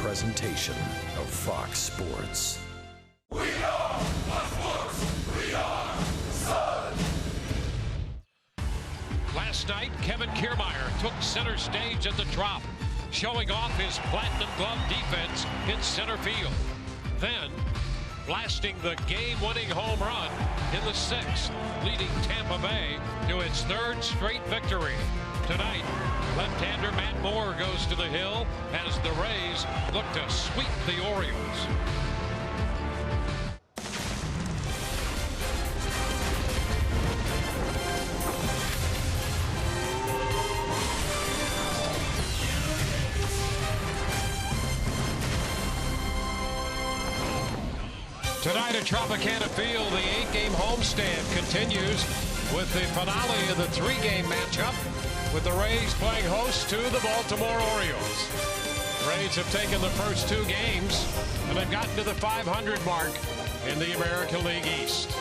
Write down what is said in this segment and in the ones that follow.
presentation of Fox Sports. We are sports. We are Sun. Last night, Kevin Kiermaier took center stage at the Trop, showing off his platinum glove defense in center field. Then, blasting the game-winning home run in the sixth, leading Tampa Bay to its third straight victory. Tonight, left-hander Matt Moore goes to the hill as the Rays look to sweep the Orioles. Tonight at Tropicana Field, the 8-game homestand continues with the finale of the 3-game matchup, with the Rays playing host to the Baltimore Orioles. Rays have taken the first 2 games and have gotten to the 500 mark in the American League East.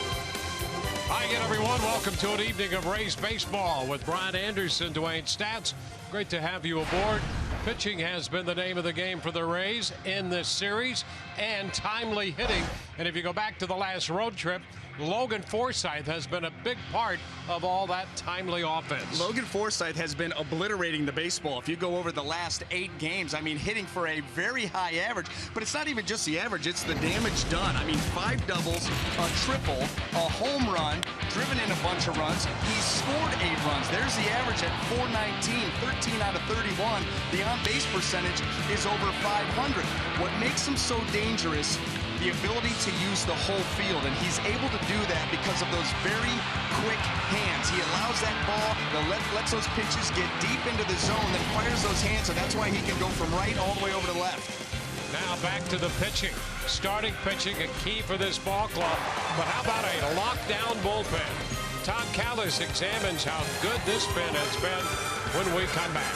Hi again, everyone. Welcome to an evening of Rays baseball with Brian Anderson, Dwayne Stats. Great to have you aboard. Pitching has been the name of the game for the Rays in this series, and timely hitting. And if you go back to the last road trip, Logan Forsythe has been a big part of all that timely offense. Logan Forsythe has been obliterating the baseball. If you go over the last 8 games, I mean, hitting for a very high average. But it's not even just the average, it's the damage done. I mean, 5 doubles, a triple, a home run, driven in a bunch of runs. He's scored 8 runs. There's the average at .419, 13 out of 31. The on-base percentage is over .500. What makes him so dangerous, the ability to use the whole field, and he's able to do that because of those very quick hands. He allows that ball, lets those pitches get deep into the zone, then fires those hands, and that's why he can go from right all the way over to left. Now back to the pitching. Starting pitching, a key for this ball club. But how about a lockdown bullpen? Tom Callis examines how good this pen has been when we come back.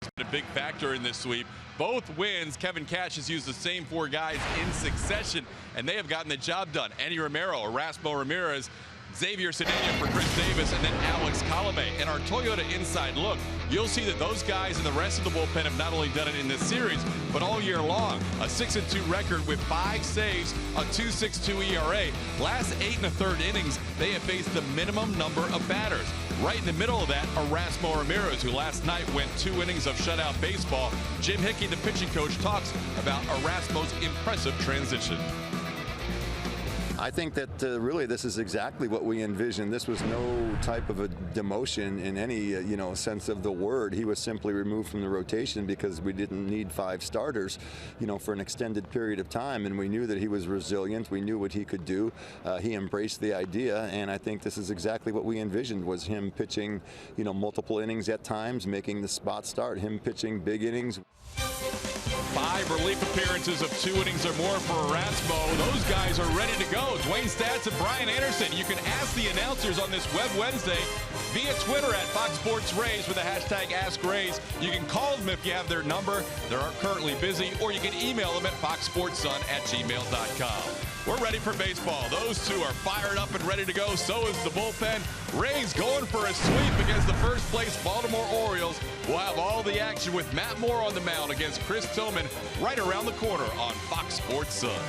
been a big factor in this sweep. Both wins, Kevin Cash has used the same 4 guys in succession, and they have gotten the job done. Andy Romero, Erasmo Ramirez, Xavier Cedeno for Chris Davis, and then Alex Colomé. In our Toyota Inside Look, you'll see that those guys and the rest of the bullpen have not only done it in this series, but all year long. A 6-2 record with 5 saves, a 2.62 ERA. Last 8 1/3 innings, they have faced the minimum number of batters. Right in the middle of that, Erasmo Ramirez, who last night went 2 innings of shutout baseball. Jim Hickey, the pitching coach, talks about Erasmo's impressive transition. I think that really this is exactly what we envisioned. This was no type of a demotion in any sense of the word. He was simply removed from the rotation because we didn't need 5 starters, for an extended period of time, and we knew that he was resilient. We knew what he could do. He embraced the idea, and I think this is exactly what we envisioned, was him pitching, multiple innings at times, making the spot start, him pitching big innings. 5 relief appearances of 2 innings or more for Erasmo. Those guys are ready to go. Dwayne Stats and Brian Anderson. You can ask the announcers on this Web Wednesday via Twitter at Fox Sports Rays with the hashtag AskRays. You can call them if you have their number. They're currently busy, or you can email them at foxsportsun@gmail.com. We're ready for baseball. Those two are fired up and ready to go. So is the bullpen. Rays going for a sweep against the first place Baltimore Orioles. We'll have all the action with Matt Moore on the mound against Chris Tillman right around the corner on Fox Sports Sun.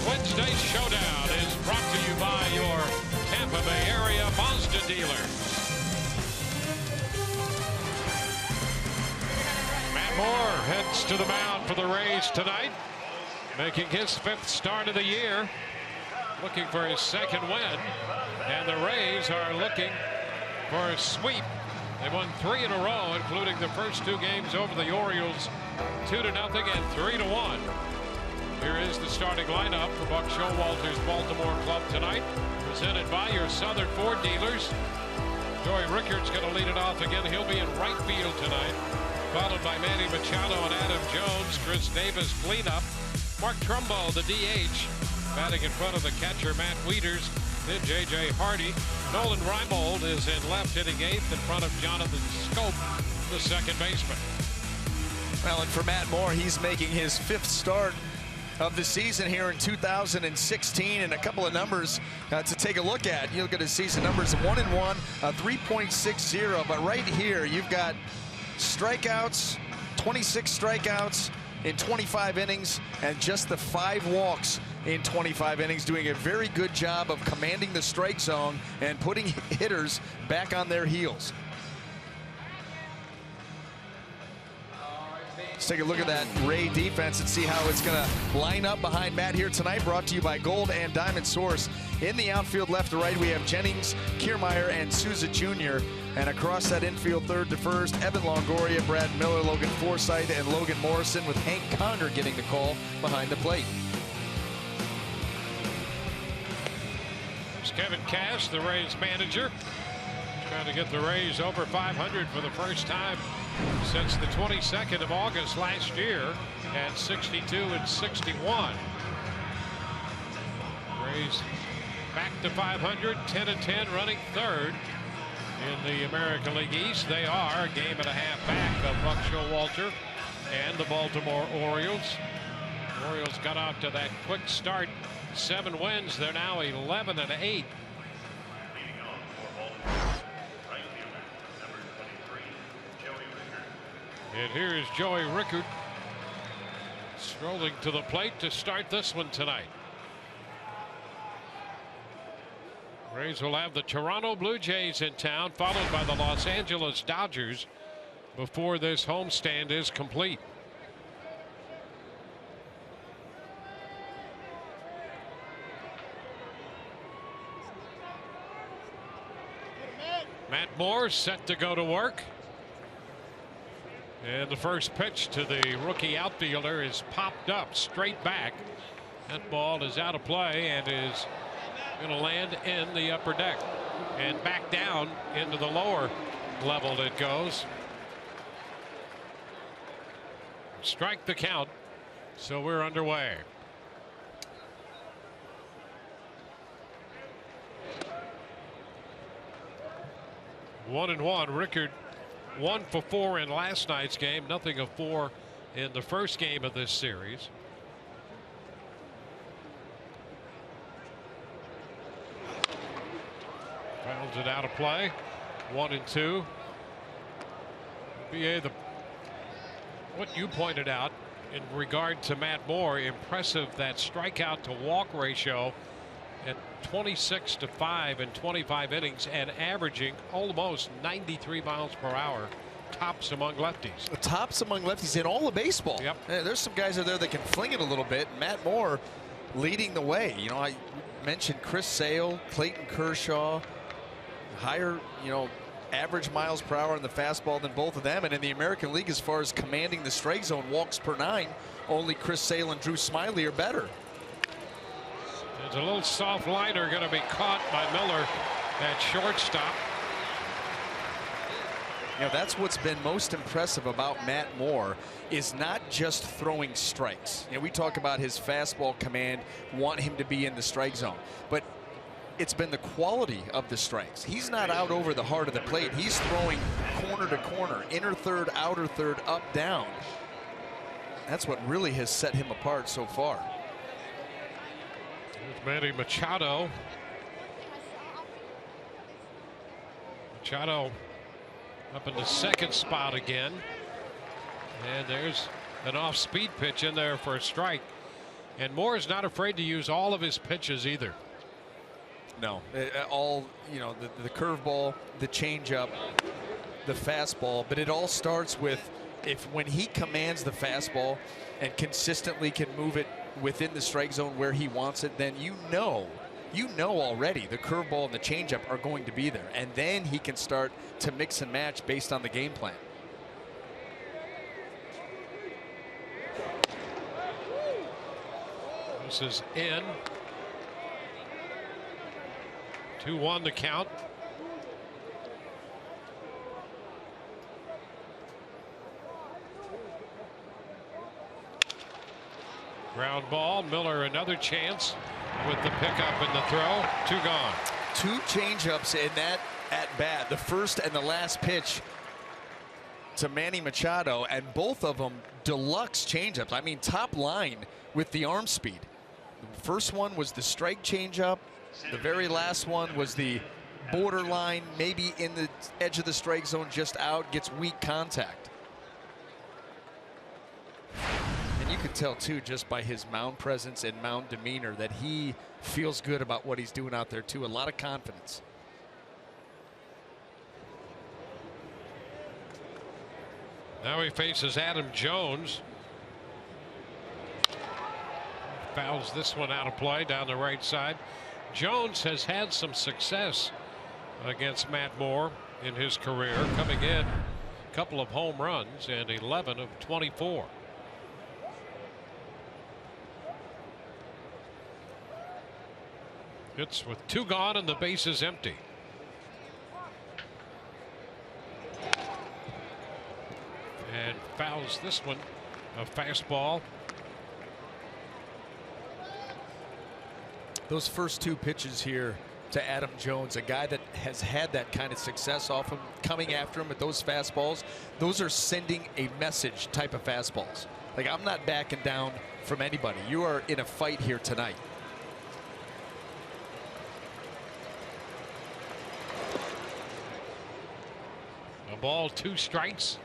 Wednesday Showdown is brought to you by your Tampa Bay area Mazda dealer. Matt Moore heads to the mound for the Rays tonight, making his 5th start of the year, looking for his 2nd win, and the Rays are looking for a sweep. They won 3 in a row, including the first 2 games over the Orioles, 2-0 and 3-1. Here is the starting lineup for Buck Showalter's Baltimore club tonight, presented by your Southern Ford dealers. Joey Rickard's going to lead it off again. He'll be in right field tonight, followed by Manny Machado and Adam Jones. Chris Davis cleanup. Mark Trumbo, the DH, batting in front of the catcher Matt Wieters. Then J.J. Hardy. Nolan REIMOLD is in left, hitting 8th in front of Jonathan Scope, the second baseman. Well, and for Matt Moore, he's making his 5th start of the season here in 2016, and a couple of numbers to take a look at. You look at his season numbers: 1-1, 3.60. But right here, you've got strikeouts, 26 strikeouts in 25 innings, and just the 5 walks in 25 innings, doing a very good job of commanding the strike zone and putting hitters back on their heels. Let's take a look at that Ray defense and see how it's going to line up behind Matt here tonight. Brought to you by Gold and Diamond Source. In the outfield, left to right, we have Jennings, Kiermaier, and Souza Jr. And across that infield, third to first, Evan Longoria, Brad Miller, Logan Forsythe, and Logan Morrison, with Hank Conger getting the call behind the plate. It's Kevin Cash, the Rays manager, trying to get the Rays over 500 for the first time since the 22nd of August last year at 62 and 61. Rays back to 500, 10-10, running third in the American League East. They are a game and a half back of Buck Showalter and the Baltimore Orioles. The Orioles got off to that quick start, 7 wins. They're now 11-8. And here is Joey Rickard strolling to the plate to start this one tonight. Rays will have the Toronto Blue Jays in town, followed by the Los Angeles Dodgers before this homestand is complete. Matt Moore set to go to work. And the first pitch to the rookie outfielder is popped up straight back. That ball is out of play and is going to land in the upper deck. And back down into the lower level it goes. Strike the count. So we're underway. One and one. Rickard 1 for 4 in last night's game, nothing of 4 in the first game of this series. Fouls it out of play. 1 and 2. BA, what you pointed out in regard to Matt Moore, impressive that strikeout to walk ratio at 26-5 in 25 innings and averaging almost 93 miles per hour. Tops among lefties. Tops among lefties in all of baseball. Yep. There's some guys out there that can fling it a little bit. Matt Moore leading the way. You know, I mentioned Chris Sale, Clayton Kershaw, higher, average miles per hour in the fastball than both of them. And in the American League, as far as commanding the strike zone, walks per 9, only Chris Sale and Drew Smyly are better. There's a little soft liner going to be caught by Miller at shortstop. That's what's been most impressive about Matt Moore, is not just throwing strikes. We talk about his fastball command, want him to be in the strike zone, but it's been the quality of the strikes. He's not out over the heart of the plate. He's throwing corner to corner, inner third, outer third, up, down. That's what really has set him apart so far. Manny Machado. Machado up in the second spot again. And there's an off-speed pitch in there for a strike. And Moore is not afraid to use all of his pitches either. No, all, the curveball, the changeup, the fastball, but it all starts with when he commands the fastball and consistently can move it within the strike zone where he wants it, then you know already the curveball and the changeup are going to be there, and then he can start to mix and match based on the game plan. This is in. 2-1 to count. Ground ball. Miller another chance with the pickup and the throw. 2 gone. 2 changeups in that at bat. The first and the last pitch to Manny Machado, and both of them deluxe changeups. I mean, top line with the arm speed. The first one was the strike changeup. The very last one was the borderline, maybe in the edge of the strike zone, just out, gets weak contact. And you could tell too, just by his mound presence and mound demeanor, that he feels good about what he's doing out there too. A lot of confidence. Now he faces Adam Jones. Fouls this one out of play down the right side. Jones has had some success against Matt Moore in his career, coming in a couple of home runs and 11 of 24. It's with 2 gone and the base is empty. And fouls this one, a fastball. Those first 2 pitches here to Adam Jones, a guy that has had that kind of success off him, coming after him at those fastballs, those are sending a message type of fastballs. Like, I'm not backing down from anybody. You are in a fight here tonight. A ball, 2 strikes.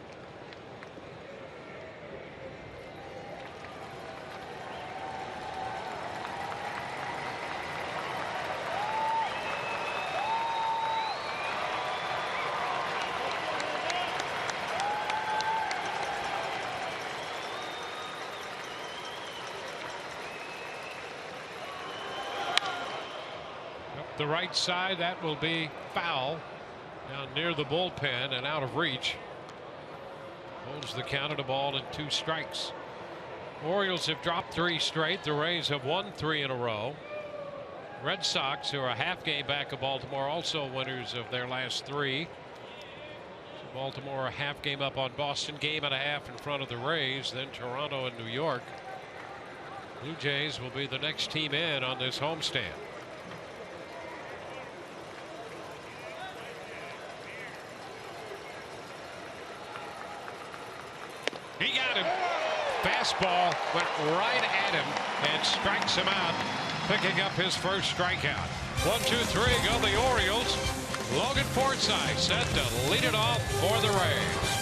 The right side, that will be foul down near the bullpen and out of reach. Holds the count at a ball and 2 strikes. Orioles have dropped 3 straight. The Rays have won 3 in a row. Red Sox, who are a half game back of Baltimore, also winners of their last 3. So Baltimore a half game up on Boston, game and a half in front of the Rays, then Toronto and New York. Blue Jays will be the next team in on this homestand. He got him. Fastball went right at him and strikes him out, picking up his first strikeout. 1, 2, 3 go the Orioles. Logan Forsythe set to lead it off for the Rays.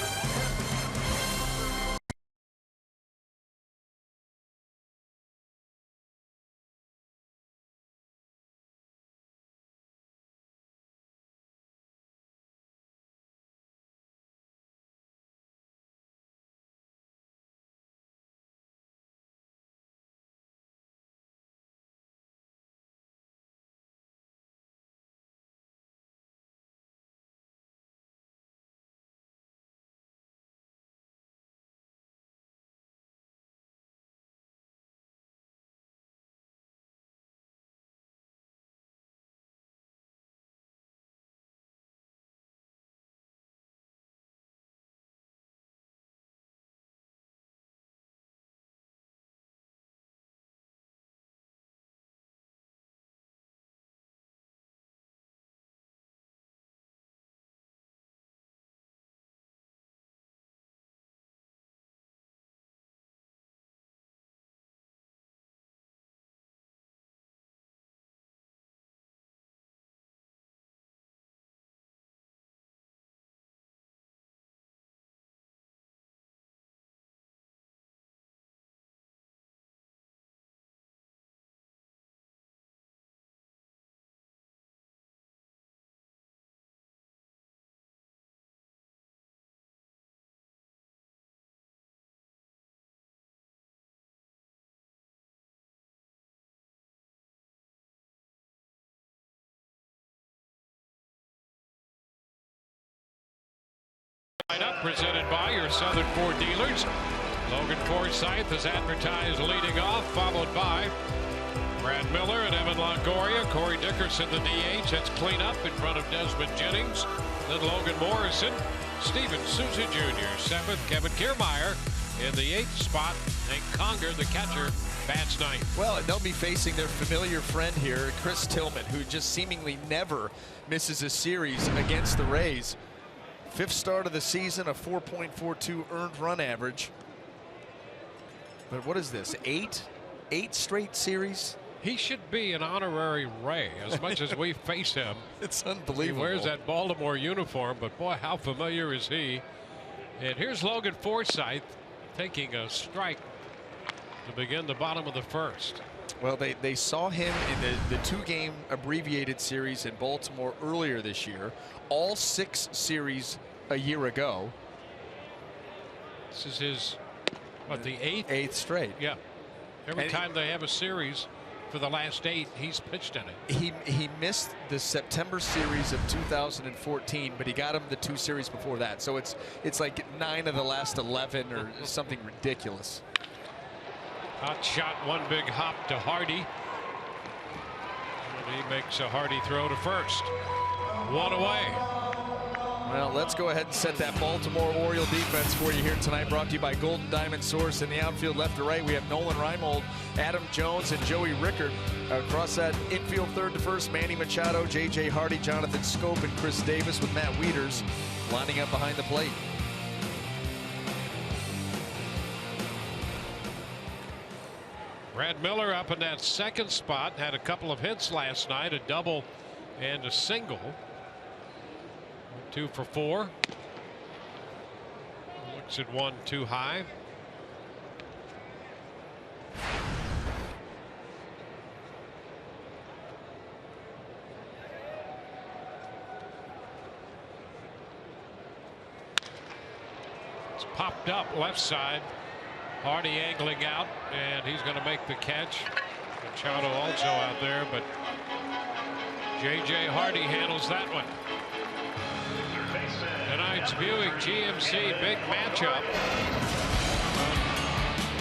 Up presented by your Southern Ford dealers. Logan Forsythe is advertised leading off, followed by Brad Miller and Evan Longoria. Corey Dickerson, the DH, that's cleanup in front of Desmond Jennings. Then Logan Morrison, Steven Souza Jr. 7th, Kevin Kiermaier in the 8th spot, and Conger, the catcher, bats 9th. Well, and they'll be facing their familiar friend here, Chris Tillman, who just seemingly never misses a series against the Rays. 5th start of the season, a 4.42 earned run average. But what is this, 8 straight series? He should be an honorary Ray as much as we face him. It's unbelievable. He wears that Baltimore uniform, but boy, how familiar is he? And here's Logan Forsythe taking a strike to begin the bottom of the 1st. Well, they saw him in the 2-game abbreviated series in Baltimore earlier this year. All 6 series a year ago. This is his, what, the 8th? 8th straight. Yeah. Every And time they have a series for the last 8, he's pitched in it. He missed the September series of 2014, but he got him the 2 series before that. So it's like 9 of the last 11 or something ridiculous. Hot shot, one big hop to Hardy. And he makes a Hardy throw to first. 1 away. Well, let's go ahead and set that Baltimore Oriole defense for you here tonight. Brought to you by Golden Diamond Source. In the outfield, left to right, we have Nolan REIMOLD, Adam Jones, and Joey Rickard. Across that infield, third to first, Manny Machado, J.J. Hardy, Jonathan Scope, and Chris Davis, with Matt Wieters lining up behind the plate. Brad Miller up in that 2nd spot, had a couple of hits last night, a double and a single. 2 for 4. Looks at 1 too high. It's popped up left side. Hardy angling out, and he's going to make the catch. Machado also out there, but J.J. Hardy handles that one. Tonight's Buick GMC big matchup.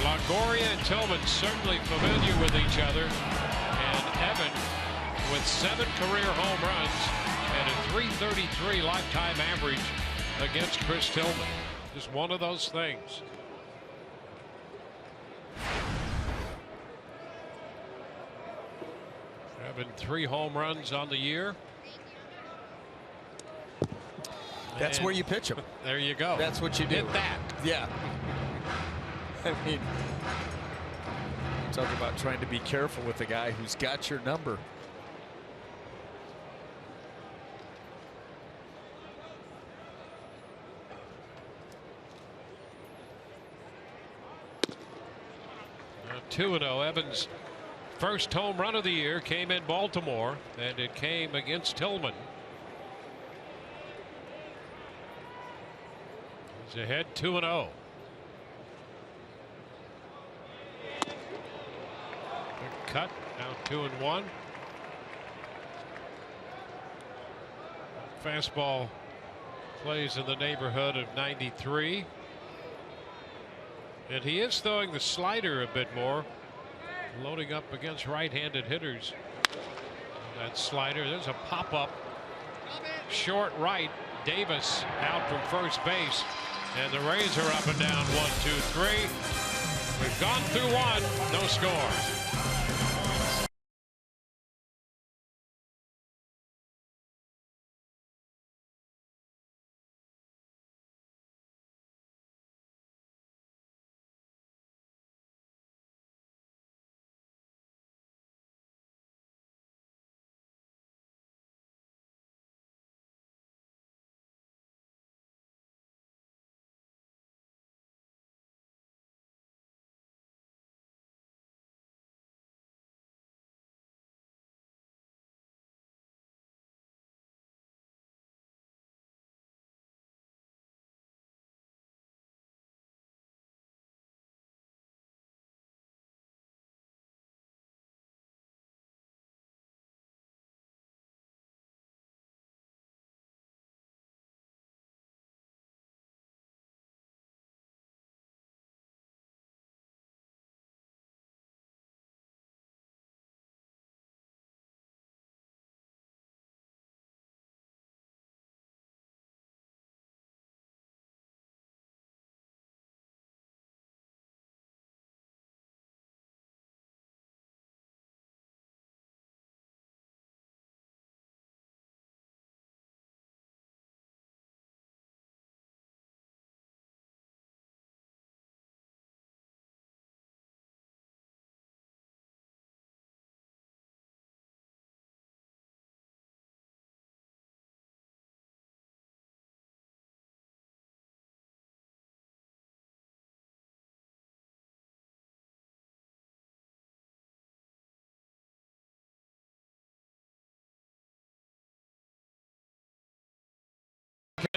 LaGoria and Tillman certainly familiar with each other, and Evan with 7 career home runs and a .333 lifetime average against Chris Tillman. Just one of those things. Evan 3 home runs on the year. That's where you pitch him. There you go. That's what you do. Hit that. Yeah. I mean, talk about trying to be careful with the guy who's got your number. Now 2-0. Evans' first home run of the year came in Baltimore, and it came against Tillman. He's ahead 2-0. Good cut. Now 2-1. Fastball plays in the neighborhood of 93. And he is throwing the slider a bit more, loading up against right-handed hitters. That slider, there's a pop-up short right. Davis out from first base, and the Rays are up and down 1, 2, 3. We've gone through 1, no score.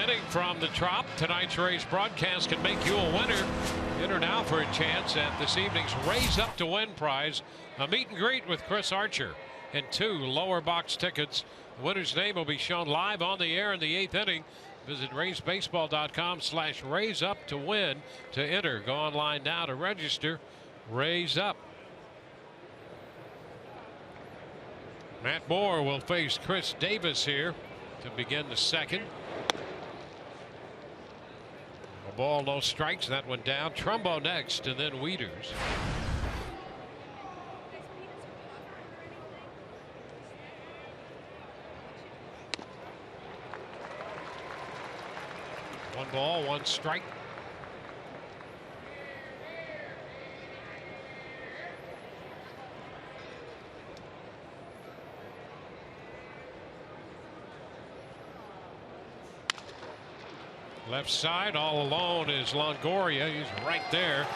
Inning from the Trop. Tonight's Rays broadcast can make you a winner. Enter now for a chance at this evening's Rays Up to Win prize, a meet and greet with Chris Archer, and 2 lower box tickets. The winner's name will be shown live on the air in the 8th inning. Visit RaysBaseball.com/Rays Up to Win to enter. Go online now to register. Rays Up. Matt Moore will face Chris Davis here to begin the second. A ball, no strikes. That one down. Trumbo next, and then Wieters. One ball, 1 strike. Left side all alone is Longoria. He's right there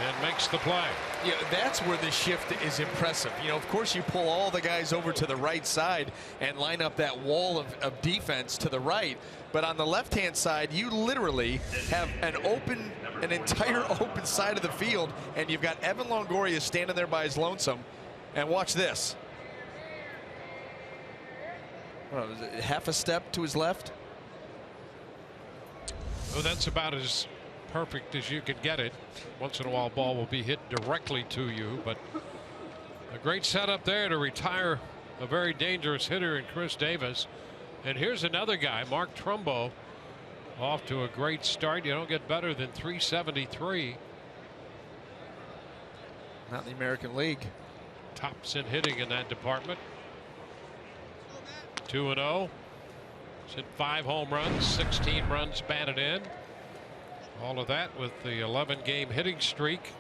and makes the play. Yeah, that's where the shift is impressive. You know, of course, you pull all the guys over to the right side and line up that wall of defense to the right. But on the left-hand side, you literally have an entire open side of the field, and you've got Evan Longoria standing there by his lonesome. And watch this. What was it, half a step to his left? Oh, that's about as perfect as you could get it. Once in a while, ball will be hit directly to you, but a great setup there to retire a very dangerous hitter in Chris Davis. And here's another guy, Mark Trumbo, off to a great start. You don't get better than 373. Not in the American League. Tops in hitting in that department. 2-0. He's hit 5 home runs, 16 runs batted in. All of that with the 11-game hitting streak.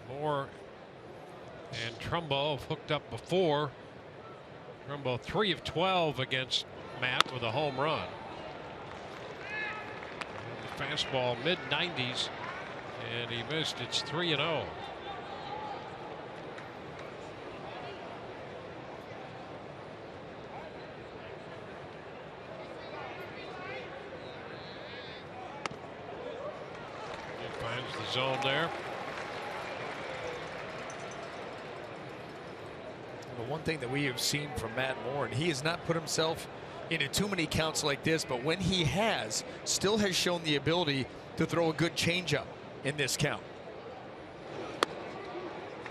Moore and Trumbo have hooked up before. Trumbo 3 of 12 against Matt with a home run. Fastball mid-90s, and he missed. It's 3-0. He finds the zone there. The one thing that we have seen from Matt Moore, and he has not put himself into too many counts like this, but when he has, still has shown the ability to throw a good changeup in this count.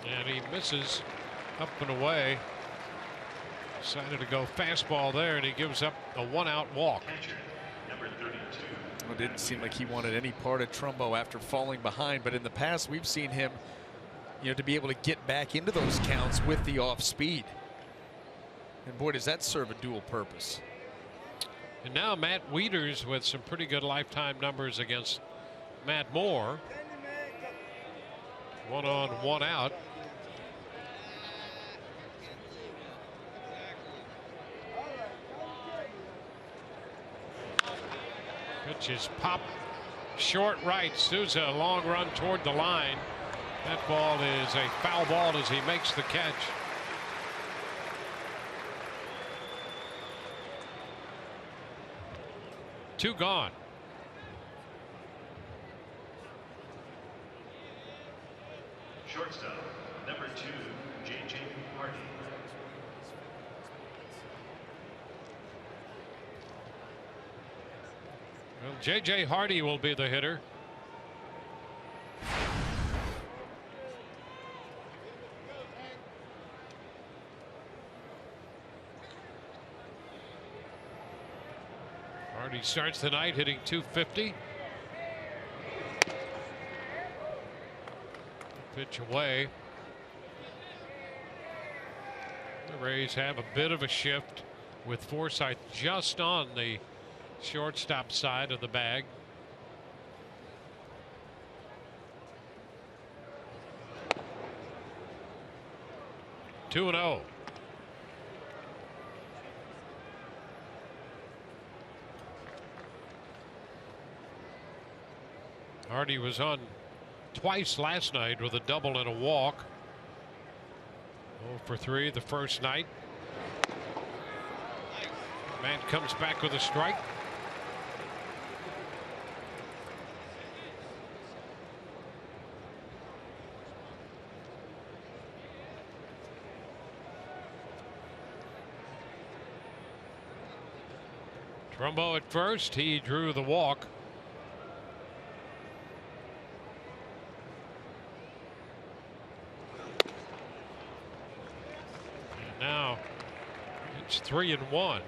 And he misses up and away. Decided to go fastball there, and he gives up a 1-out walk. Number 32. It didn't seem like he wanted any part of Trumbo after falling behind, but in the past we've seen him, you know, to be able to get back into those counts with the off speed. And boy, does that serve a dual purpose. And now Matt Wieters with some pretty good lifetime numbers against Matt Moore. 1 on, 1 out. Pitch is pop short right. Souza, long run toward the line. That ball is a foul ball as he makes the catch. Two gone. Shortstop, number 2, J.J. Hardy. Well, J.J. Hardy will be the hitter. Hardy starts the night hitting .250. Pitch away. The Rays have a bit of a shift with Forsythe just on the shortstop side of the bag. Two and 0. Hardy was on twice last night with a double and a walk. 0 for 3 the first night. Matt comes back with a strike. Trumbo at first. He drew the walk. And now it's 3-1. So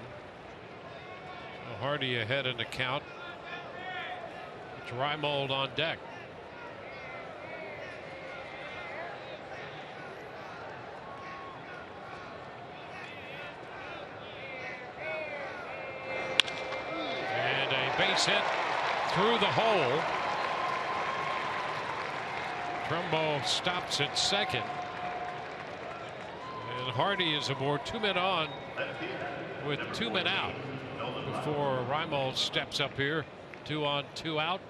Hardy ahead in the count. It's REIMOLD on deck. Base hit through the hole. Trumbo stops at second. And Hardy is aboard, 2 men on with 2 men out before REIMOLD steps up here. 2 on, 2 out.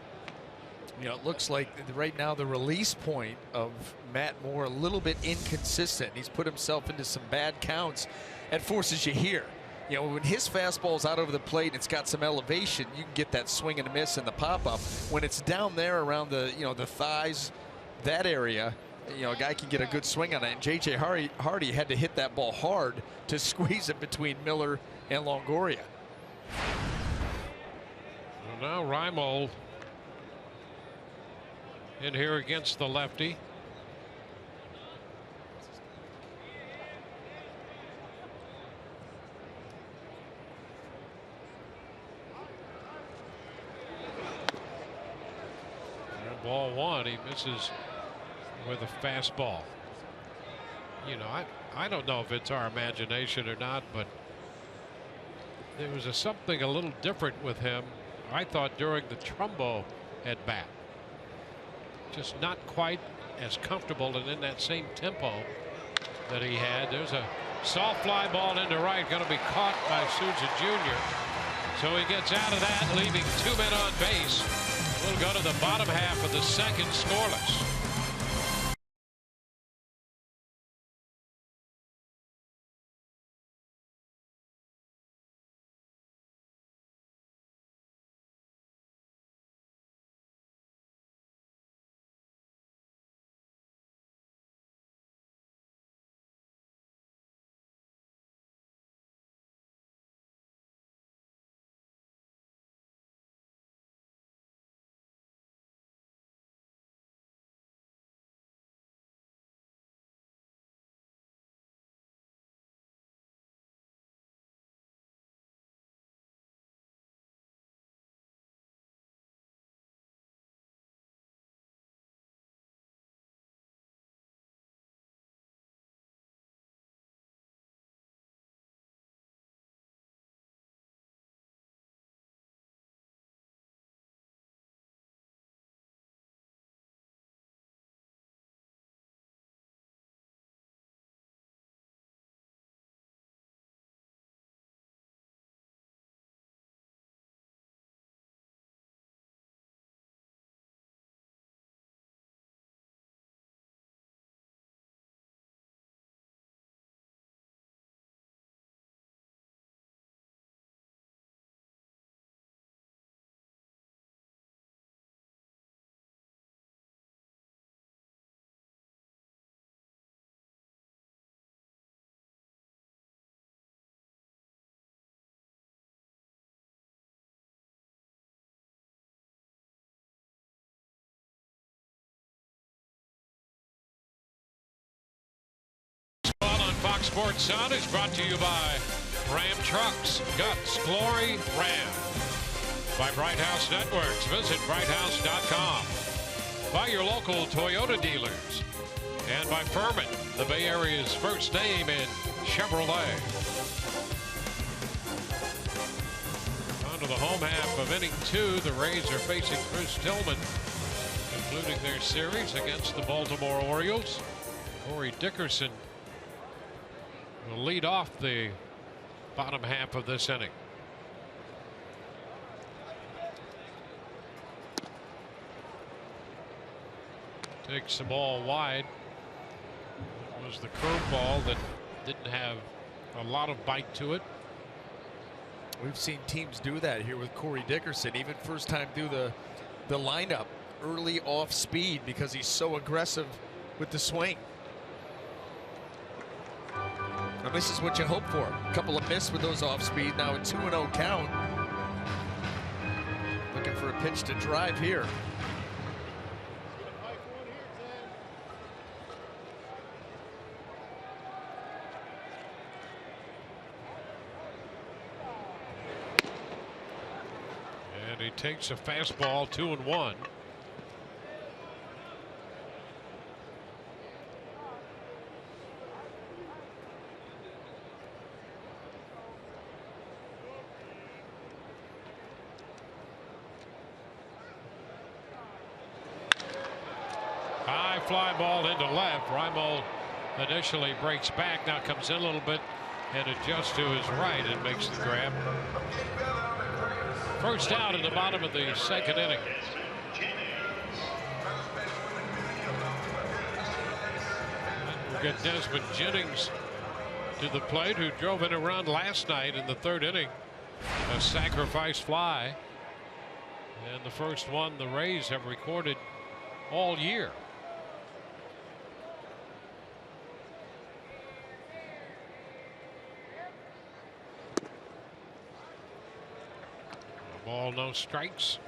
You know, it looks like right now the release point of Matt Moore a little bit inconsistent. He's put himself into some bad counts and forces you here. You know, when his fastball's out over the plate and it's got some elevation, you can get that swing and a miss and the pop-up. When it's down there around the, you know, the thighs, that area, you know, a guy can get a good swing on it. And J.J. Hardy had to hit that ball hard to squeeze it between Miller and Longoria. Well, now REIMOLD in here against the lefty. Ball 1, he misses with a fastball. You know, I don't know if it's our imagination or not, but there was something a little different with him, I thought, during the Trumbo at bat. Just not quite as comfortable and in that same tempo that he had. There's a soft fly ball into right, going to be caught by Souza Jr. So he gets out of that, leaving 2 men on base. We'll go to the bottom half of the second, scoreless. Fox Sports Sound is brought to you by Ram Trucks, Guts, Glory, Ram. By Bright House Networks. Visit brighthouse.com. By your local Toyota dealers. And by Furman, the Bay Area's first name in Chevrolet. On to the home half of inning 2. The Rays are facing Chris Tillman, concluding their series against the Baltimore Orioles. Corey Dickerson will lead off the bottom half of this inning. Takes the ball wide. It was the curveball that didn't have a lot of bite to it. We've seen teams do that here with Corey Dickerson, even first time through the lineup, early off speed because he's so aggressive with the swing. And this is what you hope for. A couple of misses with those off speed. Now a 2-0 count. Looking for a pitch to drive here. And he takes a fastball, 2-1. High fly ball into left. REIMOLD initially breaks back, now comes in a little bit and adjusts to his right and makes the grab. First out in the bottom of the second inning. We'll get Desmond Jennings to the plate, who drove in a run last night in the third inning. A sacrifice fly. And the first one the Rays have recorded all year. Ball, no strikes.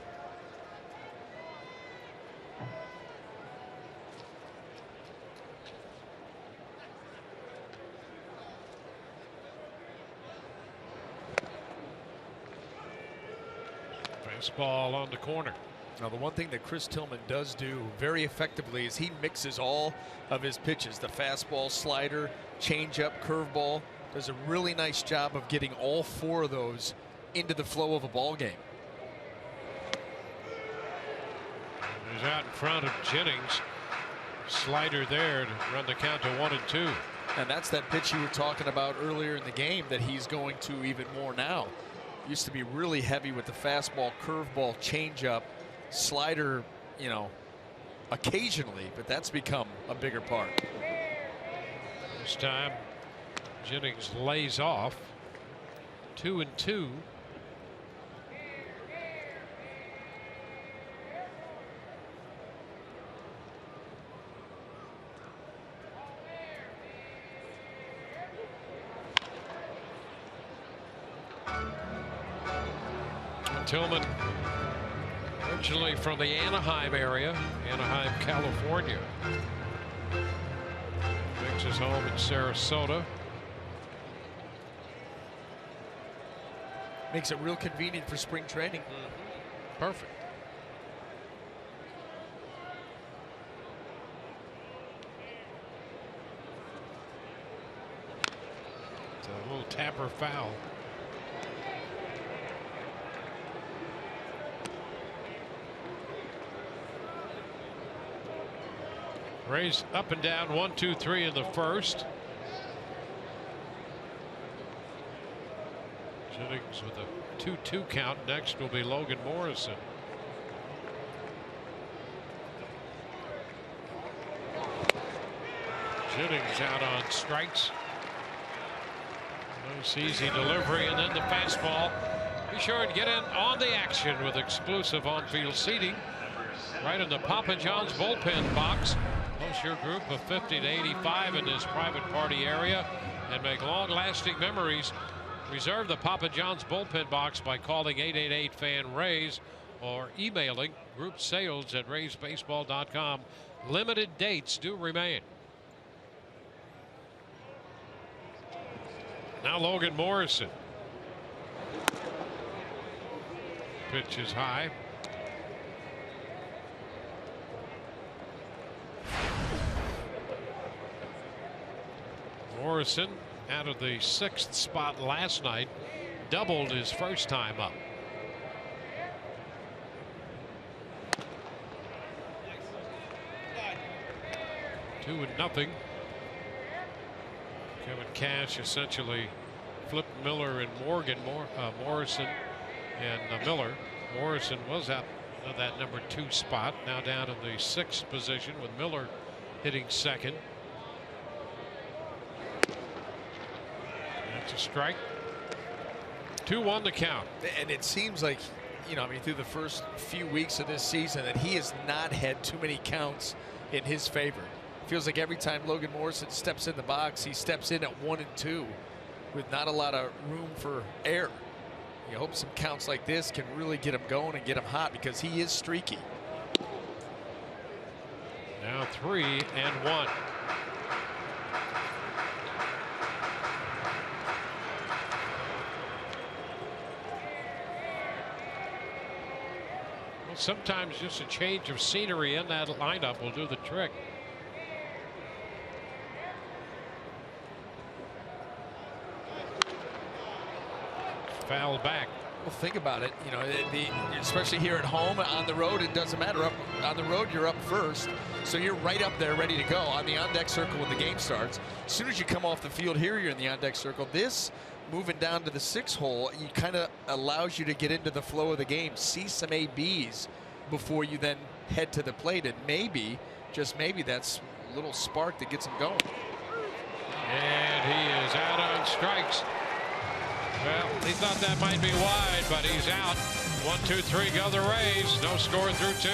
Fastball on the corner. Now, the one thing that Chris Tillman does do very effectively is he mixes all of his pitches. The fastball, slider, changeup, curveball. Does a really nice job of getting all four of those into the flow of a ball game. He's out in front of Jennings. Slider there to run the count to 1-2. And that's that pitch you were talking about earlier in the game that he's going to even more now. Used to be really heavy with the fastball, curveball, changeup, slider, you know, occasionally, but that's become a bigger part. This time Jennings lays off. 2-2. Tillman, originally from the Anaheim area, Anaheim, California. Makes his home in Sarasota. Makes it real convenient for spring training. Perfect. It's a little tapper foul. Rays up and down 1-2-3 in the first. Jennings with a 2-2 count. Next will be Logan Morrison. Jennings out on strikes. Nice easy delivery, and then the fastball. Be sure and get in on the action with exclusive on-field seating right in the Papa John's bullpen box. Host your group of 50 to 85 in this private party area and make long-lasting memories. Reserve the Papa John's bullpen box by calling 888-FAN-RAYS or emailing groupsales@raysbaseball.com. Limited dates do remain. Now Logan Morrison. Pitch is high. Morrison out of the 6th spot last night, doubled his first time up. Two and nothing. Kevin Cash essentially flipped Miller and Morrison and Miller. Morrison was out that number 2 spot. Now down in the 6th position with Miller hitting second. That's a strike. 2-1 the count. And it seems like, you know, I mean, through the first few weeks of this season, that he has not had too many counts in his favor. Feels like every time Logan Morrison steps in the box, he steps in at 1 and 2 with not a lot of room for error. You hope some counts like this can really get him going and get him hot, because he is streaky. Now 3-1. Well, sometimes just a change of scenery in that lineup will do the trick. Foul back. Well, think about it. You know, especially here at home, on the road, it doesn't matter. On the road, you're up first, so you're right up there, ready to go on the on-deck circle when the game starts. As soon as you come off the field here, you're in the on-deck circle. This, moving down to the 6th hole, you kind of allows you to get into the flow of the game, see some ABs before you then head to the plate, and maybe, just maybe, that's a little spark that gets him going. And he is out on strikes. Well, he thought that might be wide, but he's out. 1, 2, 3 go the Rays. No score through 2.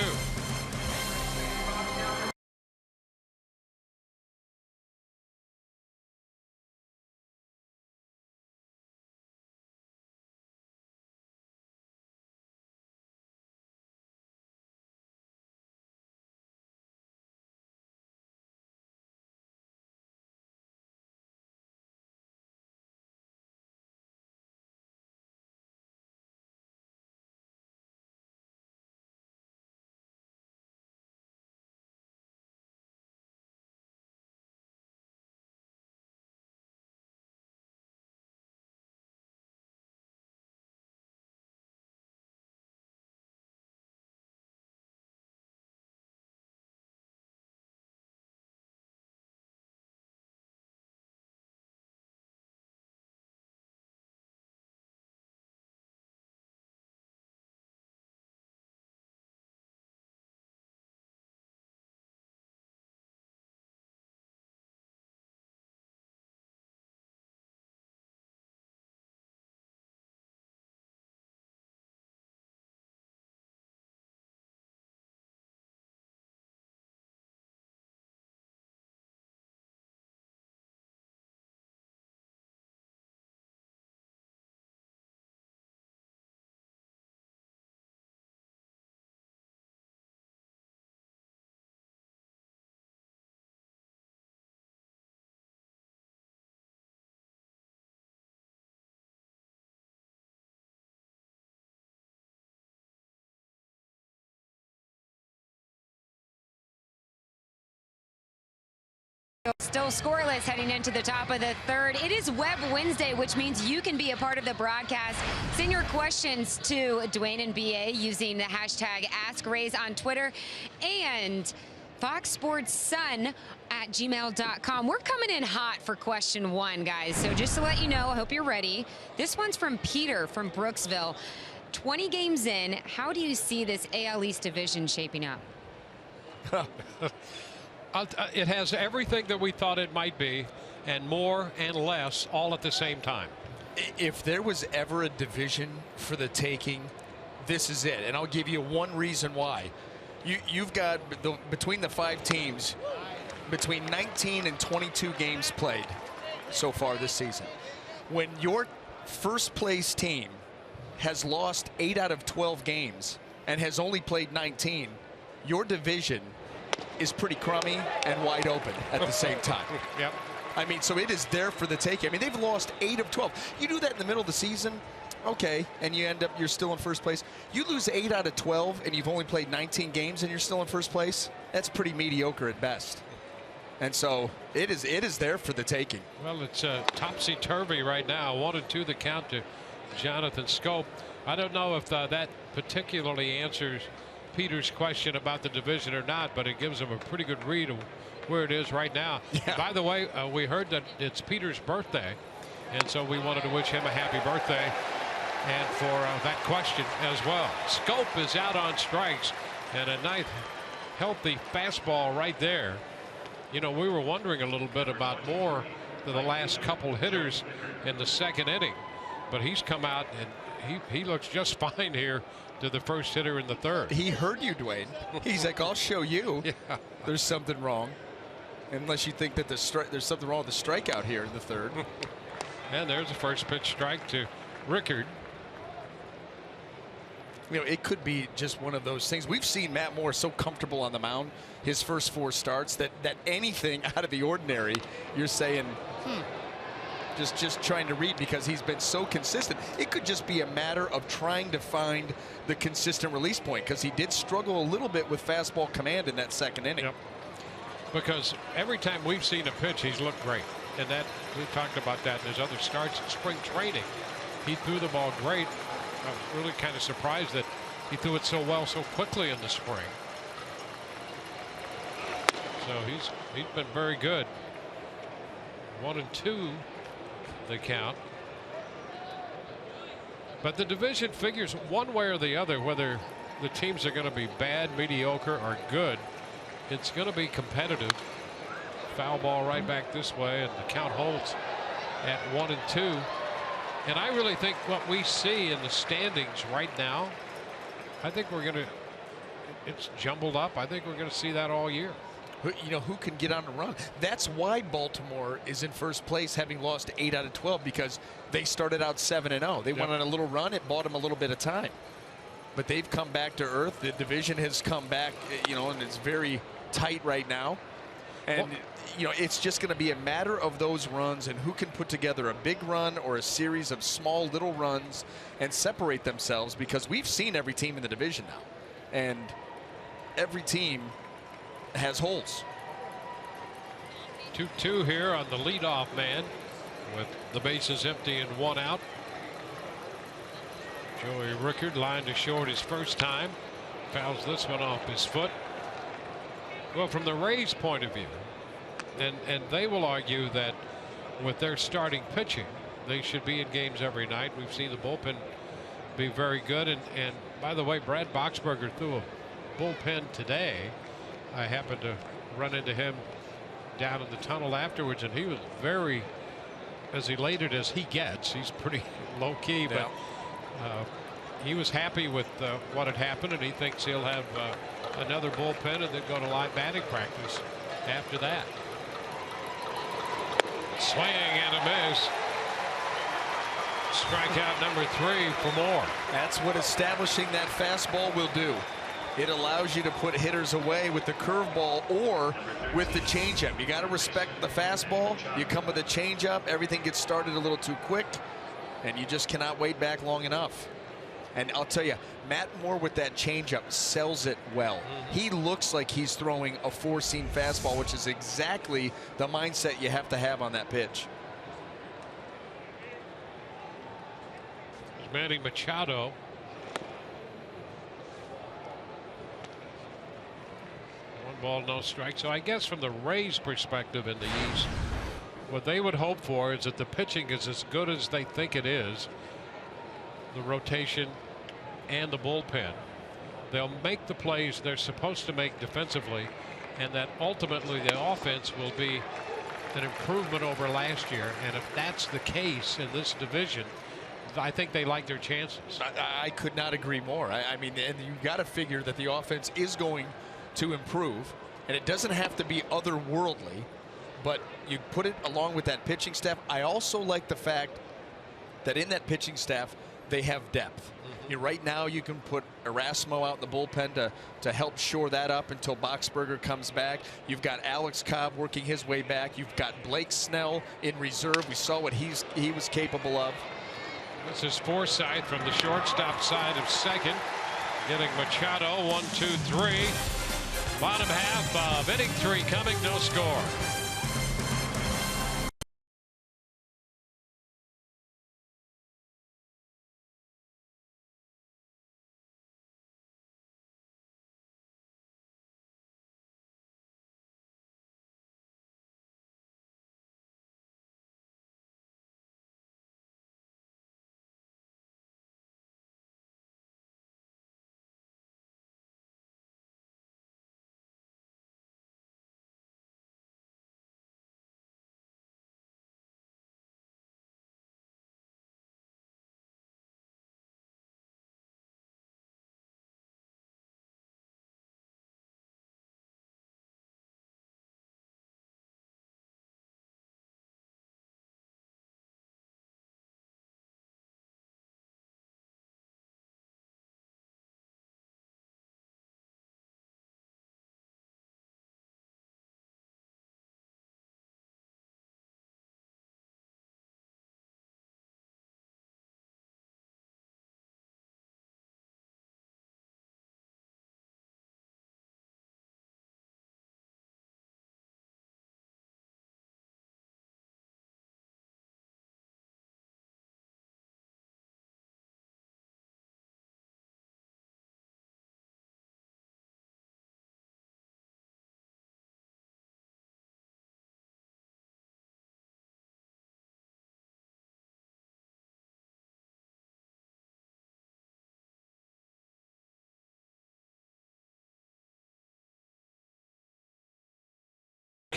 Still scoreless heading into the top of the 3rd. It is Web Wednesday, which means you can be a part of the broadcast. Send your questions to Dwayne and BA using the hashtag AskRays on Twitter and FoxSportsSun@gmail.com. We're coming in hot for question 1, guys. So just to let you know, I hope you're ready. This one's from Peter from Brooksville. 20 games in, how do you see this AL East division shaping up? It has everything that we thought it might be, and more and less, all at the same time. If there was ever a division for the taking, this is it. And I'll give you one reason why. You've got, between the 5 teams, between 19 and 22 games played so far this season. When your first place team has lost 8 out of 12 games and has only played 19, your division is pretty crummy and wide open at the same time. Yep. I mean, so it is there for the taking. I mean, they've lost 8 of 12. You do that in the middle of the season, okay, and you end up, you're still in first place. You lose 8 out of 12 and you've only played 19 games and you're still in first place. That's pretty mediocre at best. And so it is there for the taking. Well, it's topsy-turvy right now. 1-2 the count to Jonathan Schoop. I don't know if that particularly answers Peter's question about the division or not, but it gives him a pretty good read of where it is right now. Yeah. By the way, we heard that it's Peter's birthday, and so we wanted to wish him a happy birthday. and for that question as well. Scope is out on strikes, and a nice healthy fastball right there. You know, we were wondering a little bit about Moore to the last couple hitters in the second inning, but he's come out and he looks just fine here to the first hitter in the third. He heard you, Dwayne. He's like, I'll show you. Yeah. There's something wrong, unless you think that there's something wrong with the strikeout here in the third. And there's a first pitch strike to Rickard. You know, it could be just one of those things. We've seen Matt Moore so comfortable on the mound his first 4 starts that anything out of the ordinary, you're saying, just trying to read, because he's been so consistent. It could just be a matter of trying to find the consistent release point, because he did struggle a little bit with fastball command in that second inning. Yep. Because every time we've seen a pitch, he's looked great. And that, we talked about that in his other starts in spring training. He threw the ball great. I was really kind of surprised that he threw it so well so quickly in the spring. So he's been very good. 1-2 the count. But the division figures one way or the other, whether the teams are going to be bad, mediocre, or good. It's going to be competitive. Foul ball right back this way, and the count holds at 1-2. And I really think what we see in the standings right now, I think we're going to, it's jumbled up. I think we're going to see that all year. You know, who can get on a run? That's why Baltimore is in first place, having lost 8 out of 12, because they started out 7-0. They went on a little run. It bought them a little bit of time. But they've come back to earth. The division has come back, you know, and it's very tight right now. And, you know, it's just going to be a matter of those runs and who can put together a big run or a series of small little runs and separate themselves, because we've seen every team in the division now. And every team has holes. 2-2 here on the leadoff man with the bases empty and 1 out. Joey Rickard lined to short his first time. Fouls this one off his foot. Well, from the Rays' point of view, and they will argue that with their starting pitching, they should be in games every night. We've seen the bullpen be very good. And by the way, Brad Boxberger threw a bullpen today. I happened to run into him down in the tunnel afterwards, and he was very as elated as he gets. He's pretty low key, but he was happy with what had happened, and he thinks he'll have another bullpen and then go to live batting practice after that. Swing and a miss. Strikeout number 3 for Moore. That's what establishing that fastball will do. It allows you to put hitters away with the curveball or with the changeup. You got to respect the fastball. You come with a changeup, everything gets started a little too quick, and you just cannot wait back long enough. And I'll tell you, Matt Moore with that changeup sells it well. He looks like he's throwing a 4-seam fastball, which is exactly the mindset you have to have on that pitch. Manny Machado. 1 ball, no strike. So I guess from the Rays' perspective in the East, what they would hope for is that the pitching is as good as they think it is. The rotation and the bullpen. They'll make the plays they're supposed to make defensively, and that ultimately the offense will be an improvement over last year. And if that's the case in this division, I think they like their chances. I could not agree more. I mean, and you've got to figure that the offense is going to improve, and it doesn't have to be otherworldly, but you put it along with that pitching staff. I also like the fact that in that pitching staff, they have depth. Right now, you can put Erasmo out in the bullpen to help shore that up until Boxberger comes back. You've got Alex Cobb working his way back. You've got Blake Snell in reserve. We saw what he was capable of. This is Forsythe from the shortstop side of second, getting Machado. 1, 2, 3. Bottom half of inning 3 coming, no score.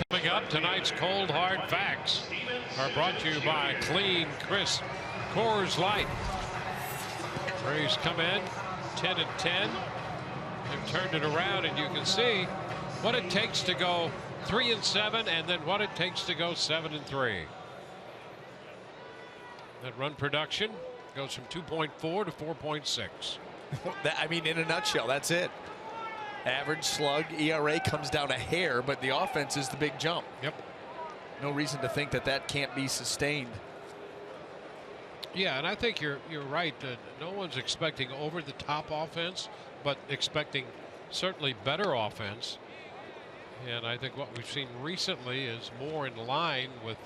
Coming up, tonight's Cold Hard Facts are brought to you by Clean, Crisp Coors Light. Rays come in 10-10. They've turned it around, and you can see what it takes to go 3-7, and then what it takes to go 7-3. That run production goes from 2.4 to 4.6. I mean, in a nutshell, that's it. Average slug, ERA comes down a hair, but the offense is the big jump. Yep. No reason to think that that can't be sustained. Yeah, and I think you're right. No one's expecting over-the-top offense, but expecting certainly better offense. And I think what we've seen recently is more in line with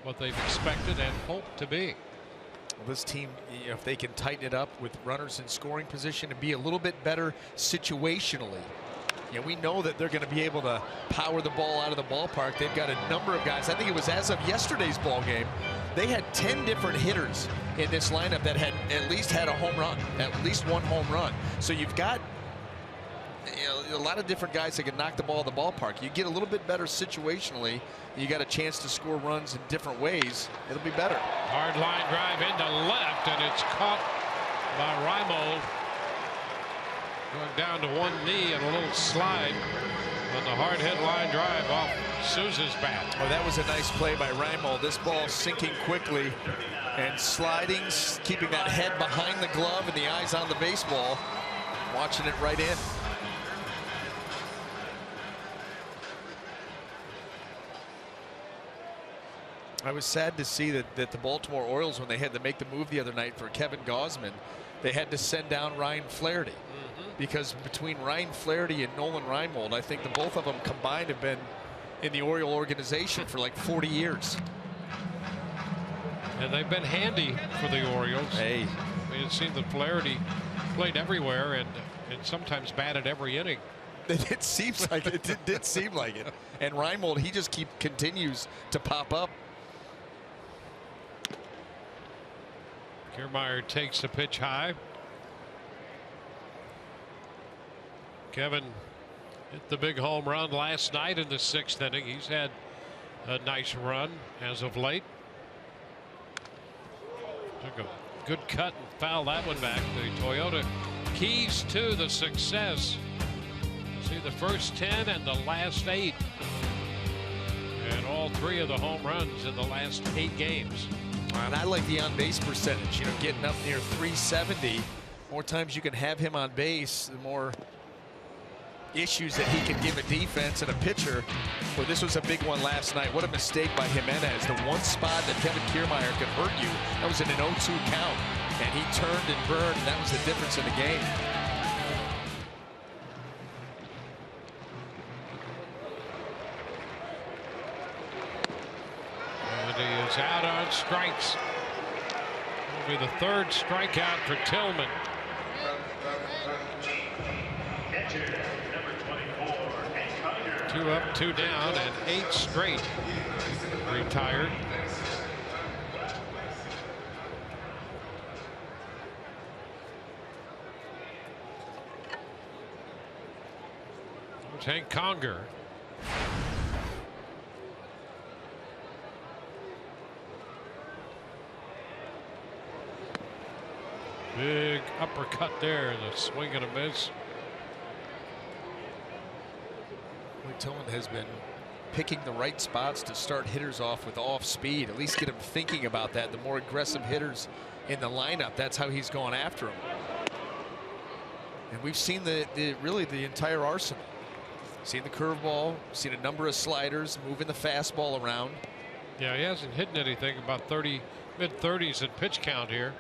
what they've expected and hoped to be. Well, this team, if they can tighten it up with runners in scoring position and be a little bit better situationally, we know that they're going to be able to power the ball out of the ballpark. They've got a number of guys. I think it was as of yesterday's ball game, they had 10 different hitters in this lineup that had at least had a home run, at least one home run. So you've got a lot of different guys that can knock the ball out of the ballpark. You get a little bit better situationally, you got a chance to score runs in different ways, it'll be better. Hard line drive into left, and it's caught by REIMOLD. Going down to one knee and a little slide on the hard hit line drive off Souza's bat. Oh, that was a nice play by REIMOLD. This ball sinking quickly and sliding, keeping that head behind the glove and the eyes on the baseball, watching it right in. I was sad to see that the Baltimore Orioles, when they had to make the move the other night for Kevin Gausman, they had to send down Ryan Flaherty. Because between Ryan Flaherty and Nolan REIMOLD, I think the both of them combined have been in the Oriole organization for like 40 years. And they've been handy for the Orioles. Hey. I mean, it seemed that Flaherty played everywhere and sometimes batted every inning. It seems like it. It did seem like it. And REIMOLD, he just continues to pop up. Kiermaier takes the pitch high. Kevin hit the big home run last night in the 6th inning. He's had a nice run as of late. Took a good cut and fouled that one back. The Toyota keys to the success. See the first 10 and the last 8. And all 3 of the home runs in the last 8 games. And I like the on-base percentage, getting up near 370. More times you can have him on base, the more issues that he can give a defense and a pitcher. Well, this was a big one last night. What a mistake by Jimenez. The one spot that Kevin Kiermaier could hurt you, that was in an 0-2 count. And he turned and burned, and that was the difference in the game. And he is out on strikes. Will be the 3rd strikeout for Tillman. Catcher, number 24, and 2 up, 2 down, and 8 straight retired. There's Hank Conger. Big uppercut there, the swing and a miss. Tillman has been picking the right spots to start hitters off with off speed, at least get him thinking about that. The more aggressive hitters in the lineup, that's how he's going after them. And we've seen really the entire arsenal. Seen the curveball, seen a number of sliders, moving the fastball around. Yeah, he hasn't hit anything, about mid-30s in pitch count here.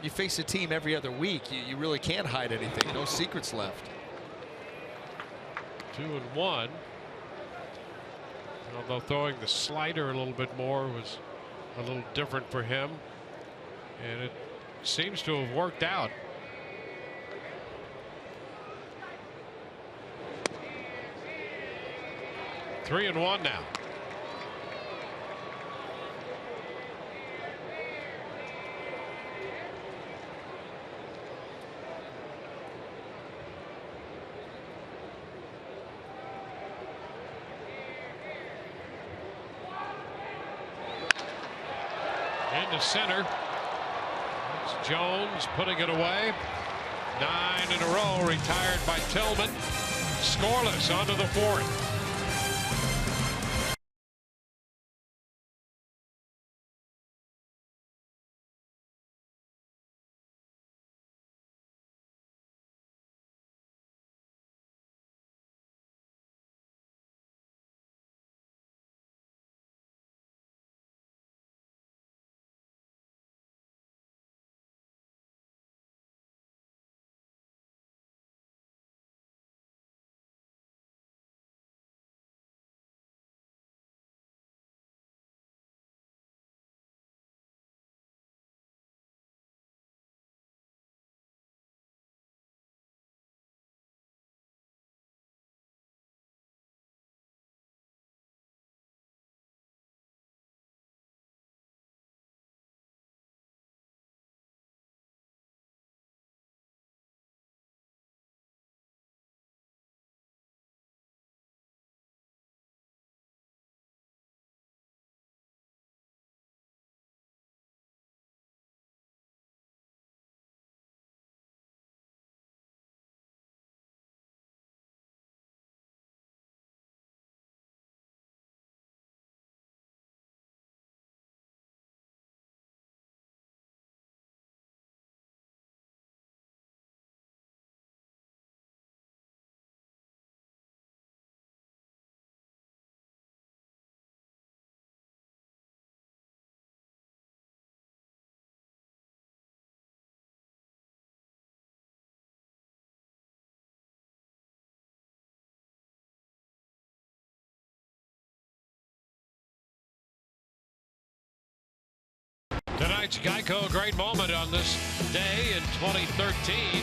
You face a team every other week, you really can't hide anything. No secrets left. 2-1. Although throwing the slider a little bit more was a little different for him, and it seems to have worked out. Three and one now. Into center. It's Jones putting it away. 9 in a row, retired by Tillman. Scoreless onto the 4th. Tonight's Geico great moment on this day in 2013.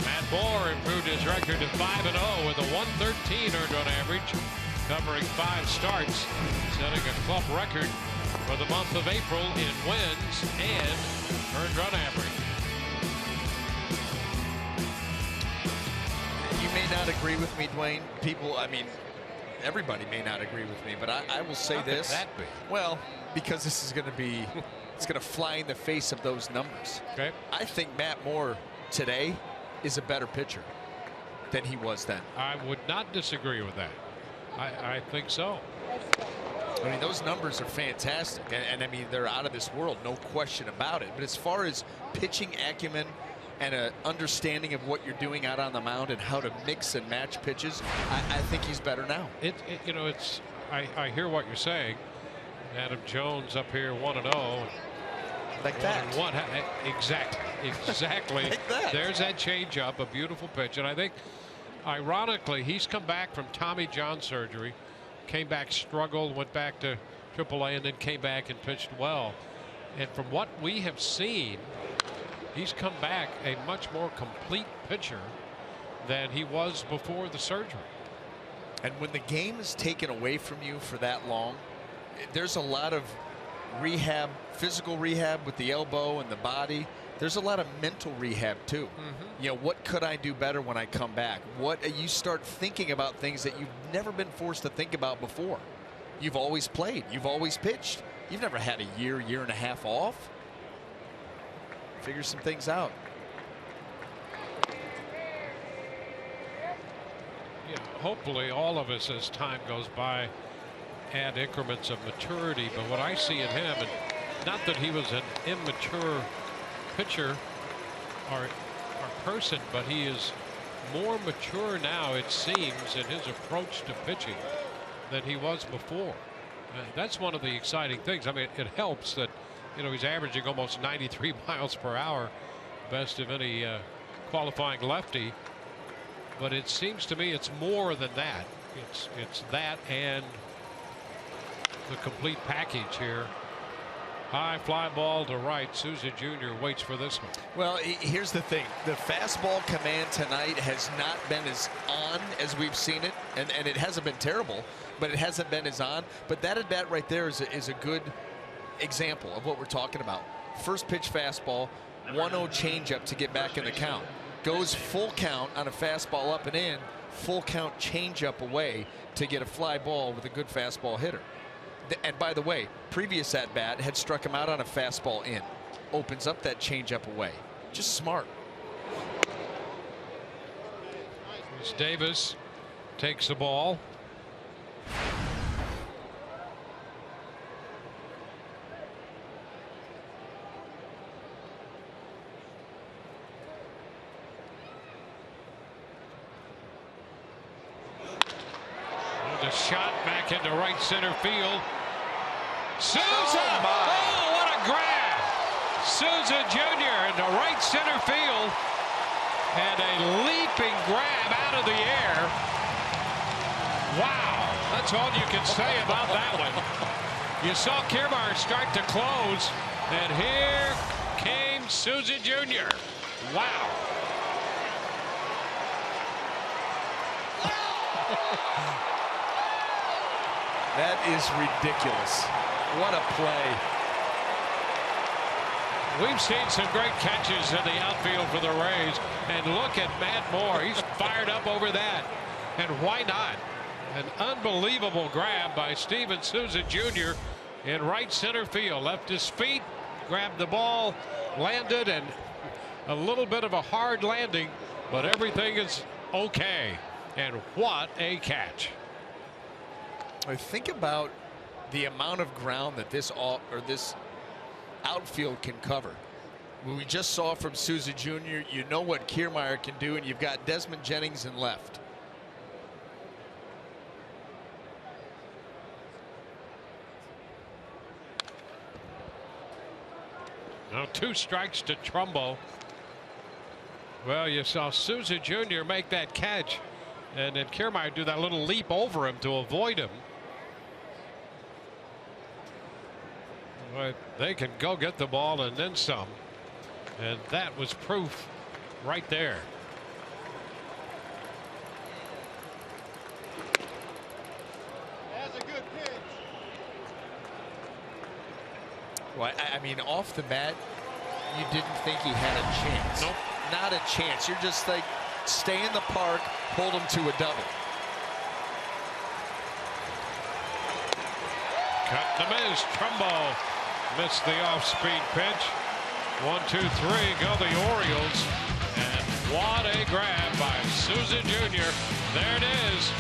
Matt Moore improved his record to 5-0 with a 113 earned run average, covering 5 starts, setting a club record for the month of April in wins and earned run average. You may not agree with me, Dwayne. People, I mean, everybody may not agree with me, but I will say this. How could that be? Well, because this is going to be, it's going to fly in the face of those numbers. Okay. I think Matt Moore today is a better pitcher than he was then. I would not disagree with that. I think so. I mean, those numbers are fantastic, and I mean, they're out of this world, no question about it. But as far as pitching acumen and an understanding of what you're doing out on the mound and how to mix and match pitches, I think he's better now. You know, it's I hear what you're saying. Adam Jones up here 1-0. Like that. Exactly. Like that. There's that changeup, a beautiful pitch, and I think, ironically, he's come back from Tommy John surgery, came back, struggled, went back to AAA, and then came back and pitched well. And from what we have seen, he's come back a much more complete pitcher than he was before the surgery. And when the game is taken away from you for that long, there's a lot of rehab, physical rehab with the elbow and the body. There's a lot of mental rehab too. You know, what could I do better when I come back? What you start thinking about things that you've never been forced to think about before. You've always played, you've always pitched. You've never had a year and a half off. Figure some things out. Yeah, hopefully all of us, as time goes by, add increments of maturity. But what I see in him, and not that he was an immature pitcher or person, but he is more mature now, it seems, in his approach to pitching than he was before. That's one of the exciting things. I mean, it helps that, you know, he's averaging almost 93 miles per hour, best of any qualifying lefty. But it seems to me it's more than that. It's that and the complete package here. High fly ball to right. Souza Jr. waits for this one. Well, here's the thing. The fastball command tonight has not been as on as we've seen it. And it hasn't been terrible, but it hasn't been as on. But that at bat right there is a good example of what we're talking about. First pitch fastball, 1-0 changeup to get back in the count. Goes full count on a fastball up and in, full count changeup away to get a fly ball with a good fastball hitter. And by the way, previous at bat had struck him out on a fastball in. Opens up that changeup away. Just smart. As Davis takes the ball. A shot back into right center field. Souza! Oh, what a grab! Souza Jr. into right center field. And a leaping grab out of the air. Wow, that's all you can say about that one. You saw Kiermaier start to close, and here came Souza Jr. Wow. That is ridiculous. What a play. We've seen some great catches in the outfield for the Rays. And look at Matt Moore. He's fired up over that. And why not? An unbelievable grab by Steven Souza Jr. in right center field. Left his feet, grabbed the ball, landed, and a little bit of a hard landing, but everything is okay. And what a catch. Think about the amount of ground that this outfield can cover. We just saw from Souza Jr. You know what Kiermaier can do, and you've got Desmond Jennings in left. Now 2 strikes to Trumbo. Well, you saw Souza Jr. make that catch, and then Kiermaier do that little leap over him to avoid him. But they can go get the ball and then some. And that was proof right there. That's a good pitch. Well, I mean, off the bat, you didn't think he had a chance. Nope. Not a chance. You're just like, stay in the park, hold him to a double. Cut the miss. Trumbo missed the off-speed pitch. 1, 2, 3 go the Orioles. And what a grab by Souza Jr. There it is.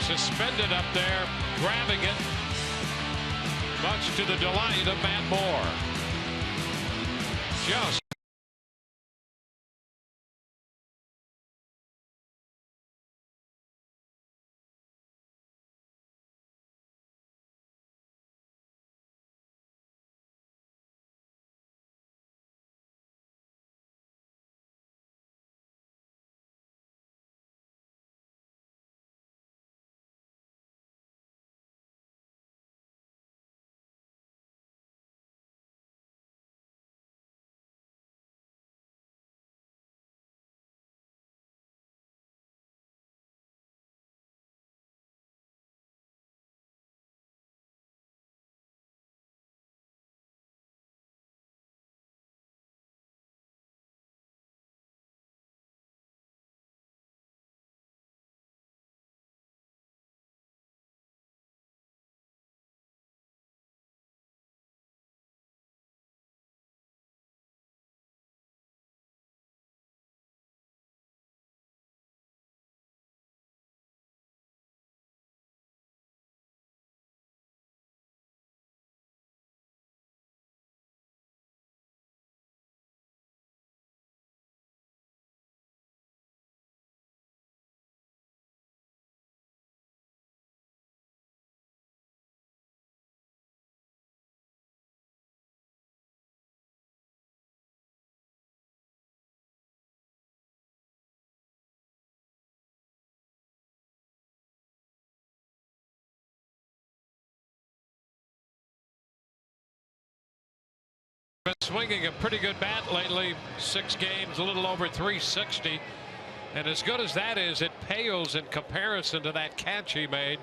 Suspended up there, grabbing it. Much to the delight of Matt Moore. Just been swinging a pretty good bat lately. 6 games, a little over 360. And as good as that is, it pales in comparison to that catch he made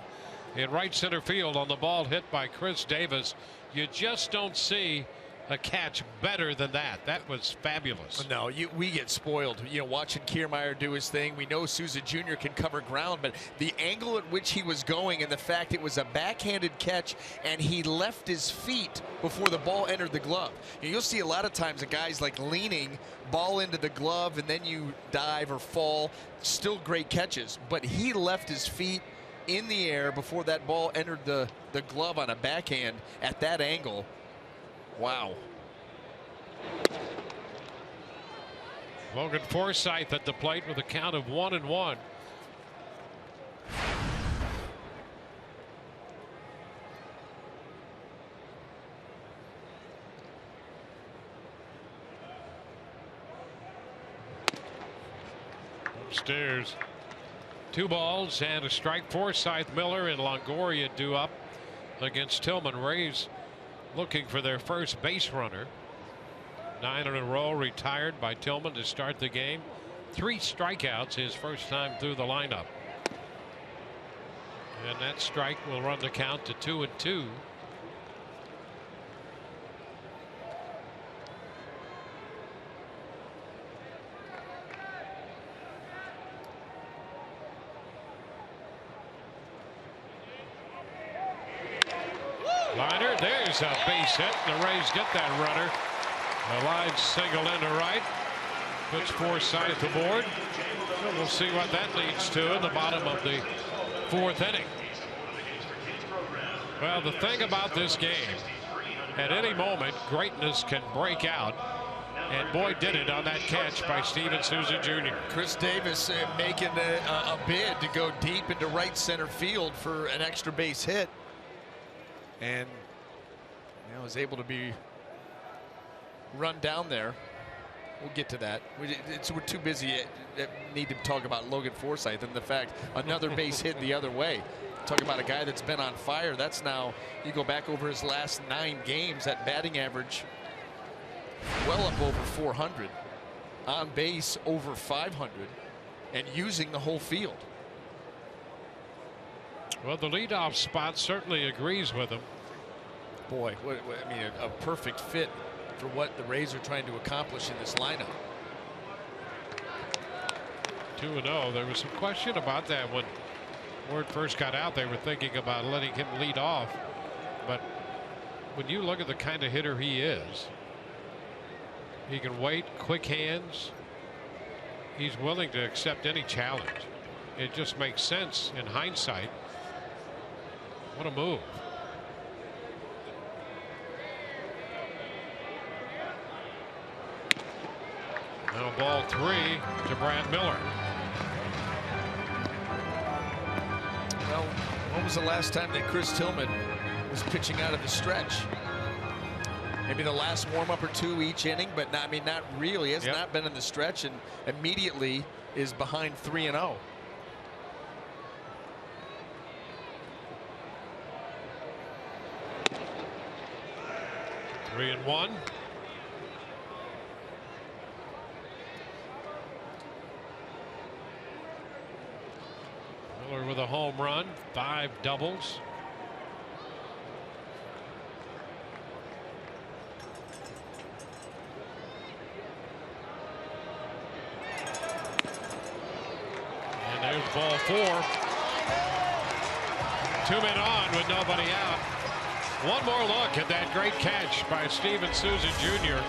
in right center field on the ball hit by Chris Davis. You just don't see a catch better than that. That was fabulous. No, we get spoiled. You know, watching Kiermaier do his thing. We know Souza Jr. can cover ground, but the angle at which he was going and the fact it was a backhanded catch and he left his feet before the ball entered the glove. You'll see a lot of times a guy's like leaning, ball into the glove, and then you dive or fall. Still great catches, but he left his feet in the air before that ball entered the glove on a backhand at that angle. Wow. Logan Forsythe at the plate with a count of 1-1. Upstairs. 2 balls and a strike. Forsythe, Miller, and Longoria due up against Tillman. Rays looking for their first base runner. 9 in a row retired by Tillman to start the game. 3 strikeouts his first time through the lineup. And that strike will run the count to 2-2. Liner, there's a base hit. The Rays get that runner. A line single into right. Puts Forsythe aboard. We'll see what that leads to in the bottom of the 4th inning. Well, the thing about this game, at any moment, greatness can break out. And boy, did it on that catch by Steven Souza Jr. Chris Davis making a bid to go deep into right center field for an extra base hit. And now is able to be run down there. We'll get to that. We're too busy. Need to talk about Logan Forsythe and the fact another base hit the other way. Talk about a guy that's been on fire. That's now, you go back over his last 9 games, that batting average well up over 400, on base over 500, and using the whole field. Well, the leadoff spot certainly agrees with him. Boy, I mean, a perfect fit for what the Rays are trying to accomplish in this lineup. 2-0. There was some question about that when word first got out. They were thinking about letting him lead off, but when you look at the kind of hitter he is, he can wait, quick hands. He's willing to accept any challenge. It just makes sense in hindsight. What a move. Now ball 3 to Brad Miller. Well, when was the last time that Chris Tillman was pitching out of the stretch? Maybe the last warm-up or 2 each inning, but not, I mean, not really. Has not been in the stretch, and immediately is behind 3-0. 3-1. Miller with a home run, 5 doubles. And there's ball 4. 2 men on with nobody out. One more look at that great catch by Steven Souza Jr.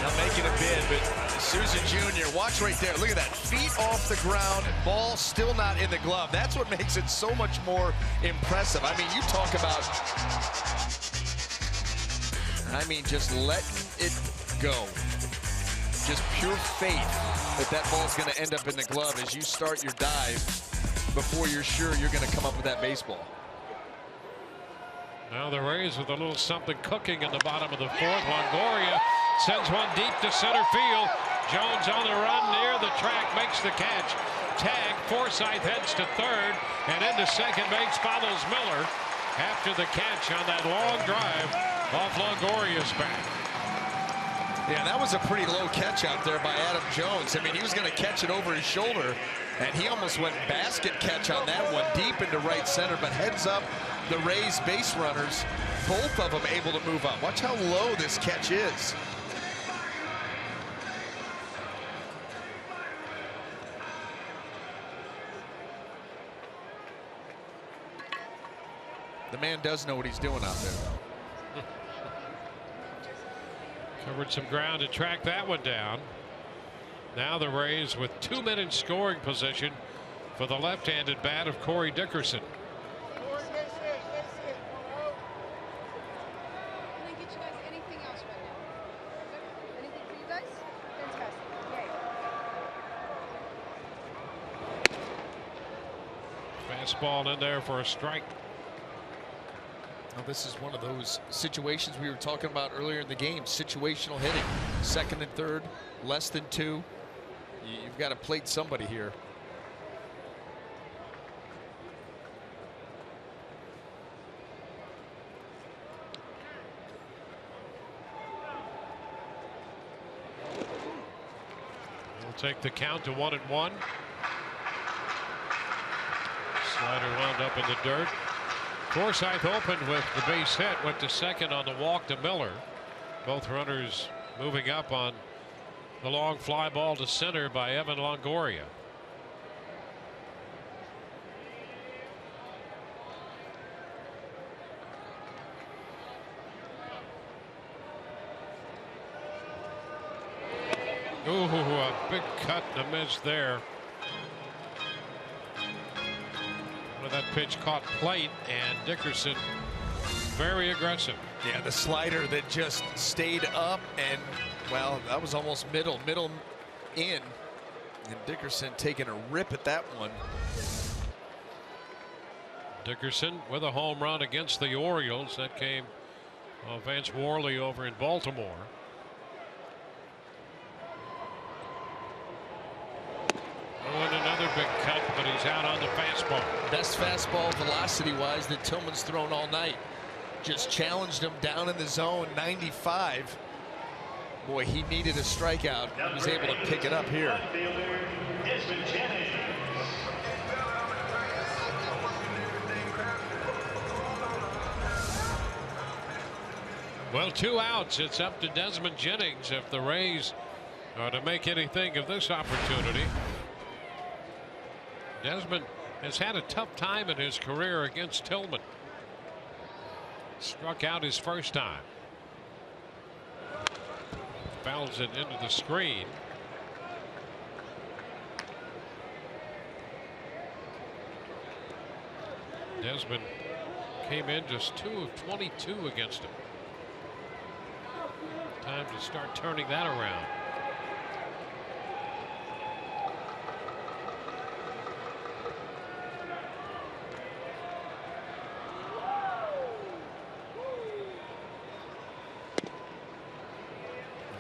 Now making a bid, but Souza Jr., watch right there. Look at that. Feet off the ground, ball still not in the glove. That's what makes it so much more impressive. I mean, you talk about, just let it go. Just pure faith that that ball's going to end up in the glove as you start your dive before you're sure you're going to come up with that baseball. Now the Rays with a little something cooking in the bottom of the 4th. Longoria sends one deep to center field. Jones on the run near the track, makes the catch. Tag, Forsythe heads to 3rd, and into second base follows Miller after the catch on that long drive off Longoria's back. Yeah, that was a pretty low catch out there by Adam Jones. I mean, he was going to catch it over his shoulder, and he almost went basket catch on that one, deep into right center. But heads up, the Rays base runners both of them able to move up. Watch how low this catch is. The man does know what he's doing out there. Covered some ground to track that one down. Now the Rays with 2 men in scoring position for the left-handed bat of Corey Dickerson. Fastball in there for a strike. Now this is one of those situations we were talking about earlier in the game. Situational hitting. Second and third, less than 2. You've got to plate somebody here. We'll take the count to 1-1. Slider wound up in the dirt. Forsythe opened with the base hit, went to second on the walk to Miller. Both runners moving up on the long fly ball to center by Evan Longoria. Ooh, a big cut and a miss there. That pitch caught plate, and Dickerson very aggressive. Yeah, the slider that just stayed up, and well, that was almost middle in, and Dickerson taking a rip at that one. Dickerson with a home run against the Orioles. That came Vance Worley over in Baltimore. Oh, and another big cut, but he's out on the fastball. Best fastball velocity-wise that Tillman's thrown all night. Just challenged him down in the zone, 95. Boy, he needed a strikeout. He was able to pick it up here. Well, 2 outs. It's up to Desmond Jennings if the Rays are to make anything of this opportunity. Desmond has had a tough time in his career against Tillman. Struck out his first time. Fouls it into the screen. Desmond came in just 2 of 22 against him. Time to start turning that around.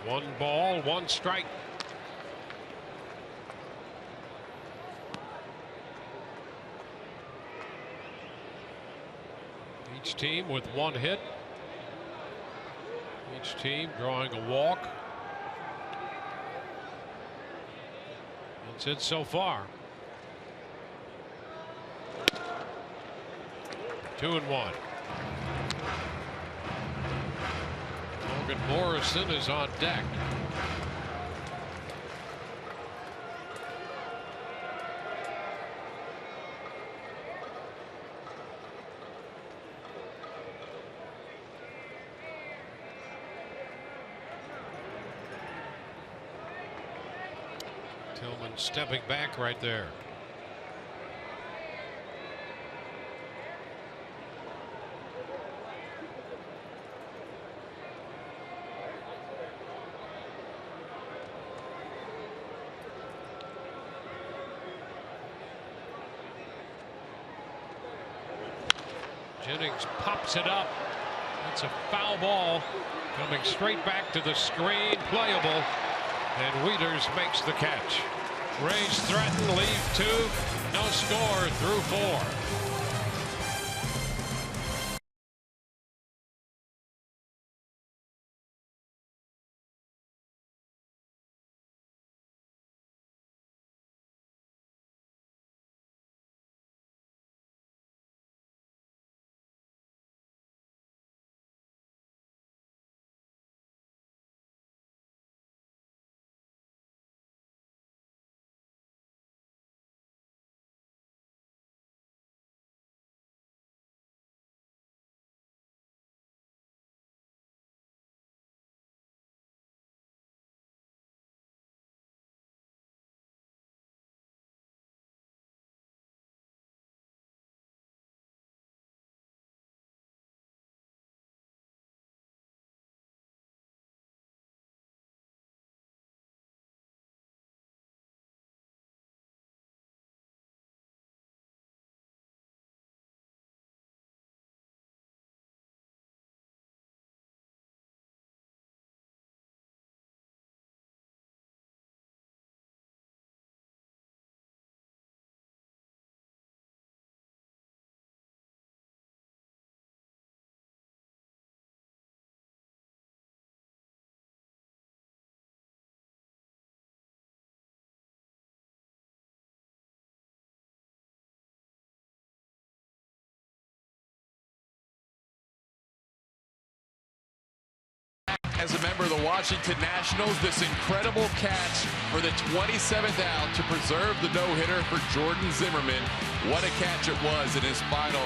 One ball, 1 strike. Each team with 1 hit. Each team drawing a walk. That's it so far. 2-1. Morrison is on deck. Tillman stepping back right there. Jennings pops it up. It's a foul ball coming straight back to the screen, playable, and Wieters makes the catch. Rays threaten, leave 2, no score through 4. as a member of the Washington Nationals. This incredible catch for the 27th out to preserve the no-hitter for Jordan Zimmermann. What a catch it was in his final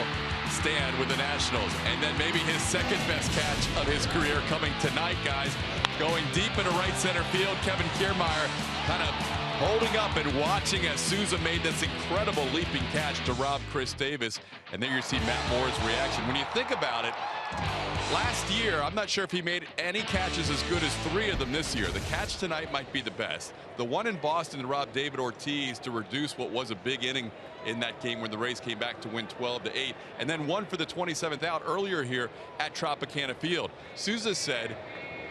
stand with the Nationals. And then maybe his second best catch of his career coming tonight, guys. Going deep into right center field, Kevin Kiermaier kind of holding up and watching as Souza made this incredible leaping catch to rob Chris Davis. And there you see Matt Moore's reaction. When you think about it, last year, I'm not sure if he made any catches as good as 3 of them this year. The catch tonight might be the best. The one in Boston to rob David Ortiz to reduce what was a big inning in that game when the Rays came back to win 12-8. And then one for the 27th out earlier here at Tropicana Field. Souza said,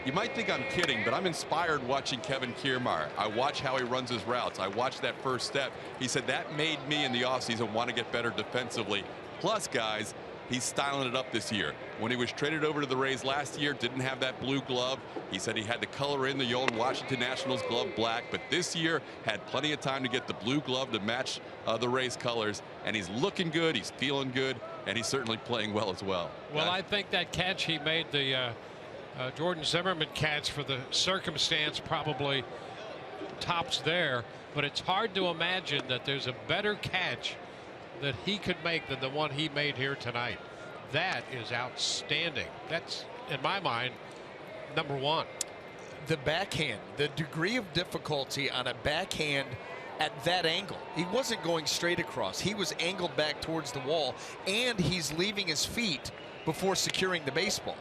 "You might think I'm kidding, but I'm inspired watching Kevin Kiermaier. I watch how he runs his routes. I watch that first step." He said that made me in the offseason want to get better defensively. Plus, guys, he's styling it up this year. When he was traded over to the Rays last year, didn't have that blue glove. He said he had to color in the old Washington Nationals glove black, but this year had plenty of time to get the blue glove to match the Rays colors. And he's looking good, he's feeling good, and he's certainly playing well as well. Well, I think that catch he made, the Jordan Zimmermann catch, for the circumstance probably tops there, but it's hard to imagine that there's a better catch that he could make than the one he made here tonight. That is outstanding. That's, in my mind, number one. The backhand, the degree of difficulty on a backhand at that angle. He wasn't going straight across. He was angled back towards the wall, and he's leaving his feet before securing the baseball.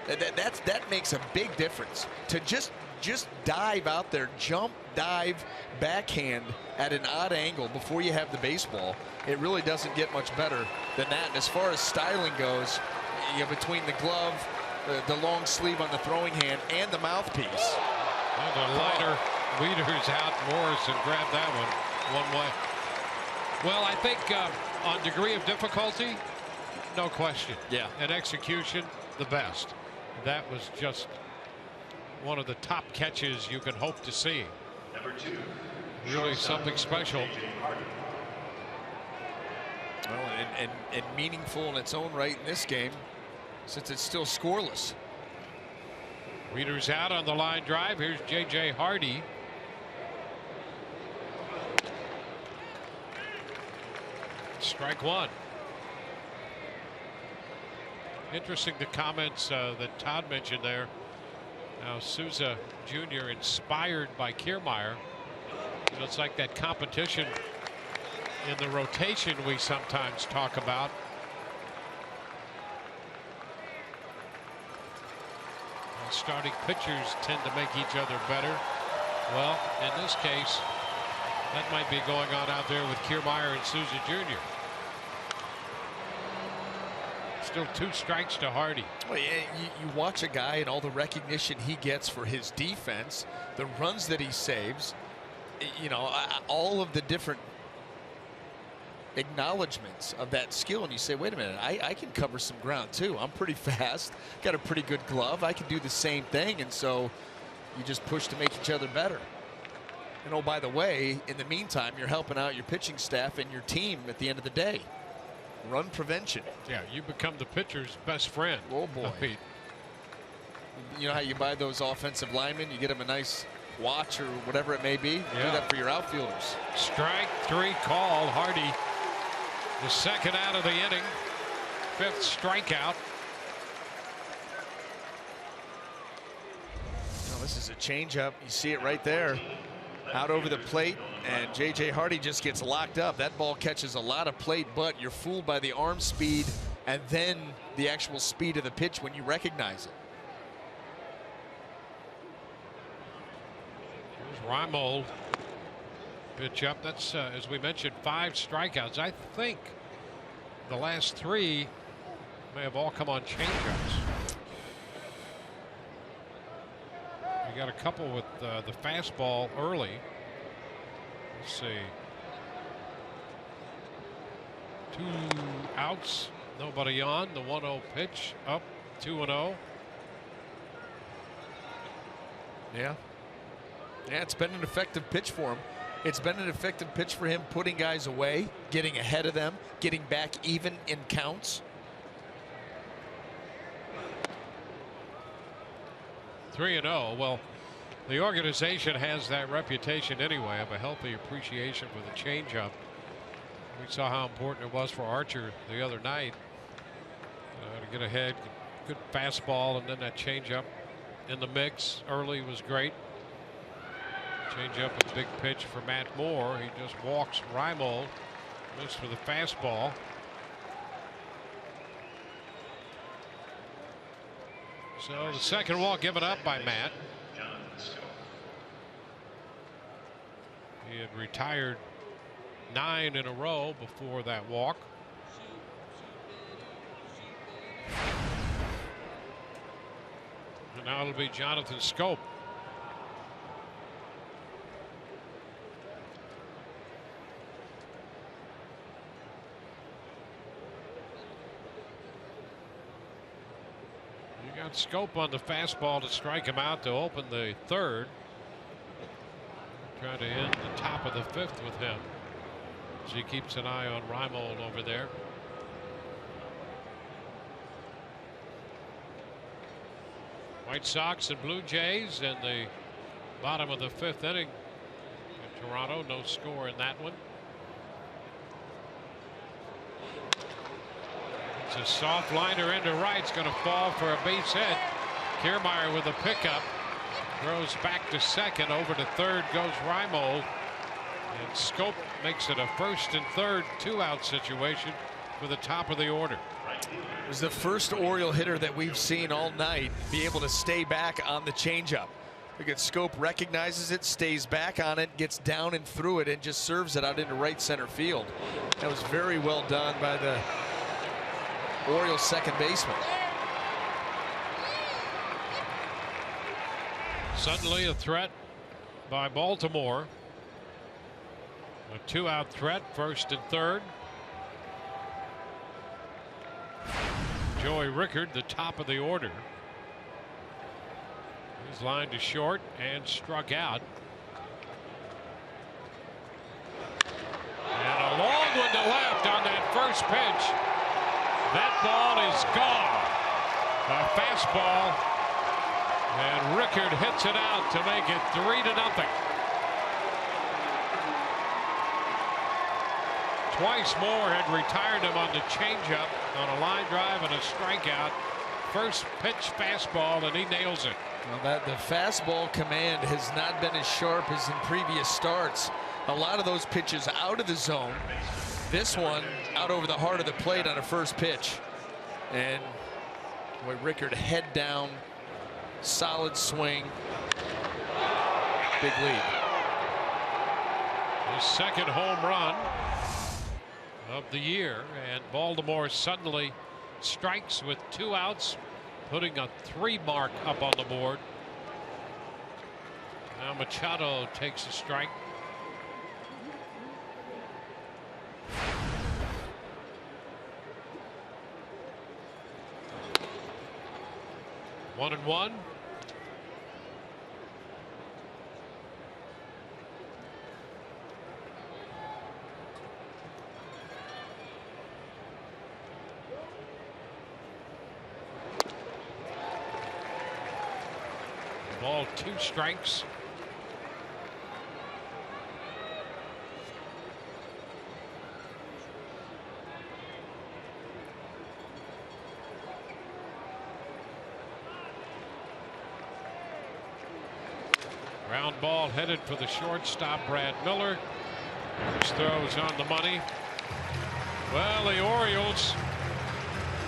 That makes a big difference. To just dive out there, jump, dive, backhand at an odd angle before you have the baseball, it really doesn't get much better than that. And as far as styling goes, you know, between the glove, the long sleeve on the throwing hand, and the mouthpiece. And the lighter leaders out. Morrison grabbed that one way. Well, I think on degree of difficulty, no question. Yeah. And execution, the best. That was just one of the top catches you can hope to see. Really something special. Well, and meaningful in its own right in this game, since it's still scoreless. Readers out on the line drive. Here's J.J. Hardy. Strike one. Interesting, the comments that Todd mentioned there. Now Souza Jr. inspired by Kiermaier. And it's like that competition in the rotation we sometimes talk about. And starting pitchers tend to make each other better. Well, in this case, that might be going on out there with Kiermaier and Souza Jr. Still 2 strikes to Hardy. Well, yeah, you watch a guy and all the recognition he gets for his defense, the runs that he saves, you know, all of the different acknowledgments of that skill, and you say, wait a minute, I can cover some ground too. I'm pretty fast, got a pretty good glove, I can do the same thing. And so you just push to make each other better. And oh, by the way, in the meantime, you're helping out your pitching staff and your team at the end of the day. Run prevention. Yeah, you become the pitcher's best friend. Oh boy. Pete. You know how you buy those offensive linemen, you get them a nice watch or whatever it may be. Yeah. Do that for your outfielders. Strike 3 call. Hardy, the second out of the inning, 5th strikeout. Well, this is a changeup. You see it right there. Out over the plate, and J.J. Hardy just gets locked up. That ball catches a lot of plate, but you're fooled by the arm speed and then the actual speed of the pitch when you recognize it. Here's REIMOLD. Pitch up. That's, as we mentioned, 5 strikeouts. I think the last 3 may have all come on changeups. You got a couple with the fastball early. Let's see. 2 outs, nobody on. The 1-0 pitch up, 2-0. Yeah, it's been an effective pitch for him. It's been an effective pitch for him, putting guys away, getting ahead of them, getting back even in counts. 3-0. Well, the organization has that reputation anyway of a healthy appreciation for the changeup. We saw how important it was for Archer the other night to get ahead. Good fastball, and then that changeup in the mix early was great. Changeup, a big pitch for Matt Moore. He just walks REIMOLD. Missed for the fastball. So the second walk given up by Matt. He had retired 9 in a row before that walk. And now it'll be Jonathan Schoop. You got Schoop on the fastball to strike him out to open the third. Trying to end the top of the fifth with him. So he keeps an eye on REIMOLD over there. White Sox and Blue Jays in the bottom of the fifth inning in Toronto. No score in that one. It's a soft liner into right. It's going to fall for a base hit. Kiermaier with a pickup. Throws back to second. Over to third goes REIMOLD. And Schoop makes it a first and third 2-out situation for the top of the order. It was the first Oriole hitter that we've seen all night be able to stay back on the changeup. Look at Schoop, recognizes it, stays back on it, gets down and through it, and just serves it out into right center field. That was very well done by the Orioles second baseman. Suddenly a threat by Baltimore. A 2-out threat, first and third. Joey Rickard, the top of the order. He's lined to short and struck out. And a long one to left on that first pitch. That ball is gone. A fastball. And Rickard hits it out to make it 3-0. Twice Moore had retired him on the changeup on a line drive and a strikeout. First pitch fastball, and he nails it. Well, the fastball command has not been as sharp as in previous starts. A lot of those pitches out of the zone. This one out over the heart of the plate on a first pitch. And boy, Rickard head down, solid swing, big lead. His second home run of the year, and Baltimore suddenly strikes with 2 outs, putting a 3 mark up on the board. Now Machado takes a strike. One and one. Ball 2 strikes. Ground ball headed for the shortstop, Brad Miller. His throws on the money. Well, the Orioles,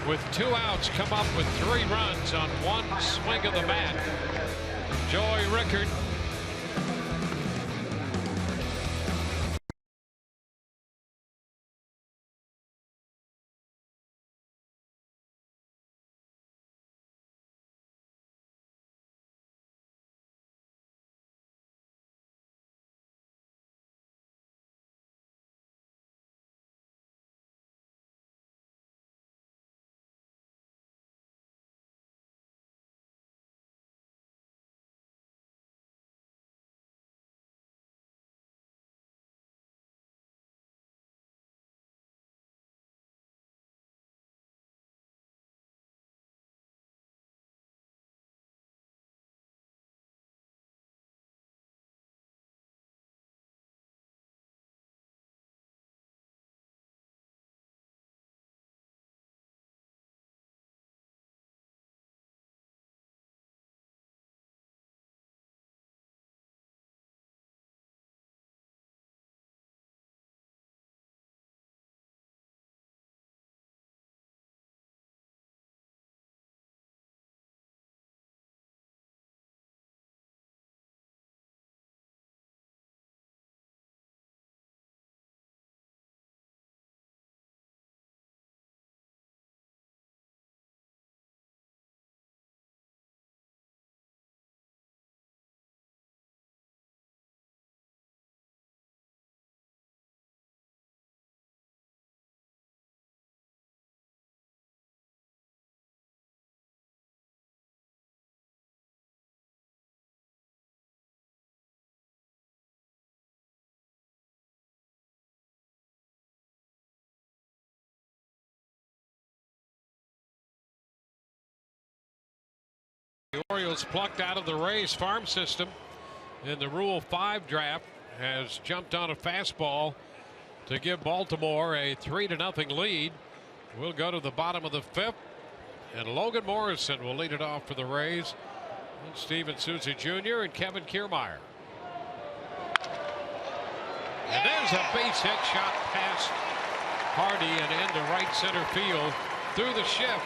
with 2 outs, come up with 3 runs on 1 swing of the bat. Joey Rickard Orioles plucked out of the Rays farm system in the Rule 5 draft has jumped on a fastball to give Baltimore a 3-0 lead. We'll go to the bottom of the 5th, and Logan Morrison will lead it off for the Rays. And Steven Souza Jr. and Kevin Kiermaier. And there's a base hit shot past Hardy and into right center field through the shift.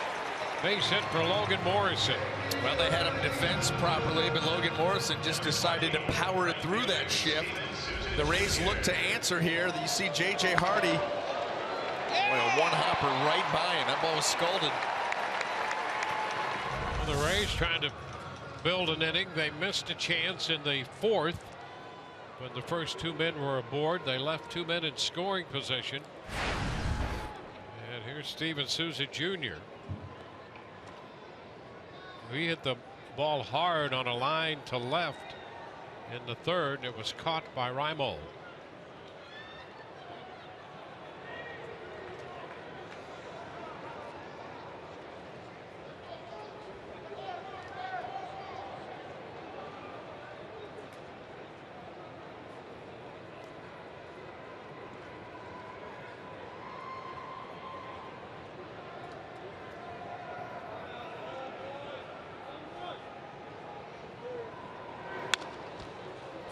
Base hit for Logan Morrison. Well, they had him defense properly, but Logan Morrison just decided to power it through that shift. The Rays look to answer here. You see J.J. Hardy. Boy, a one-hopper right by him. That ball was scalded. Well, the Rays trying to build an inning. They missed a chance in the 4th. When the first 2 men were aboard, they left 2 men in scoring position. And here's Steven Souza Jr. He hit the ball hard on a line to left in the 3rd. It was caught by REIMOLD.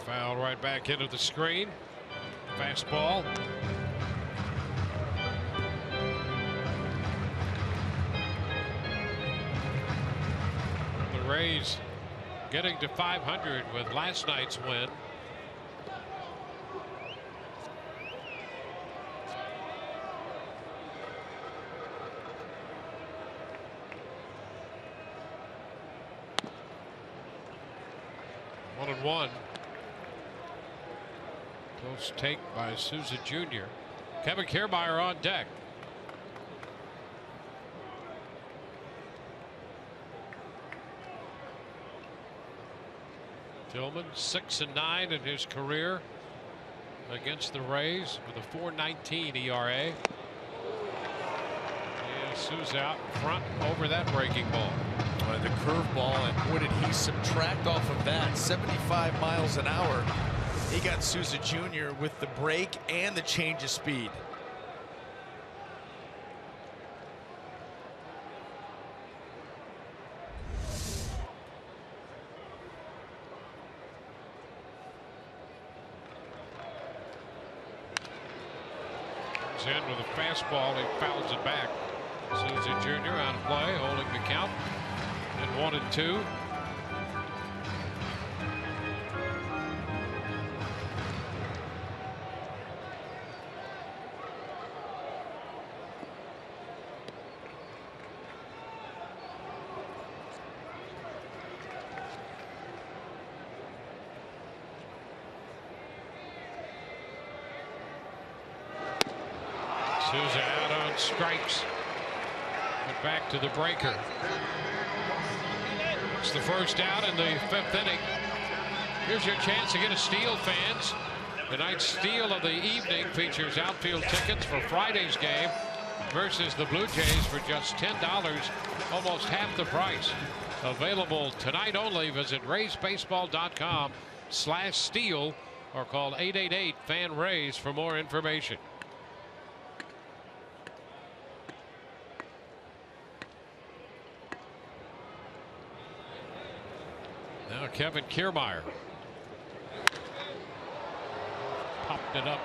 Foul right back into the screen. Fastball. The Rays getting to 500 with last night's win. One and one. Close take by Souza Jr. Kevin Kiermaier on deck. Tillman 6-9 in his career against the Rays with a 4.19 ERA. Yeah, Souza out in front over that breaking ball. The curveball, and what did he subtract off of that? 75 miles an hour. He got Souza Jr. with the break and the change of speed. Comes in with a fastball. He fouls it back. Souza Jr. on play, holding the count. And 1-2. Souza out on strikes. But back to the breaker. It's the first out in the 5th inning. Here's your chance to get a steal, fans. Tonight's steal of the evening features outfield tickets for Friday's game versus the Blue Jays for just $10, almost half the price. Available tonight only. Visit RaysBaseball.com/steal or call 888-FAN-RAYS for more information. Now Kevin Kiermaier popped it up,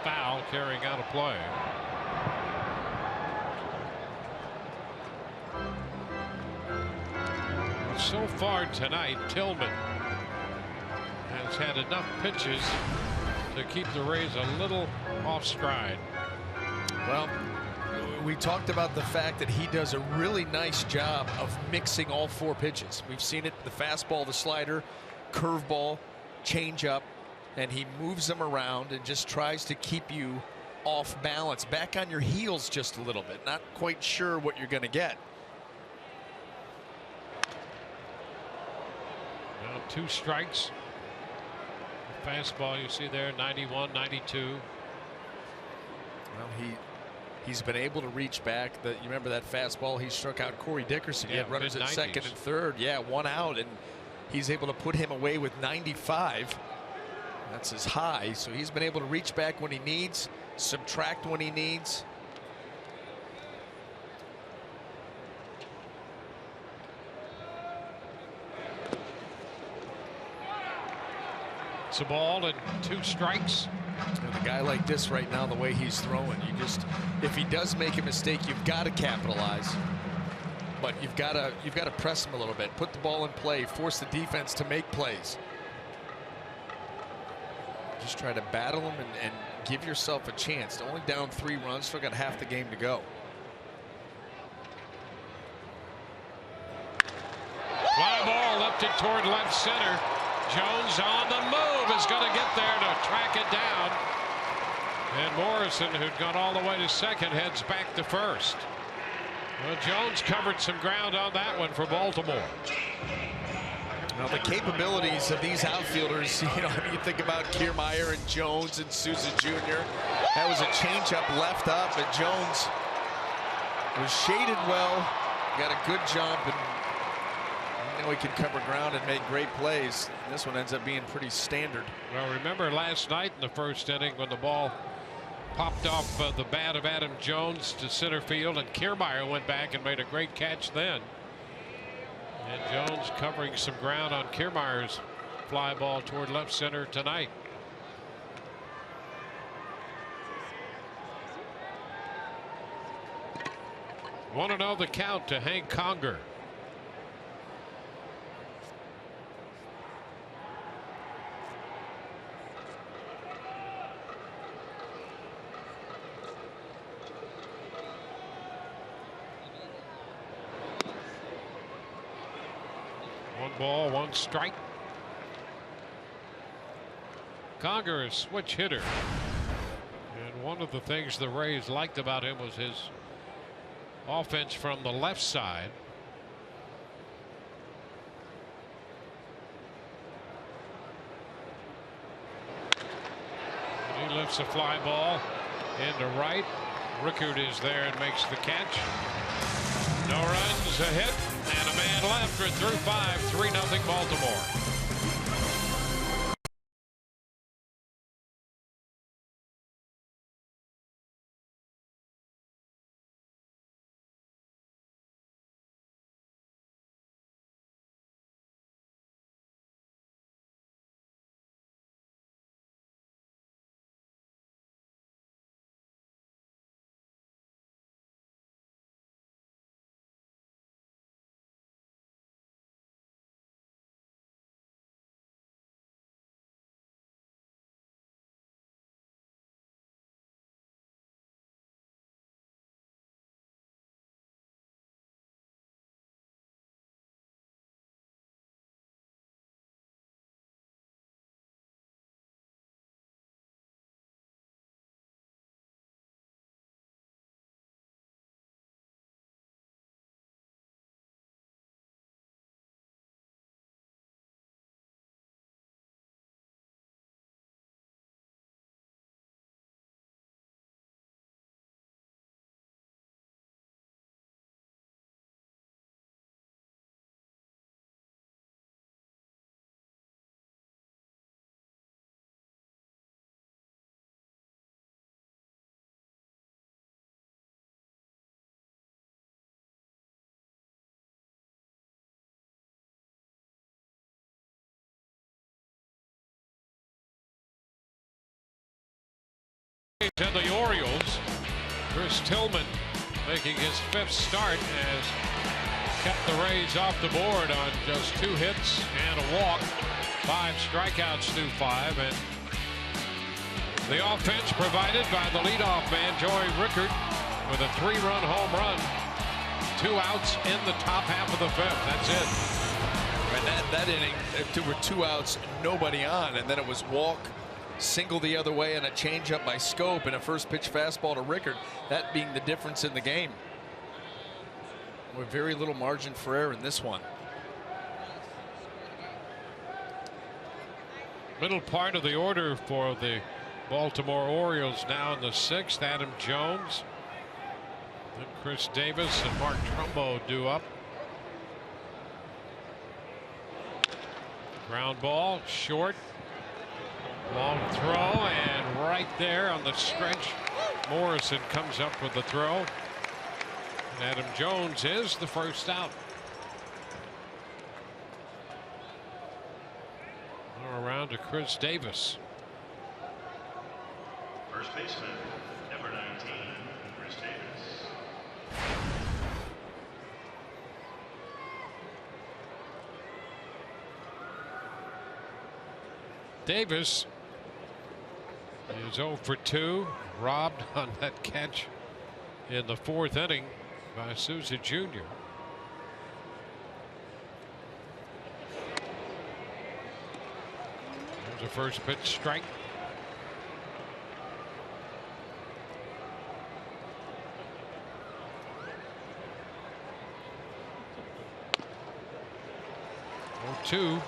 foul, carrying out a play. So far tonight, Tillman has had enough pitches to keep the Rays a little off stride. Well, we talked about the fact that he does a really nice job of mixing all 4 pitches. We've seen it, the fastball, the slider, curveball, changeup, and he moves them around and just tries to keep you off balance, back on your heels just a little bit, not quite sure what you're going to get. Now 2 strikes. The fastball you see there, 91, 92. Well, he He's been able to reach back. You remember that fastball he struck out Corey Dickerson? He had runners at second and third. Yeah, 1 out, and he's able to put him away with 95. That's his high. So he's been able to reach back when he needs, subtract when he needs. It's a ball and 2 strikes. And a guy like this right now, the way he's throwing, if he does make a mistake, you've got to capitalize. But you've got to press him a little bit, put the ball in play, force the defense to make plays. Just try to battle him and give yourself a chance. Only down 3 runs, still got half the game to go. Fly ball lifted toward left center. Jones on the move is going to get there to track it down. And Morrison, who'd gone all the way to second, heads back to first. Well, Jones covered some ground on that one for Baltimore. Now, the capabilities of these outfielders, you think about Kiermaier and Jones and Souza Jr. That was a changeup left up, but Jones was shaded well, got a good jump, and he can cover ground and make great plays. This one ends up being pretty standard. Well, remember last night in the first inning when the ball popped off the bat of Adam Jones to center field, and Kiermaier went back and made a great catch then. And Jones covering some ground on Kiermaier's fly ball toward left center tonight. Want to know the count to Hank Conger. Ball, 1 strike. Conger, a switch hitter, and one of the things the Rays liked about him was his offense from the left side. And he lifts a fly ball into right. Rickard is there and makes the catch. No runs, a hit, and a man left. We're through 5, 3-0 Baltimore. To the Orioles, Chris Tillman making his 5th start has kept the Rays off the board on just 2 hits and a walk, 5 strikeouts through 5, and the offense provided by the leadoff man Joey Rickard with a 3-run home run, 2 outs in the top half of the 5th. That's it. And that inning, there were 2 outs, nobody on, and then it was walk, single the other way, and a changeup by Scope and a first pitch fastball to Rickard. That being the difference in the game. With very little margin for error in this one. Middle part of the order for the Baltimore Orioles now in the 6th. Adam Jones, And Chris Davis and Mark Trumbo due up. Ground ball, short. Long throw, and right there on the stretch, Morrison comes up with the throw. And Adam Jones is the first out. Around to Chris Davis. First baseman, number 19, Chris Davis. Davis is 0 for 2, robbed on that catch in the 4th inning by Souza Jr. There's a first pitch strike. Oh, 2.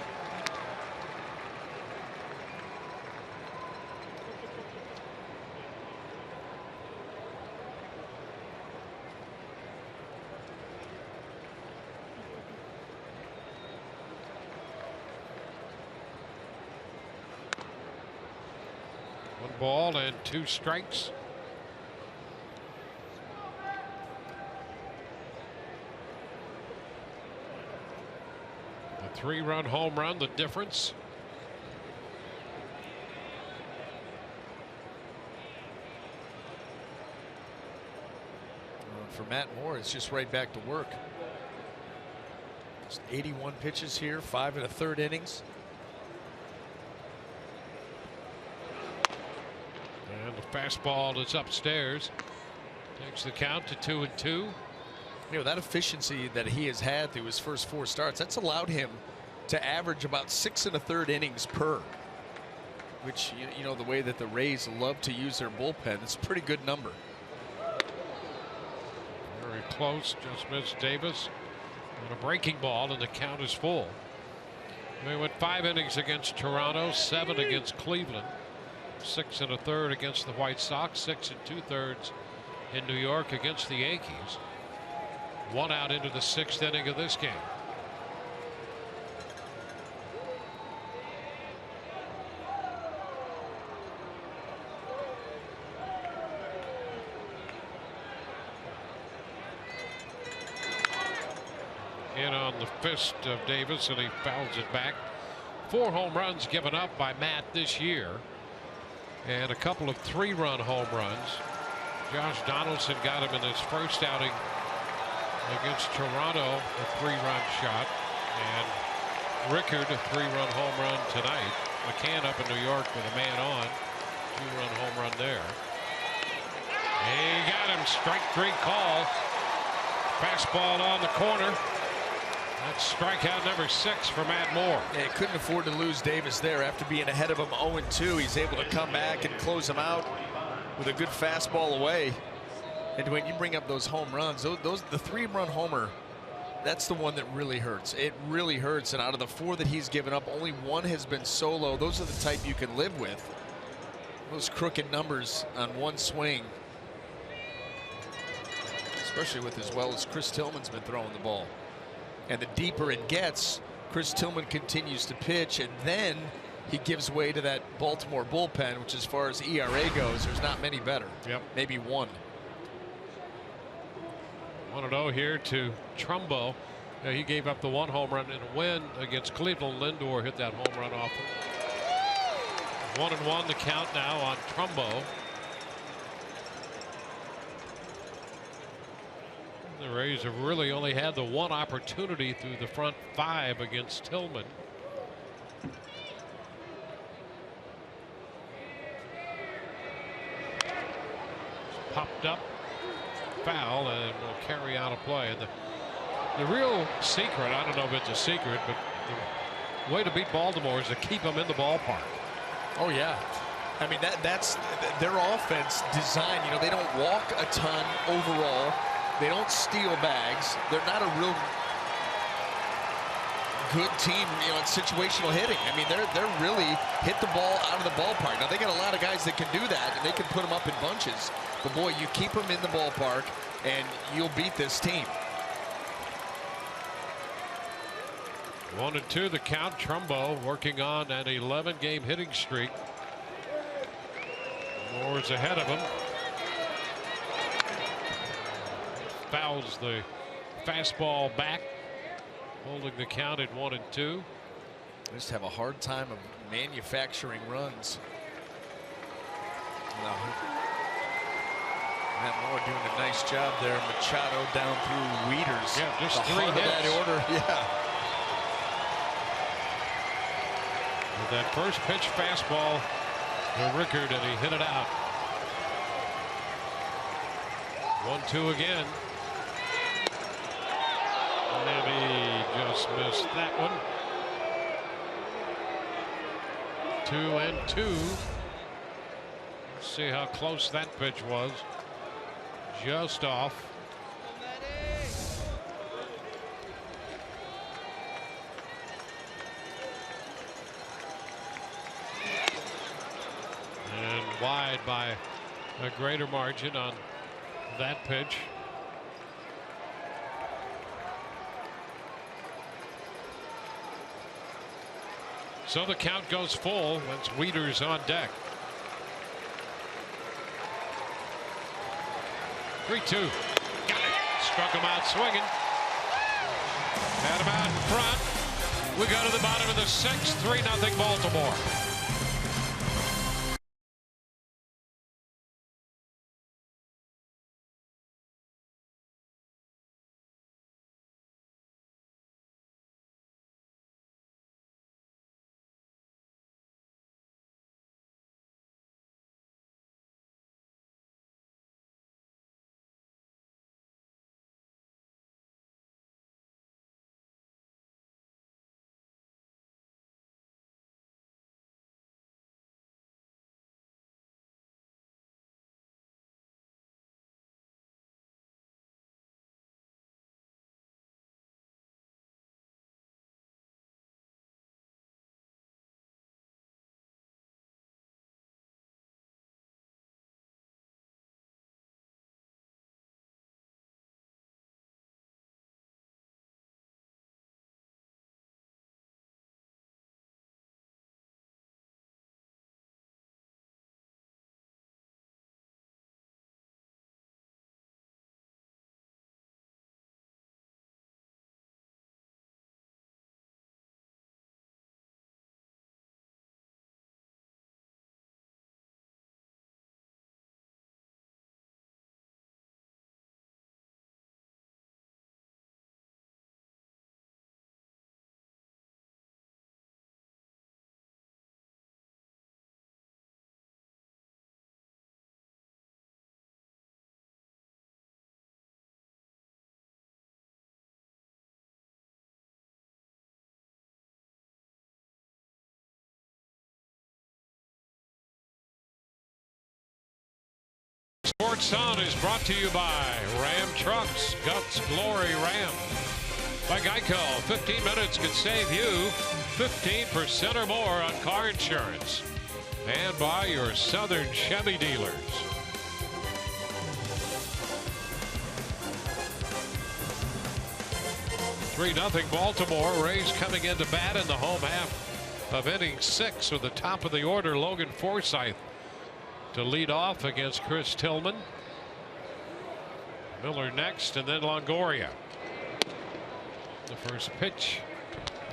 Ball and 2 strikes. A 3-run home run, the difference. For Matt Moore, it's just right back to work. Just 81 pitches here, 5 1/3 innings. Fastball is upstairs. Takes the count to 2-2. You know, that efficiency that he has had through his first 4 starts, that's allowed him to average about 6 1/3 innings per. Which, you know, the way that the Rays love to use their bullpen, it's a pretty good number. Very close, just missed Davis. And a breaking ball, and the count is full. We went 5 innings against Toronto, 7 against Cleveland. 6 1/3 against the White Sox, 6 2/3 in New York against the Yankees. 1 out into the 6th inning of this game. In on the fist of Davis, and he fouls it back. 4 home runs given up by Matt this year, and a couple of 3-run home runs. Josh Donaldson got him in his first outing against Toronto, a 3-run shot, and Rickard, a 3-run home run tonight. McCann up in New York with a man on, 2-run home run there. He got him, strike 3 call. Fastball on the corner. That's strikeout number 6 for Matt Moore. Yeah, he couldn't afford to lose Davis there. After being ahead of him 0-2, he's able to come back and close him out with a good fastball away. And when you bring up those home runs, the 3-run homer, that's the one that really hurts. It really hurts. And out of the 4 that he's given up, only 1 has been solo. Those are the type you can live with. Those crooked numbers on 1 swing, especially with as well as Chris Tillman's been throwing the ball. And the deeper it gets, Chris Tillman continues to pitch, and then he gives way to that Baltimore bullpen, which as far as ERA goes, there's not many better. Yep. Maybe 1. 1-0 here to Trumbo. He gave up the 1 home run in a win against Cleveland. Lindor hit that home run off him. 1-1 the count now on Trumbo. The Rays have really only had the 1 opportunity through the front 5 against Tillman. Popped up, foul, and will carry out a play. And the real secret, I don't know if it's a secret, but the way to beat Baltimore is to keep them in the ballpark. Oh yeah, I mean that's their offense design. You know, they don't walk a ton overall. They don't steal bags. They're not a real good team, you know, in situational hitting. I mean, they're really hit the ball out of the ballpark. Now, they got a lot of guys that can do that, and they can put them up in bunches. But, boy, you keep them in the ballpark, and you'll beat this team. 1-2 the count. Trumbo working on an 11-game hitting streak. Moore's ahead of him. Fouls the fastball back, holding the count at 1-2. Just have a hard time of manufacturing runs. No. Matt Moore doing a nice job there. Machado down through Wieters. Yeah, just the 3 heart hits. of that order. Yeah. With that first pitch fastball to Rickard, and he hit it out. 1-2 again. And he just missed that one. 2-2. Let's see how close that pitch was. Just off. And wide by a greater margin on that pitch. So the count goes full once Wieters on deck. 3-2. Got it. Struck him out swinging. Had him out in front. We go to the bottom of the 6th. 3-0 Baltimore. Sports Sound is brought to you by Ram Trucks, Guts Glory Ram. By Geico, 15 minutes could save you 15% or more on car insurance. And by your Southern Chevy dealers. (3-0) Baltimore. Rays coming into bat in the home half of inning 6 with the top of the order, Logan Forsythe, to lead off against Chris Tillman. Miller next, and then Longoria. The first pitch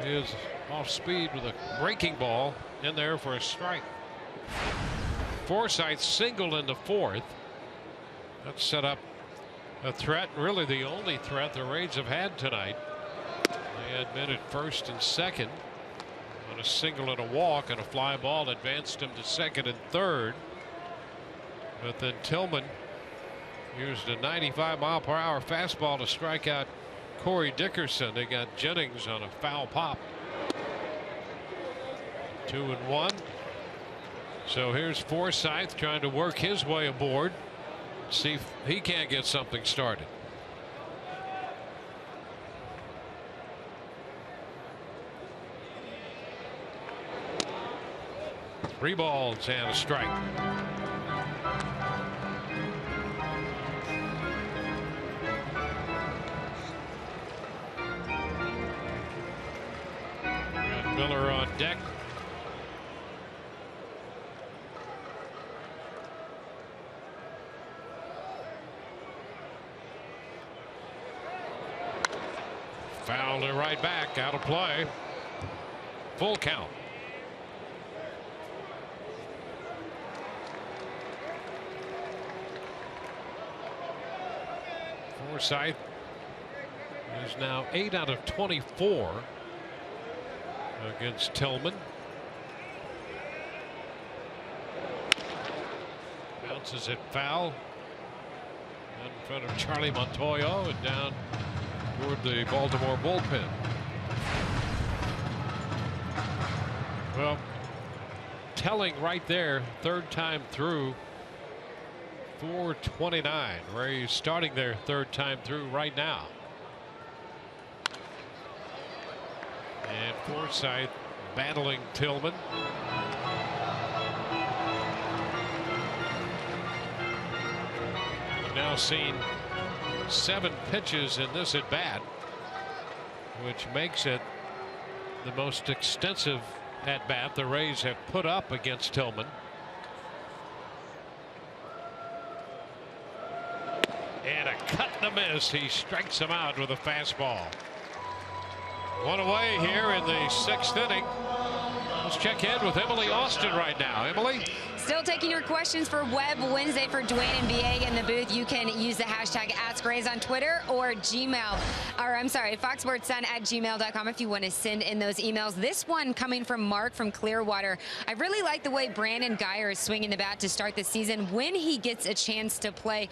is off speed with a breaking ball in there for a strike. Forsythe singled in the 4th. That set up a threat, really the only threat the Rays have had tonight. They had been at first and second on a single and a walk, and a fly ball advanced him to second and third. But then Tillman used a 95-mile-per-hour fastball to strike out Corey Dickerson. They got Jennings on a foul pop. 2-1. So here's Forsythe trying to work his way aboard. See if he can't get something started. Three balls and a strike. Miller on deck. Fouled it right back, out of play. Full count. Forsythe is now 8 out of 24 against Tillman. Bounces it foul in front of Charlie Montoyo and down toward the Baltimore bullpen. Well, telling right there, third time through, 429. Rays starting their third time through right now. And Forsythe battling Tillman. We've now seen 7 pitches in this at bat, which makes it the most extensive at bat the Rays have put up against Tillman. And a cut and a miss. He strikes him out with a fastball. One away here in the 6th inning. Let's check in with Emily Austin right now. Emily? Still taking your questions for Web Wednesday for Dwayne and BA in the booth. You can use the hashtag #AskRays on Twitter or Gmail, or I'm sorry, foxsportssun@gmail.com if you want to send in those emails. This one coming from Mark from Clearwater. I really like the way Brandon Guyer is swinging the bat to start the season when he gets a chance to play.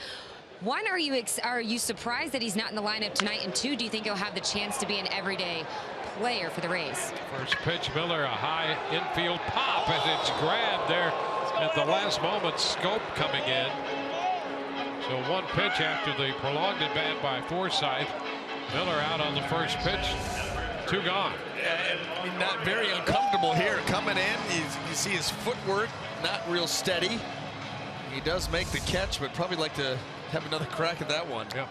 One, are you surprised that he's not in the lineup tonight? And 2, do you think he'll have the chance to be an everyday player for the Rays? First pitch, Miller, a high infield pop as it's grabbed there at the last moment. Scope coming in. So 1 pitch after the prolonged at bat by Forsythe. Miller out on the first pitch. 2 gone. Not very uncomfortable here coming in. You see his footwork not real steady. He does make the catch, but probably like to have another crack at that one. Yeah.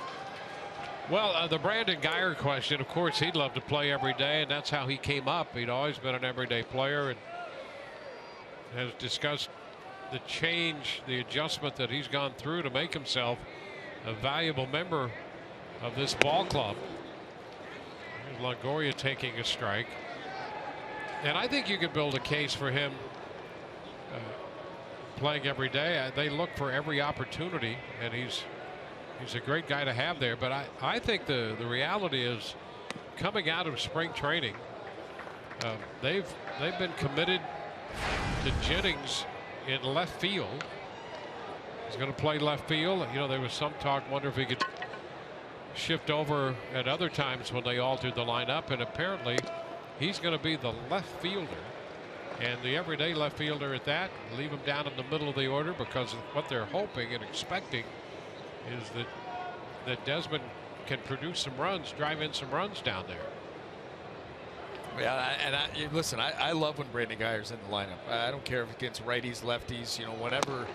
Well, the Brandon Guyer question, of course, he'd love to play every day, and that's how he came up. He'd always been an everyday player and has discussed the change, the adjustment that he's gone through to make himself a valuable member of this ball club. Here's Longoria taking a strike. And I think you could build a case for him playing every day. They look for every opportunity, and he's a great guy to have there. But I think the reality is, coming out of spring training, they've been committed to Jennings in left field. He's going to play left field. You know, there was some talk, wonder if he could shift over at other times when they altered the lineup, and apparently he's going to be the left fielder. And the everyday left fielder at that, leave him down in the middle of the order, because what they're hoping and expecting is that Desmond can produce some runs, drive in some runs down there. Yeah, and listen, I love when Brandon Guyer's in the lineup. I don't care if it's against righties, lefties, you know, whenever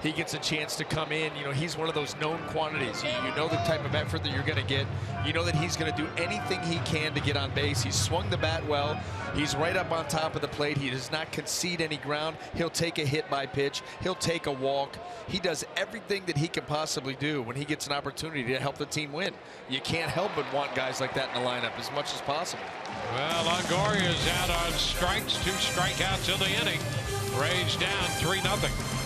he gets a chance to come in, you know, he's one of those known quantities. You know the type of effort that you're going to get. You know that he's going to do anything he can to get on base. He's swung the bat well. He's right up on top of the plate. He does not concede any ground. He'll take a hit by pitch. He'll take a walk. He does everything that he can possibly do when he gets an opportunity to help the team win. You can't help but want guys like that in the lineup as much as possible. Well, Longoria is out on strikes, 2 strikeouts in the inning. Rays down 3-0.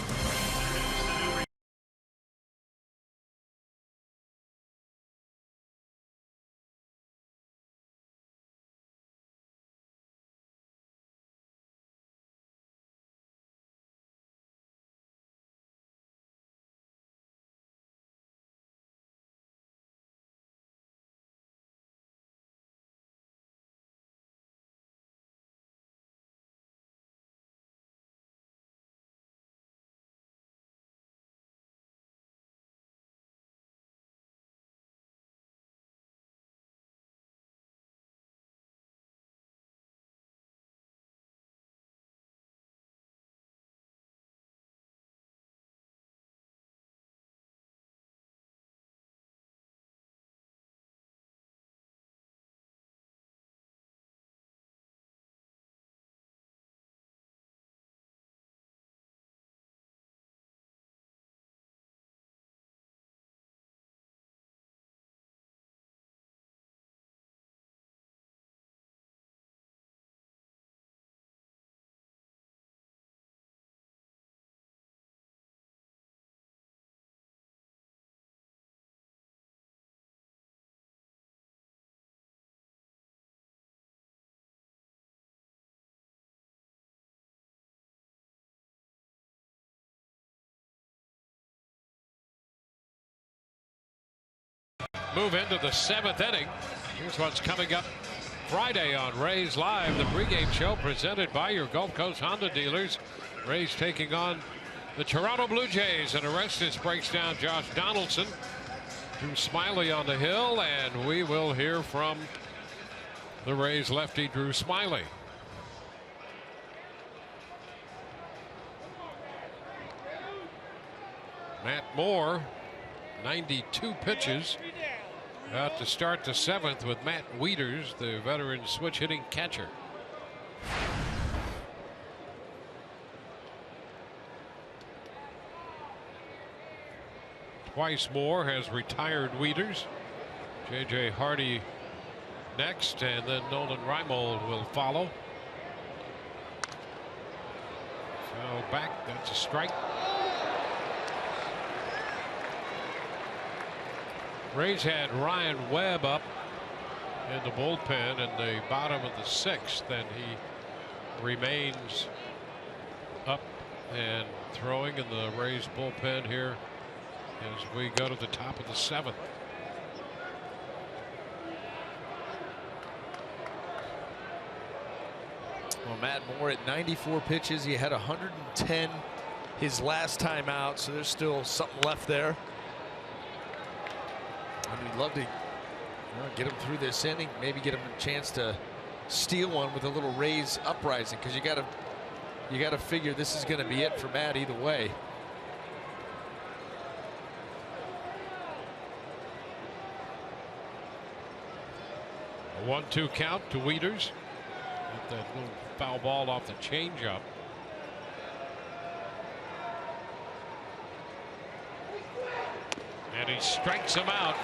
move into the 7th inning. Here's what's coming up Friday on Rays Live, the pregame show presented by your Gulf Coast Honda dealers. Rays taking on the Toronto Blue Jays, and Orestes breaks down Josh Donaldson. Drew Smyly on the hill, and we will hear from the Rays lefty Drew Smyly. Matt Moore, 92 pitches. About to start the 7th with Matt Wieters, the veteran switch hitting catcher. Twice Moore has retired Wieters. J.J. Hardy next, and then Nolan REIMOLD will follow. Foul back, that's a strike. Rays had Ryan Webb up in the bullpen in the bottom of the 6th, and he remains up and throwing in the Rays bullpen here as we go to the top of the 7th. Well, Matt Moore at 94 pitches. He had 110 his last time out, so there's still something left there. And we'd love to get him through this inning, maybe get him a chance to steal one with a little Rays uprising, because you got to figure this is going to be it for Matt either way. A 1-2 count to Wieters. Got that little foul ball off the changeup. And he strikes him out.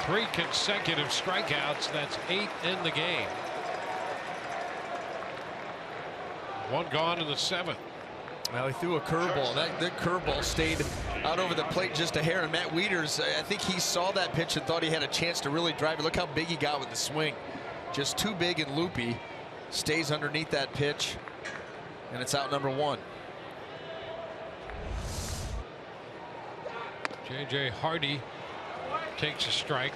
3 consecutive strikeouts. That's 8 in the game. 1 gone in the 7th. Well, he threw a curveball. That curveball stayed out over the plate just a hair. And Matt Wieters, I think he saw that pitch and thought he had a chance to really drive it. Look how big he got with the swing. Just too big and loopy. Stays underneath that pitch. And it's out number 1. J.J. Hardy takes a strike.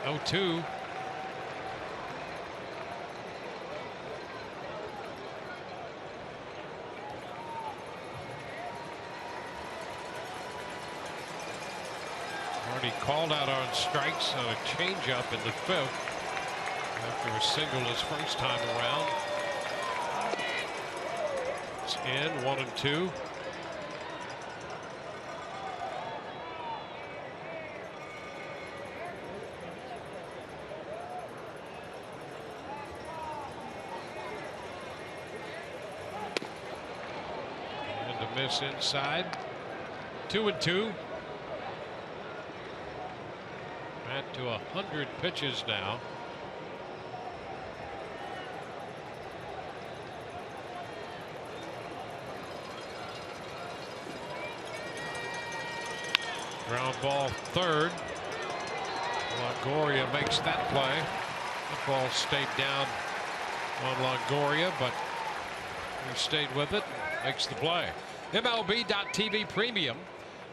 Oh, 2. Hardy called out on strikes on a changeup in the 5th after a single his first time around. It's in 1 and 2. And a miss inside. 2 and 2. Back to 100 pitches now. Ground ball 3rd. Longoria makes that play. The ball stayed down on Longoria, but he stayed with it. Makes the play. MLB.TV Premium,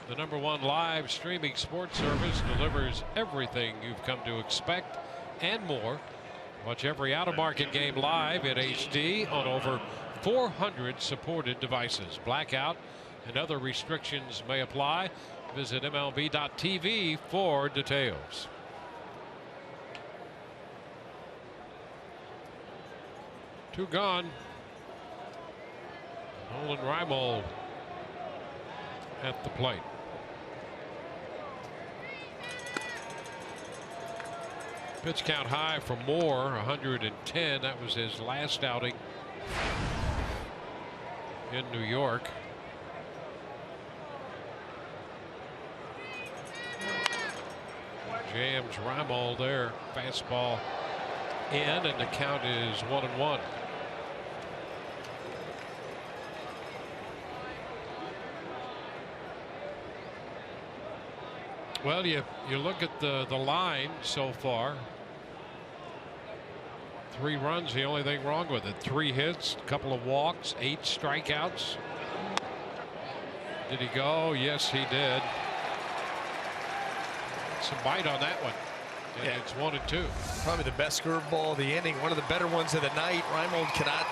the #1 live streaming sports service, delivers everything you've come to expect and more. Watch every out-of-market game live in HD on over 400 supported devices. Blackout and other restrictions may apply. Visit MLB.TV for details. Two gone. Nolan REIMOLD at the plate. Pitch count high for Moore, 110. That was his last outing in New York. Jams REIMOLD there. Fastball in, and the count is 1-1. Well, you look at the line so far. 3 runs, the only thing wrong with it. 3 hits, a couple of walks, 8 strikeouts. Did he go? Yes, he did. Some bite on that one. And Yeah. it's 1-2. Probably the best curveball of the inning. One of the better ones of the night. REIMOLD cannot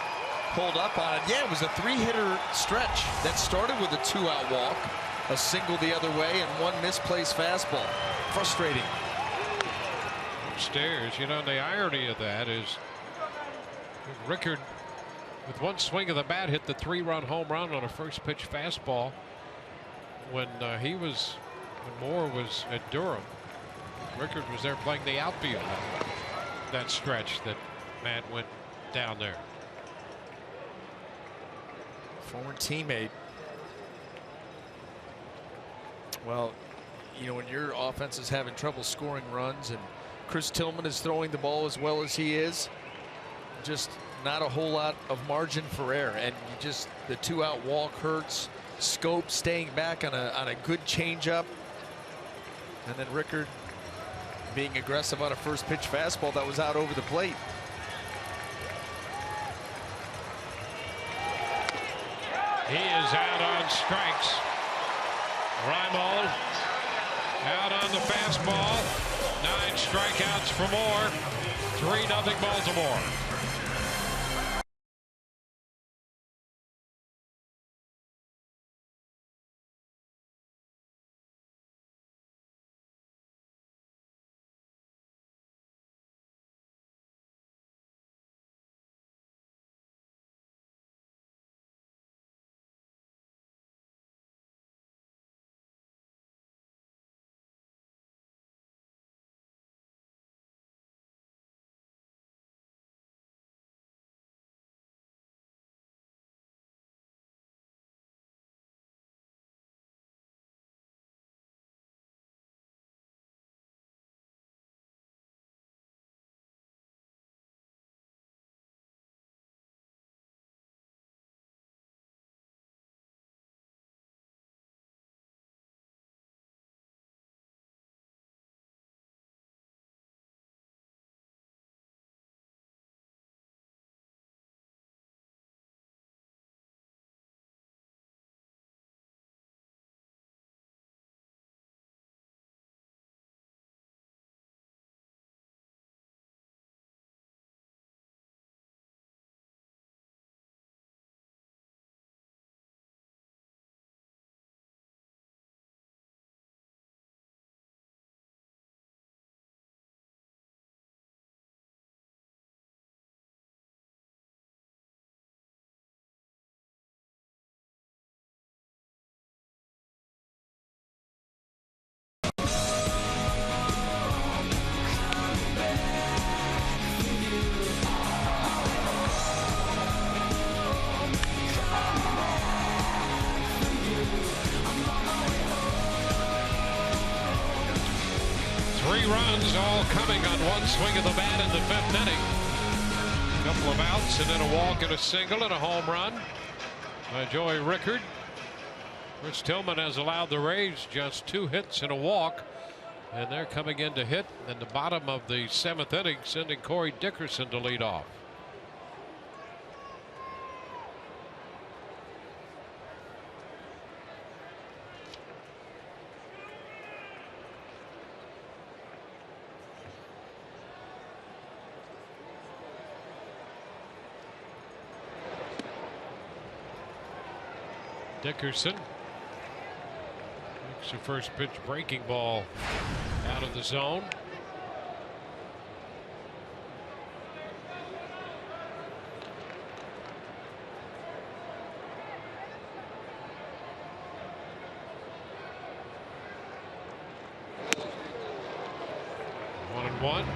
hold up on it. Yeah, it was a 3-hitter stretch that started with a 2-out walk, a single the other way, and 1 misplaced fastball. Frustrating. Upstairs, you know, the irony of that is Rickard, with 1 swing of the bat, hit the 3-run home run on a first pitch fastball when Moore was at Durham. Rickard was there playing the outfield that stretch that Matt went down there. Former teammate. Well, you know, when your offense is having trouble scoring runs and Chris Tillman is throwing the ball as well as he is, just not a whole lot of margin for error, and the 2-out walk hurts. Scope staying back on a good changeup, and then Rickard being aggressive on a first pitch fastball that was out over the plate. He is out on strikes. REIMOLD out on the fastball. 9 strikeouts for Moore. 3-0 Baltimore. Runs all coming on 1 swing of the bat in the 5th inning. A couple of outs and then a walk and a single and a home run by Joey Rickard. Chris Tillman has allowed the Rays just 2 hits and a walk, and they're coming in to hit in the bottom of the 7th inning, sending Corey Dickerson to lead off. Dickerson makes the first pitch breaking ball out of the zone. One and one.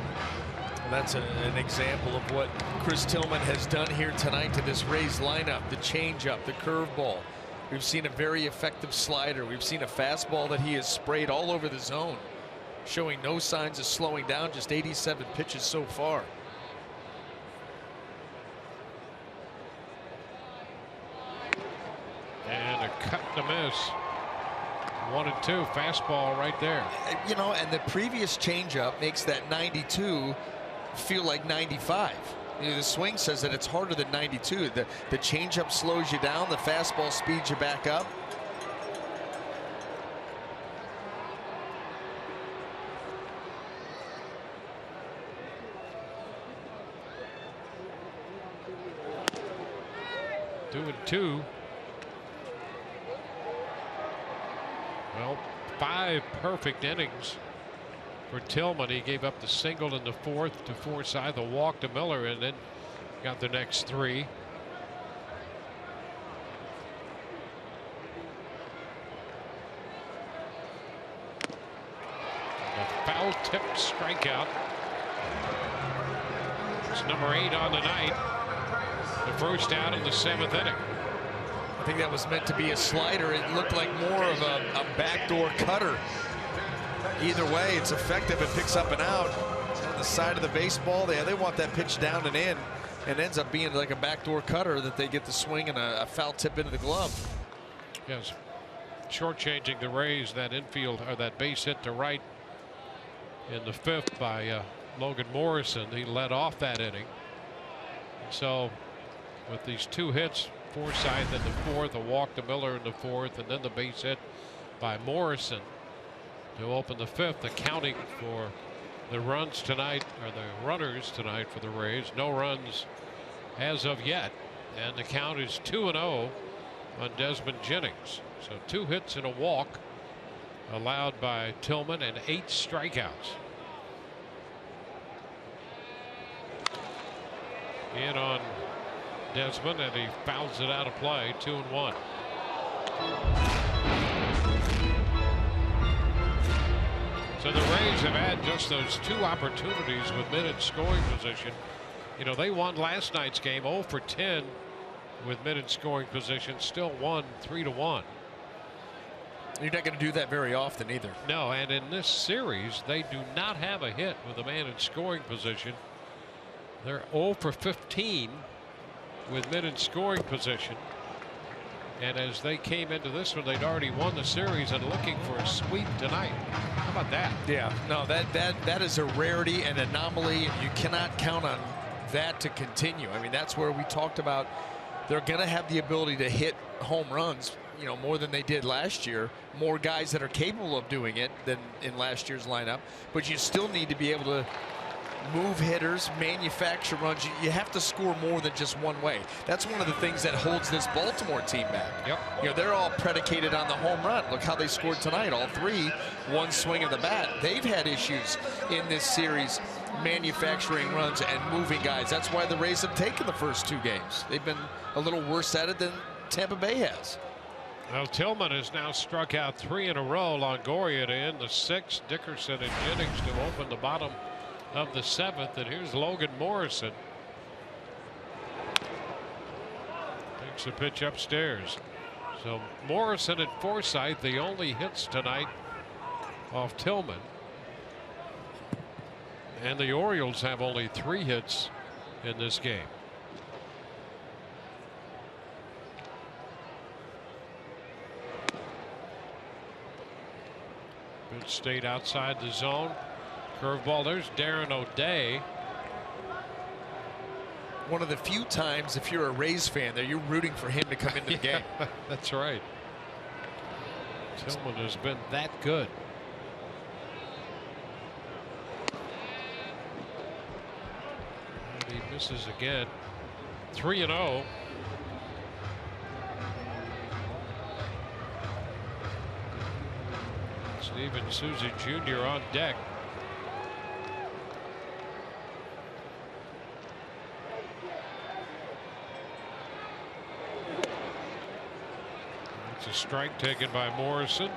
That's an example of what Chris Tillman has done here tonight to this Rays lineup. The changeup, the curveball. We've seen a very effective slider. We've seen a fastball that he has sprayed all over the zone, showing no signs of slowing down. Just 87 pitches so far. And a cut and a miss. 1 and 2 fastball right there. You know, and the previous changeup makes that 92 feel like 95. You know, the swing says that it's harder than 92. The changeup slows you down. The fastball speeds you back up. Doing 2. Well, 5 perfect innings for Tillman. He gave up the single in the 4th to Forsythe, the walk to Miller, and then got the next 3. A foul tip strikeout. It's number 8 on the night. The first out in the 7th inning. I think that was meant to be a slider. It looked like more of a backdoor cutter. Either way, it's effective. It picks up and out. On the side of the baseball, they want that pitch down and in, and ends up being like a backdoor cutter that they get the swing and a foul tip into the glove. Yes, shortchanging the Rays. That infield or that base hit to right in the 5th by Logan Morrison. He led off that inning. So with these 2 hits, Forsythe in the 4th, a walk to Miller in the 4th, and then the base hit by Morrison to open the 5th. Accounting for the runs tonight, or the runners tonight for the Rays. No runs as of yet, and the count is 2-0 on Desmond Jennings. So 2 hits and a walk allowed by Tillman and 8 strikeouts. In on Desmond, and he fouls it out of play. 2-1. So the Rays have had just those 2 opportunities with men in scoring position. You know, they won last night's game 0 for 10 with men in scoring position, still won 3-1. You're not going to do that very often either. No, and in this series, they do not have a hit with a man in scoring position. They're 0 for 15 with men in scoring position. And as they came into this one, they'd already won the series and looking for a sweep tonight. How about that? Yeah, no, that is a rarity and anomaly, and you cannot count on that to continue. I mean, that's where we talked about they're going to have the ability to hit home runs, you know, more than they did last year. More guys that are capable of doing it than in last year's lineup, but you still need to be able to move hitters, manufacture runs. You have to score more than just one way. That's one of the things that holds this Baltimore team back. Yep. You know, they're all predicated on the home run. Look how they scored tonight. All 3, one swing of the bat. They've had issues in this series manufacturing runs and moving guys. That's why the Rays have taken the first 2 games. They've been a little worse at it than Tampa Bay has. Well, Tillman has now struck out 3 in a row. Longoria to end the 6th. Dickerson and Jennings to open the bottom of the 7th, and here's Logan Morrison. Takes a pitch upstairs. So Morrison and Forsythe, the only hits tonight off Tillman. And the Orioles have only 3 hits in this game. Pitch stayed outside the zone. Curveball. There's Darren O'Day. One of the few times, if you're a Rays fan, that you're rooting for him to come into the game. That's right. Tillman has been that good. And he misses again. 3-0. Steven Souza Jr. on deck. It's a strike taken by Morrison.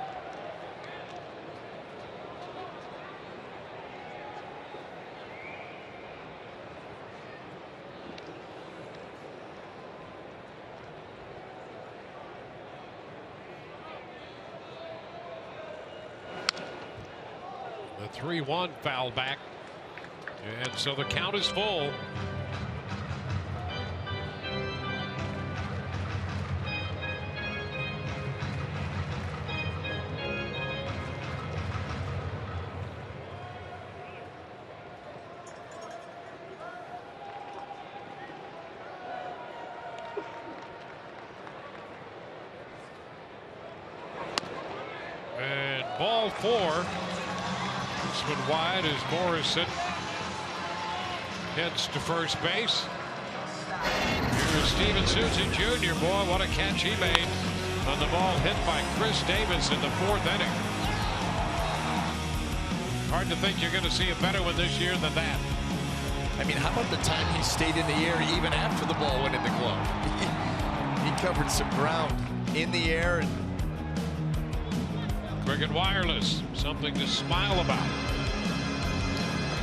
The 3-1 foul back, and so the count is full. Ball 4. This one wide as Morrison heads to first base. Here's Steven Souza Jr. Boy, what a catch he made on the ball hit by Chris Davis in the 4th inning. Hard to think you're going to see a better one this year than that. I mean, how about the time he stayed in the air even after the ball went in the glove? He covered some ground in the air. And Cricket Wireless, something to smile about.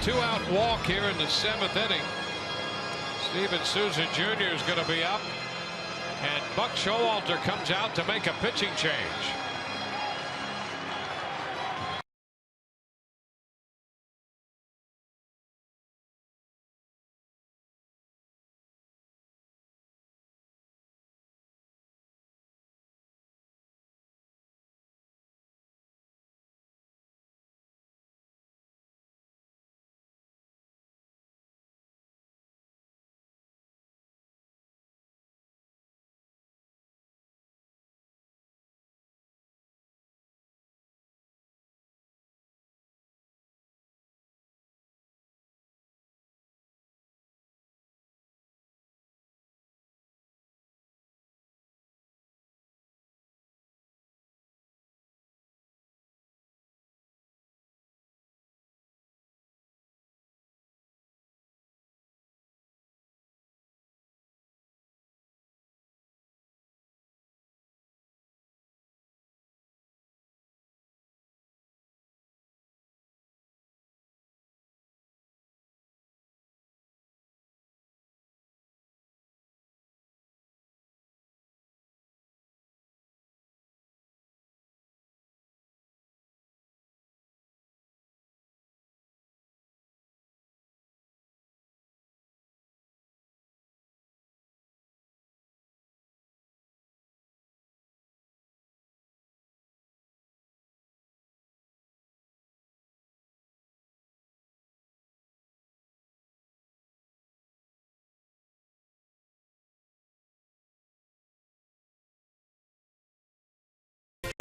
2-out walk here in the 7th inning. Steven Souza Jr. is going to be up, and Buck Showalter comes out to make a pitching change.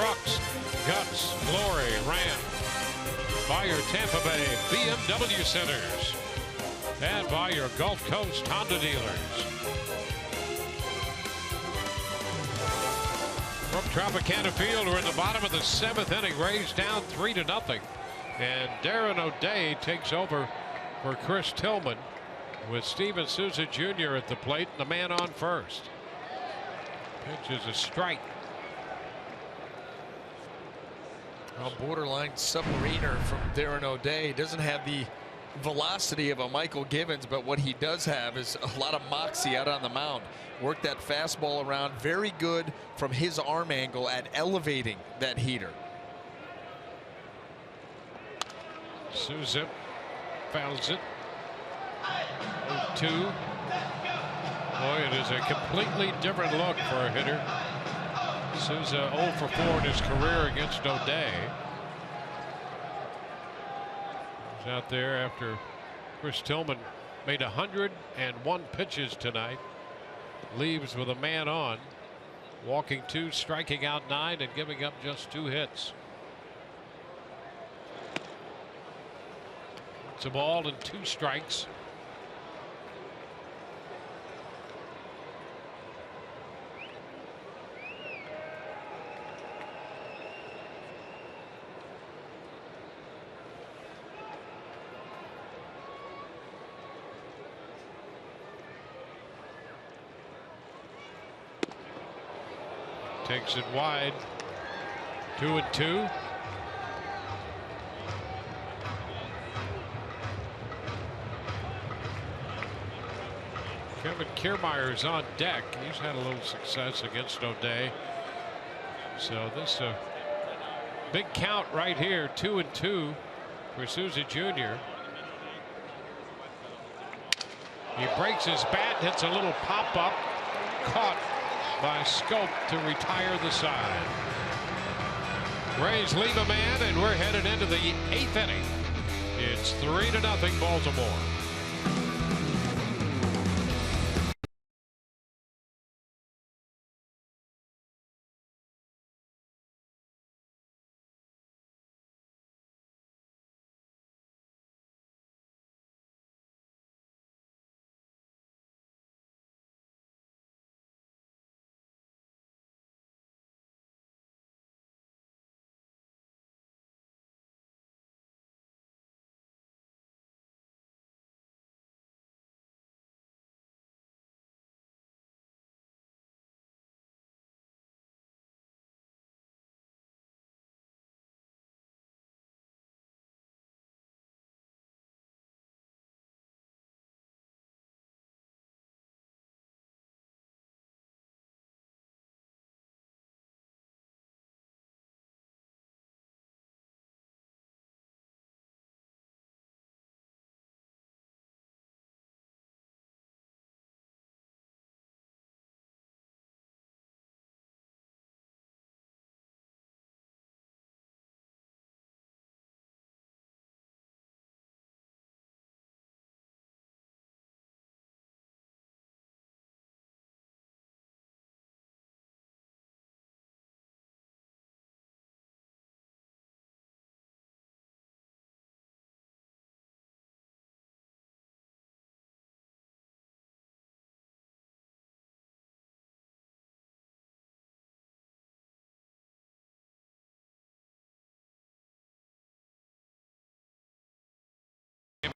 Trucks, Guts, Glory, Ram, by your Tampa Bay BMW centers, and by your Gulf Coast Honda dealers. From Tropicana Field, we're in the bottom of the 7th inning, Rays down 3-0, and Darren O'Day takes over for Chris Tillman with Steven Souza Jr. at the plate, and the man on first. Pitch is a strike. A borderline submariner from Darren O'Day. Doesn't have the velocity of a Michael Givens, but what he does have is a lot of moxie out on the mound. Work that fastball around. Very good from his arm angle at elevating that heater. Souza fouls it. 0-2. Boy, it is a completely different look for a hitter. Souza 0 for 4 in his career against O'Day. He's out there after Chris Tillman made 101 pitches tonight. Leaves with a man on, walking 2, striking out 9, and giving up just 2 hits. It's a ball and 2 strikes. Takes it wide. 2-2. Kevin Kiermaier's on deck. He's had a little success against O'Day. So this big count right here. 2-2 for Souza Jr. He breaks his bat, hits a little pop-up, caught by Scope to retire the side. Rays leave a man, and we're headed into the 8th inning. It's 3-0 Baltimore.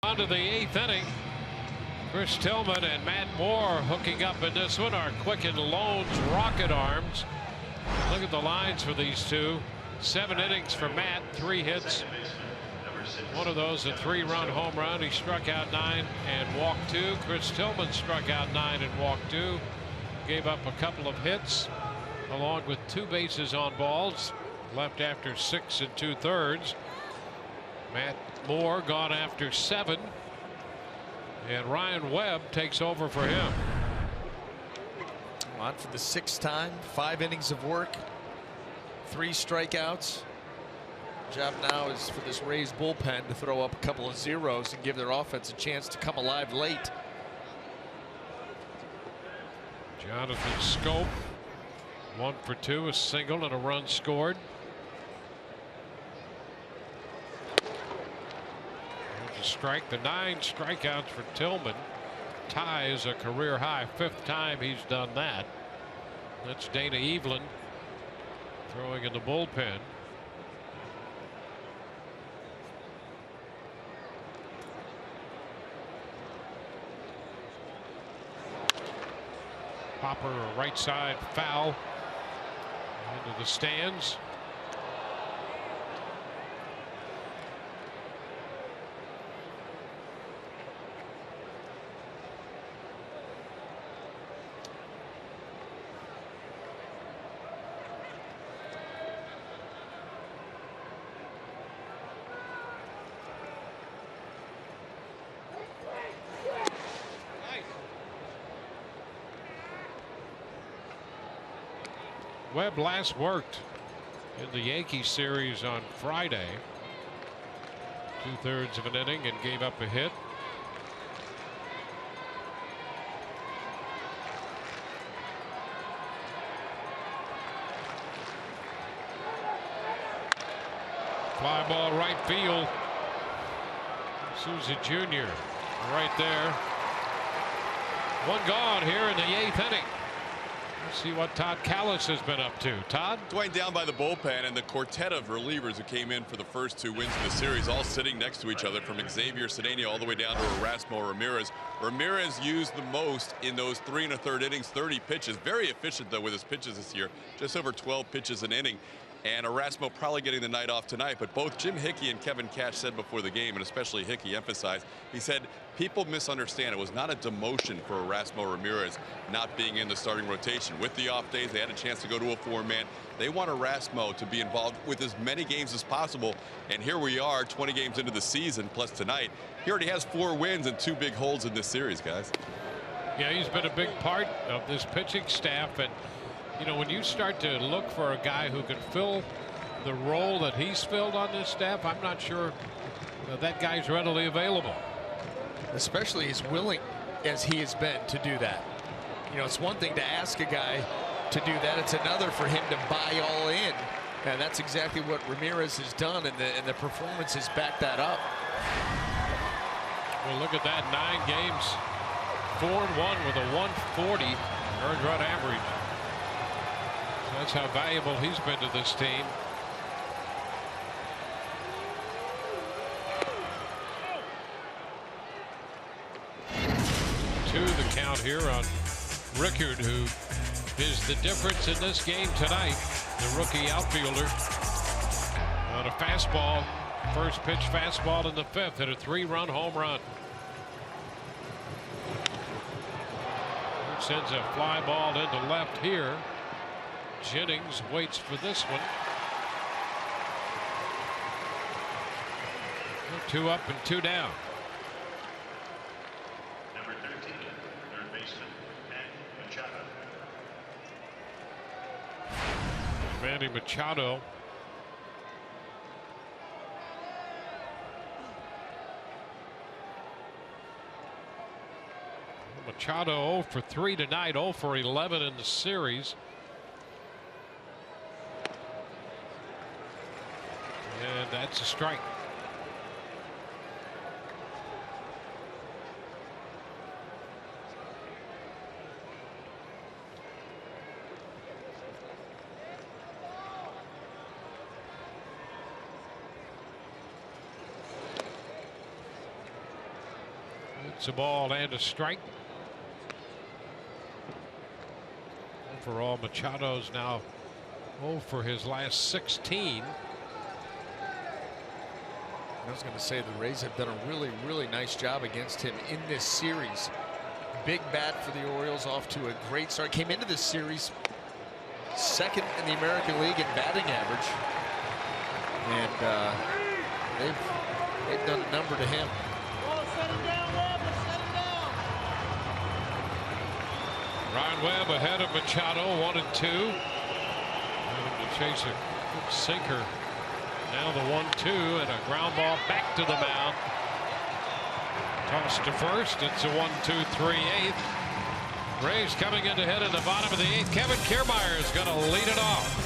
On to the 8th inning. Chris Tillman and Matt Moore hooking up in this one. Our Quicken Loans rocket arms. Look at the lines for these two. 7 innings for Matt, 3 hits. One of those a 3-run home run. He struck out 9 and walked 2. Chris Tillman struck out 9 and walked 2. Gave up a couple of hits along with 2 bases on balls. Left after 6 2/3. Matt Moore gone after 7. And Ryan Webb takes over for him. On for the 6th time. 5 innings of work. 3 strikeouts. Job now is for this Rays bullpen to throw up a couple of zeros and give their offense a chance to come alive late. Jonathan Scope 1 for 2, a single and a run scored. There's a strike. The 9 strikeouts for Tillman ties a career high. 5th time he's done that. That's Dana Evelyn throwing in the bullpen. Popper right side foul into the stands. Webb last worked in the Yankee series on Friday. 2/3 of an inning and gave up a hit. Fly ball right field. Souza Jr. right there. 1 gone here in the 8th inning. Let's see what Todd Callis has been up to. Todd? Dwayne down by the bullpen, and the quartet of relievers who came in for the first 2 wins of the series all sitting next to each other, from Xavier Cedeno all the way down to Erasmo Ramirez. Ramirez used the most in those 3 1/3 innings, 30 pitches. Very efficient though with his pitches this year, just over 12 pitches an inning. And Erasmo probably getting the night off tonight. But both Jim Hickey and Kevin Cash said before the game, and especially Hickey emphasized, he said people misunderstand. It was not a demotion for Erasmo Ramirez not being in the starting rotation. With the off days, they had a chance to go to a 4-man. They want Erasmo to be involved with as many games as possible. And here we are, 20 games into the season, plus tonight. He already has 4 wins and 2 big holds in this series, guys. Yeah, he's been a big part of this pitching staff. And you know, when you start to look for a guy who can fill the role that he's filled on this staff, I'm not sure that guy's readily available. Especially as willing as he has been to do that. You know, it's one thing to ask a guy to do that. It's another for him to buy all in. And that's exactly what Ramirez has done, and the performances back that up. Well, look at that. 9 games, 4-1 with a 140 earned run average. That's how valuable he's been to this team. To the count here on Rickard, who is the difference in this game tonight. The rookie outfielder on a fastball, first pitch fastball in the 5th, hit a 3-run home run. Sends a fly ball into left here. Jennings waits for this one. 2 up and 2 down. Number 13, third baseman, Manny Machado. Manny Machado. Machado 0 for 3 tonight, 0 for 11 in the series. And that's a strike. It's a ball and a strike. Overall, Machado's now 0 for his last 16. I was going to say the Rays have done a really nice job against him in this series. Big bat for the Orioles, off to a great start. Came into this series second in the American League in batting average, and they've done a number to him. Ryan Webb ahead of Machado, 1-2. Looking to chase a good sinker. Now the 1-2 and a ground ball back to the mound. Toss to first. It's a 1-2-3-8. Rays coming in to hit in the bottom of the 8th. Kevin Kiermaier is going to lead it off.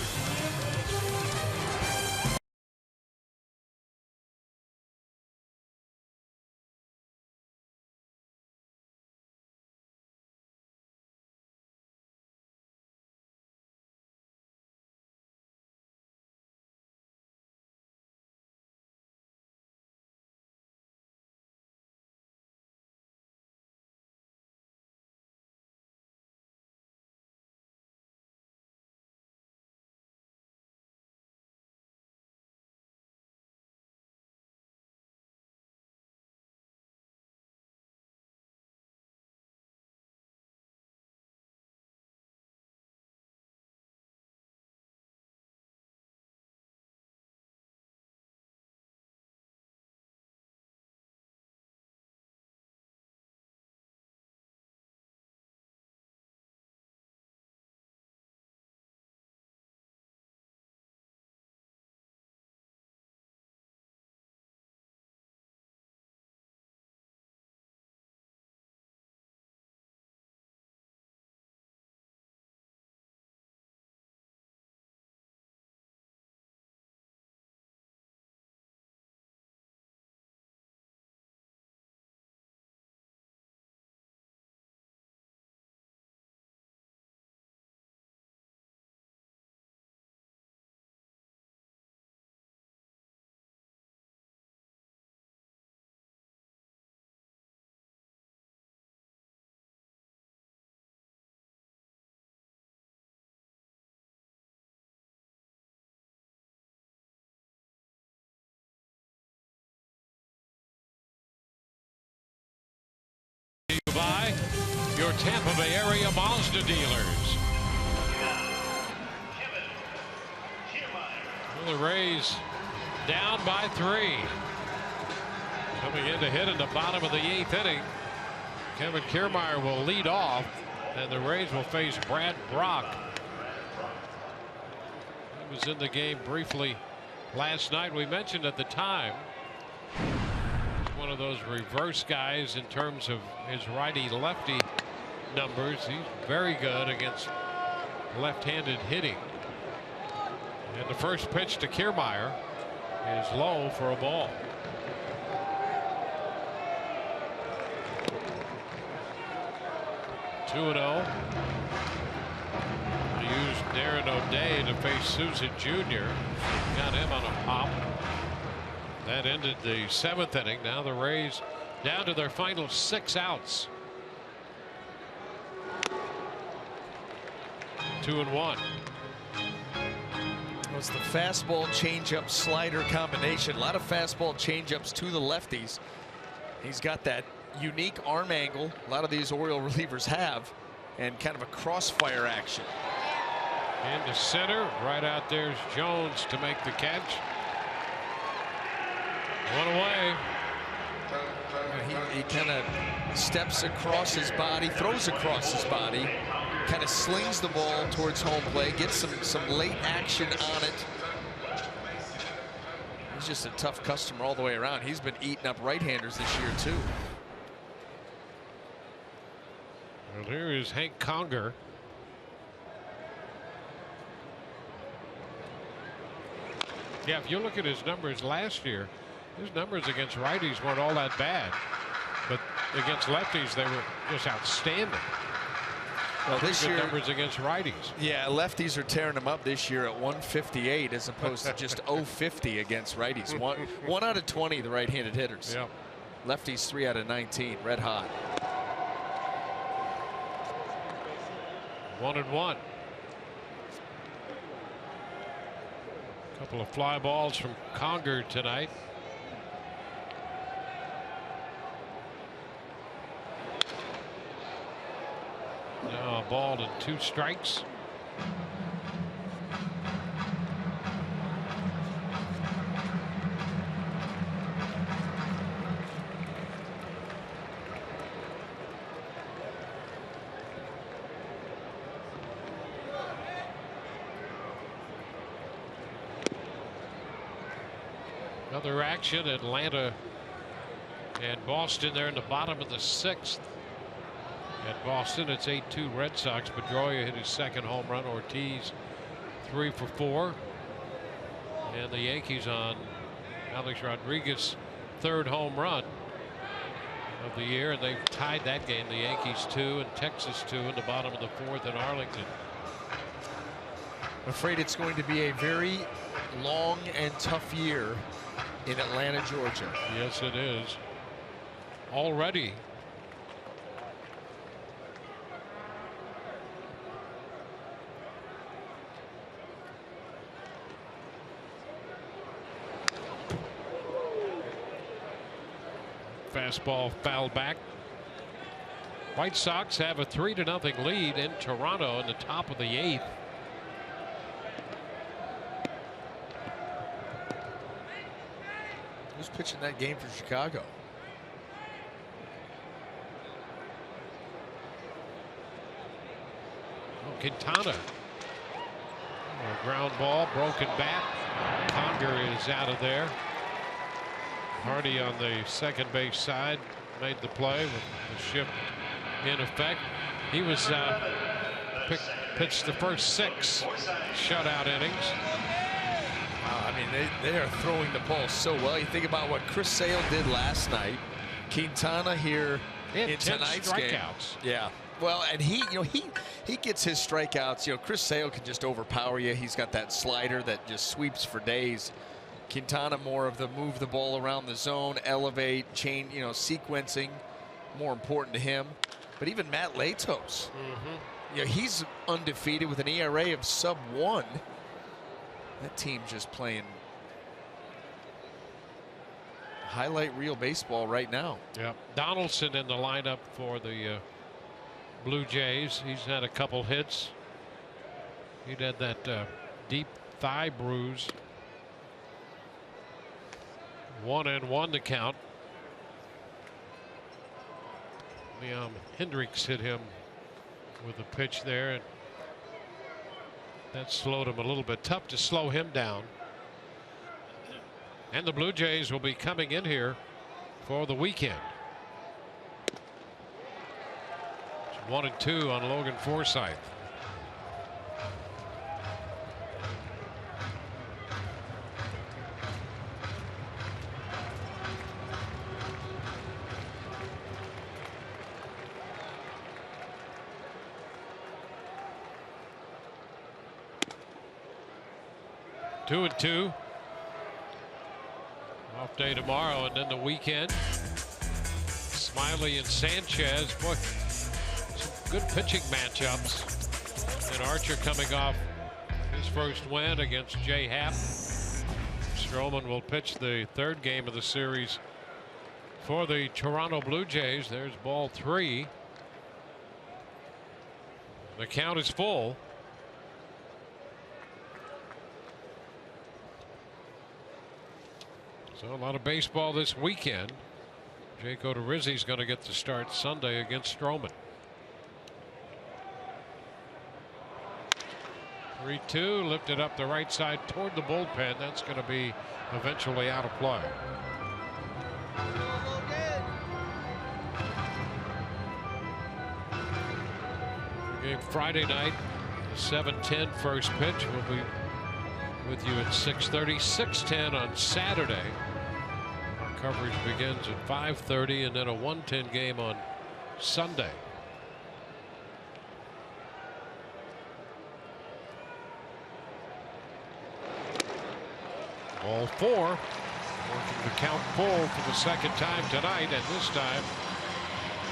By your Tampa Bay area Mazda dealers. Well, the Rays down by 3. Coming in to hit in the bottom of the 8th inning. Kevin Kiermaier will lead off, and the Rays will face Brad Brock. He was in the game briefly last night. We mentioned at the time, one of those reverse guys in terms of his righty-lefty numbers. He's very good against left-handed hitting. And the first pitch to Kiermaier is low for a ball. Two 2-0. He used Darren O'Day to face Souza Jr. Got him on a pop. That ended the 7th inning. Now the Rays down to their final 6 outs. 2-1. It's the fastball changeup slider combination. A lot of fastball changeups to the lefties. He's got that unique arm angle a lot of these Oriole relievers have, and kind of a crossfire action. Into center. Right out there's Jones to make the catch. One away. He kind of steps across his body, throws across his body, kind of slings the ball towards home plate, gets some late action on it. He's just a tough customer all the way around. He's been eating up right-handers this year too. Well, here is Hank Conger. Yeah, if you look at his numbers last year, his numbers against righties weren't all that bad, but against lefties they were just outstanding. Well, this year numbers against righties. Yeah, lefties are tearing them up this year at 158 as opposed to just 050 against righties. One out of 20 the right-handed hitters. Yep. Lefties 3 out of 19, red hot. 1-1. Couple of fly balls from Conger tonight. Now a ball and 2 strikes. Another action, Atlanta and Boston there in the bottom of the 6th. At Boston, it's 8-2 Red Sox. Pedroia hit his 2nd home run. Ortiz 3 for 4. And the Yankees on Alex Rodriguez 3rd home run of the year. And they've tied that game. The Yankees 2 and Texas 2 in the bottom of the 4th in Arlington. I'm afraid it's going to be a very long and tough year in Atlanta, Georgia. Yes, it is. Already. Fastball fouled back. White Sox have a 3-0 lead in Toronto in the top of the 8th. Who's pitching that game for Chicago? Oh, Quintana. A ground ball, broken bat. Conger is out of there. Hardy on the second base side made the play with the shift in effect. He was pitched the first 6 shutout innings. I mean, they are throwing the ball so well. You think about what Chris Sale did last night. Quintana here in tonight's game. Yeah. Well, and he gets his strikeouts. You know, Chris Sale can just overpower you. He's got that slider that just sweeps for days. Quintana more of the move the ball around the zone, elevate, chain, you know, sequencing, more important to him. But even Matt Latos, you know, he's undefeated with an ERA of sub-1. That team's just playing highlight reel baseball right now. Yeah, Donaldson in the lineup for the Blue Jays. He's had a couple hits. He had that deep thigh bruise. 1-1 to count. Liam Hendricks hit him with a pitch there, and that slowed him a little bit. Tough to slow him down. And the Blue Jays will be coming in here for the weekend. It's 1-2 on Logan Forsythe. Two and 2. Off day tomorrow, and then the weekend. Smiley and Sanchez. Boy, some good pitching matchups. And Archer coming off his first win against Jay Happ. Stroman will pitch the 3rd game of the series for the Toronto Blue Jays. There's ball 3. The count is full. So a lot of baseball this weekend. Jake Odorizzi's going to get the start Sunday against Stroman. 3-2, lifted up the right side toward the bullpen. That's going to be eventually out of play. Game Friday night, 7:10 first pitch. We'll be with you at 6:30, 6:10 on Saturday. Coverage begins at 5:30, and then a 1:10 game on Sunday. Ball 4. Working the count full for the second time tonight, and this time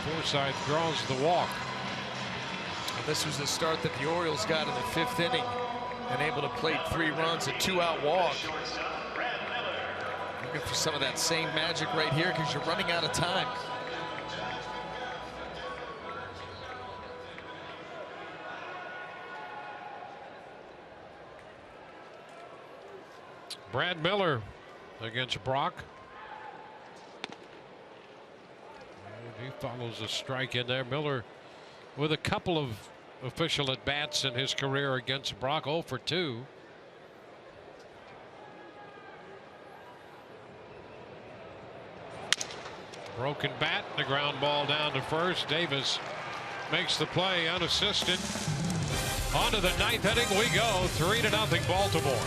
Forsythe draws the walk. And this was the start that the Orioles got in the 5th inning, and able to plate 3 runs, a 2-out walk. Looking for some of that same magic right here because you're running out of time. Brad Miller against Brock. And he follows a strike in there. Miller with a couple of official at-bats in his career against Brock, 0 for 2. Broken bat, the ground ball down to first. Davis makes the play unassisted. On to the 9th inning we go. 3-0 Baltimore.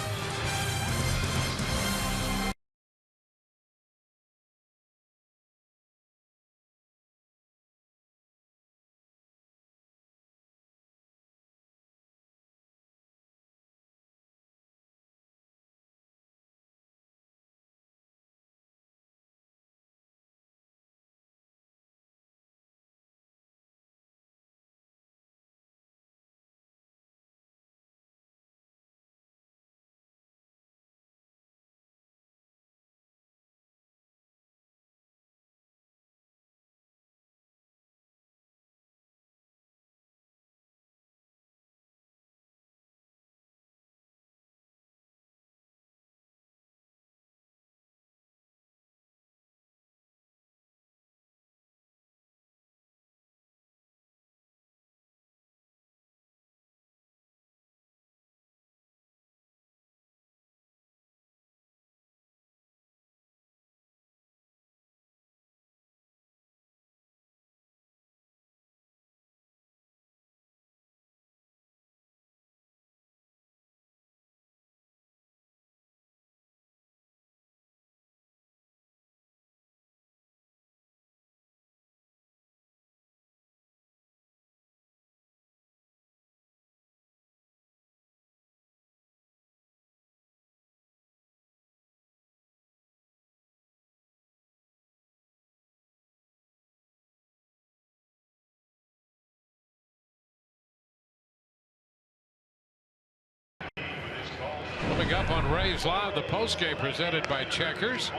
Coming up on Rays Live, the postgame presented by Checkers.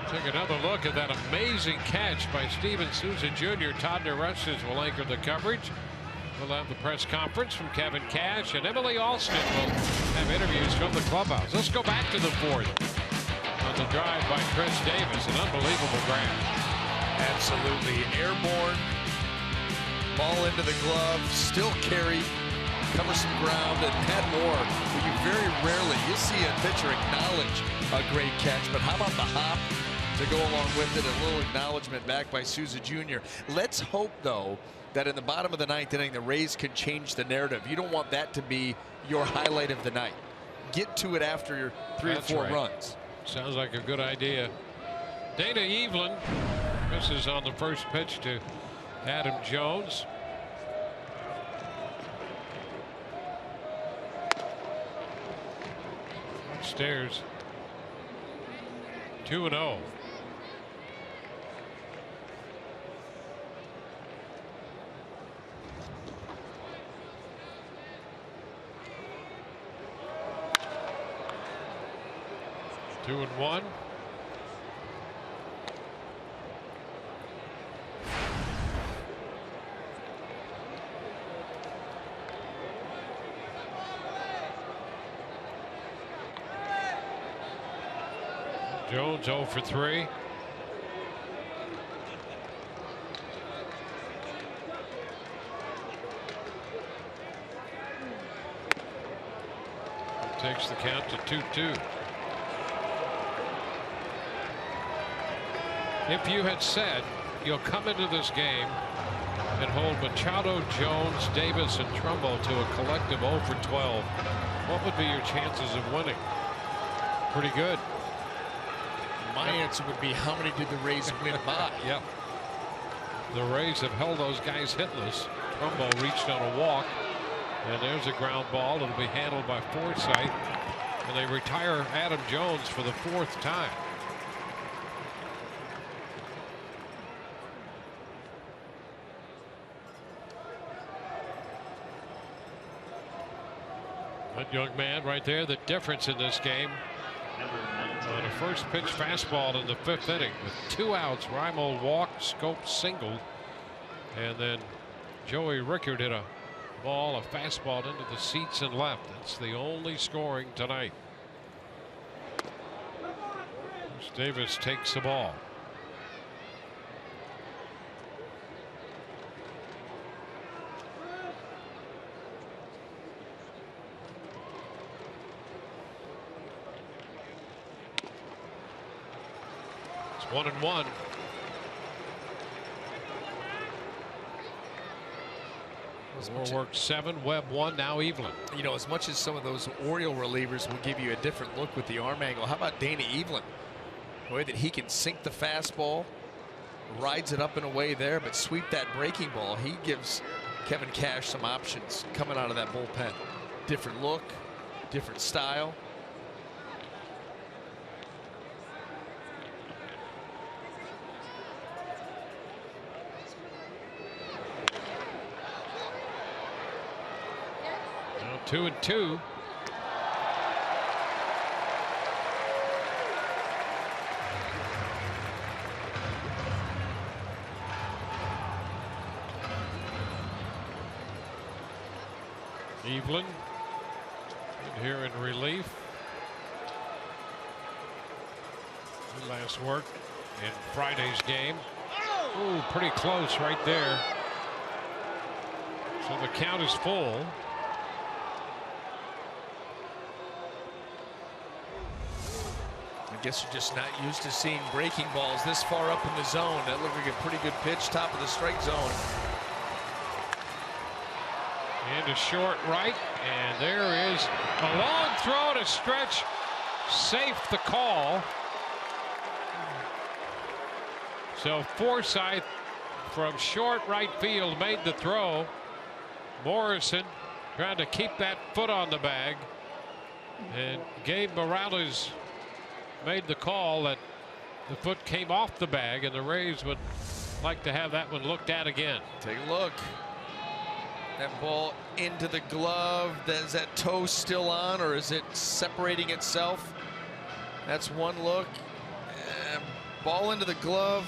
Take another look at that amazing catch by Steven Souza Jr. Todd DeRushes will anchor the coverage. We'll have the press conference from Kevin Cash, and Emily Alston will have interviews from the clubhouse. Let's go back to the 4th. On the drive by Chris Davis, an unbelievable grab. Absolutely. Airborne. Ball into the glove. Still carried. Cover some ground, and Matt Moore, who you very rarely you see a pitcher acknowledge a great catch, but how about the hop to go along with it? A little acknowledgement back by Souza Jr. Let's hope, though, that in the bottom of the 9th inning, the Rays can change the narrative. You don't want that to be your highlight of the night. Get to it after your 3 or 4 runs. Sounds like a good idea. Dana Evelyn misses on the first pitch to Adam Jones. Upstairs. 2-0. Two and one. Jones 0 for 3. Takes the count to 2-2. If you had said you'll come into this game and hold Machado, Jones, Davis, and Trumbo to a collective 0 for 12, what would be your chances of winning? Pretty good. My answer would be, how many did the Rays win by? Yep. The Rays have held those guys hitless. Trumbo reached on a walk, and there's a ground ball. It'll be handled by Forsythe. And they retire Adam Jones for the 4th time. That young man right there, the difference in this game. On a first pitch fastball in the 5th inning with 2 outs. REIMOLD walked, Scope singled, and then Joey Rickard hit a ball, a fastball into the seats and left. That's the only scoring tonight. Davis takes the ball. It's 1-1. Moore worked 7, Webb 1, now Evelyn. You know, as much as some of those Oriole relievers will give you a different look with the arm angle, how about Danny Evelyn? The way that he can sink the fastball, rides it up and away there, but sweep that breaking ball. He gives Kevin Cash some options coming out of that bullpen. Different look, different style. Now 2-2. Evelyn in here in relief. Last work in Friday's game. Ooh, pretty close right there. So the count is full. I guess you're just not used to seeing breaking balls this far up in the zone. That looked like a pretty good pitch, top of the strike zone. Into short right, and there is a long throw to stretch. Safe the call. So Forsythe from short right field made the throw. Morrison trying to keep that foot on the bag, and Gabe Morales made the call that the foot came off the bag, and the Rays would like to have that one looked at again. Take a look. That ball into the glove. Is that toe still on, or is it separating itself? That's one look. Ball into the glove.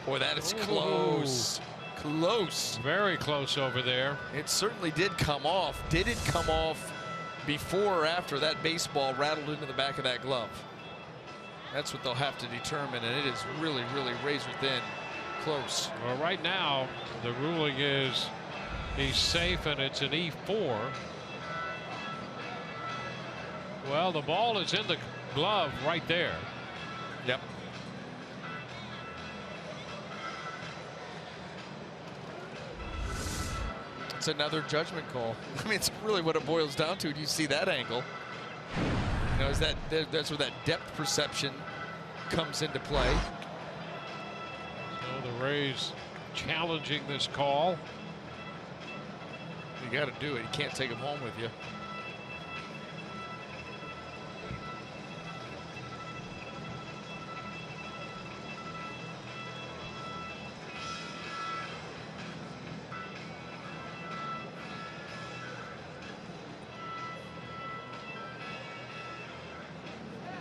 Boy, that is close. Close. Very close over there. It certainly did come off. Did it come off before or after that baseball rattled into the back of that glove? That's what they'll have to determine, and it is really, really razor thin close. Well, right now, the ruling is he's safe, and it's an E4. Well, the ball is in the glove right there. Yep. It's another judgment call. I mean, it's really what it boils down to. Do you see that angle? You know, is that's where that depth perception comes into play. So the Rays challenging this call. You got to do it. You can't take him home with you.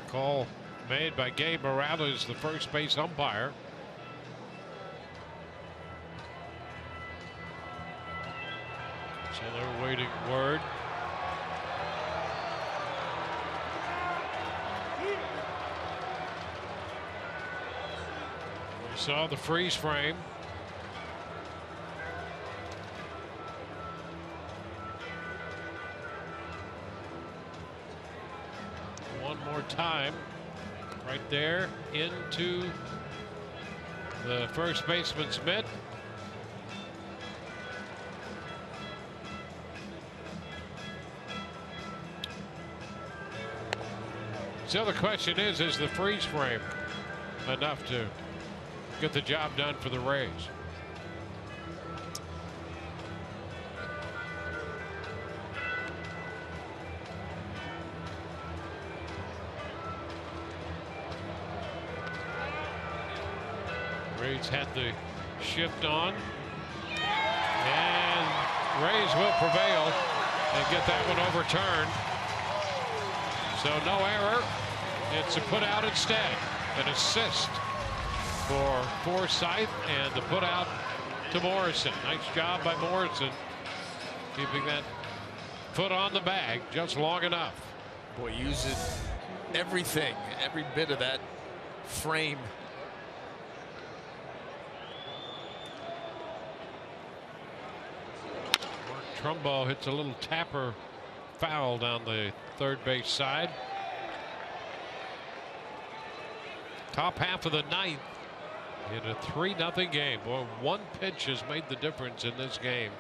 Call made by Gabe Morales, the first base umpire. So they're waiting word. We saw the freeze frame. One more time. Right there into the first baseman's mitt. So the question is the freeze frame enough to get the job done for the Rays? He's had the shift on. And Rays will prevail and get that one overturned. So no error. It's a put out instead. An assist for Forsythe and the put out to Morrison. Nice job by Morrison keeping that foot on the bag just long enough. Boy, using everything, every bit of that frame. Trumbo hits a little tapper foul down the third base side. Top half of the ninth in a 3-0 game. Boy, one pitch has made the difference in this game.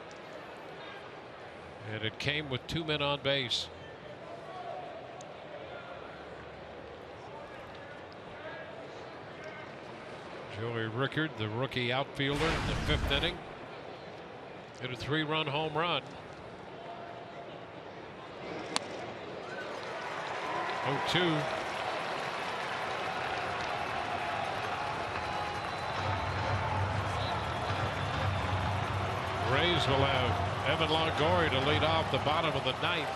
And it came with 2 men on base. Joey Rickard, the rookie outfielder in the 5th inning, hit a 3-run home run. 0-2. Rays will have Evan Longoria to lead off the bottom of the ninth.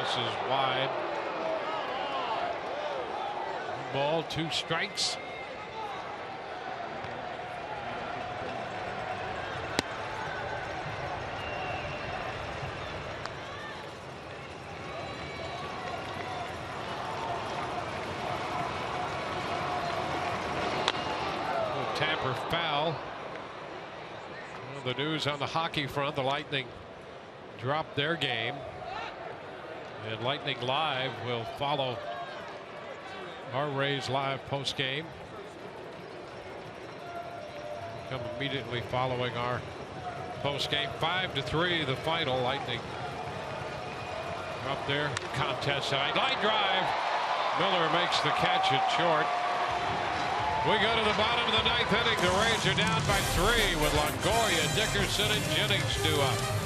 This is wide. 1 ball, 2 strikes. Tapper foul. Well, the news on the hockey front, the Lightning dropped their game. And Lightning Live will follow our Rays live post game. Come immediately following our post game. 5-3 the final. Lightning up there. Contest side. Line drive. Miller makes the catch at short. We go to the bottom of the ninth inning. The Rays are down by 3 with Longoria, Dickerson, and Jennings due up.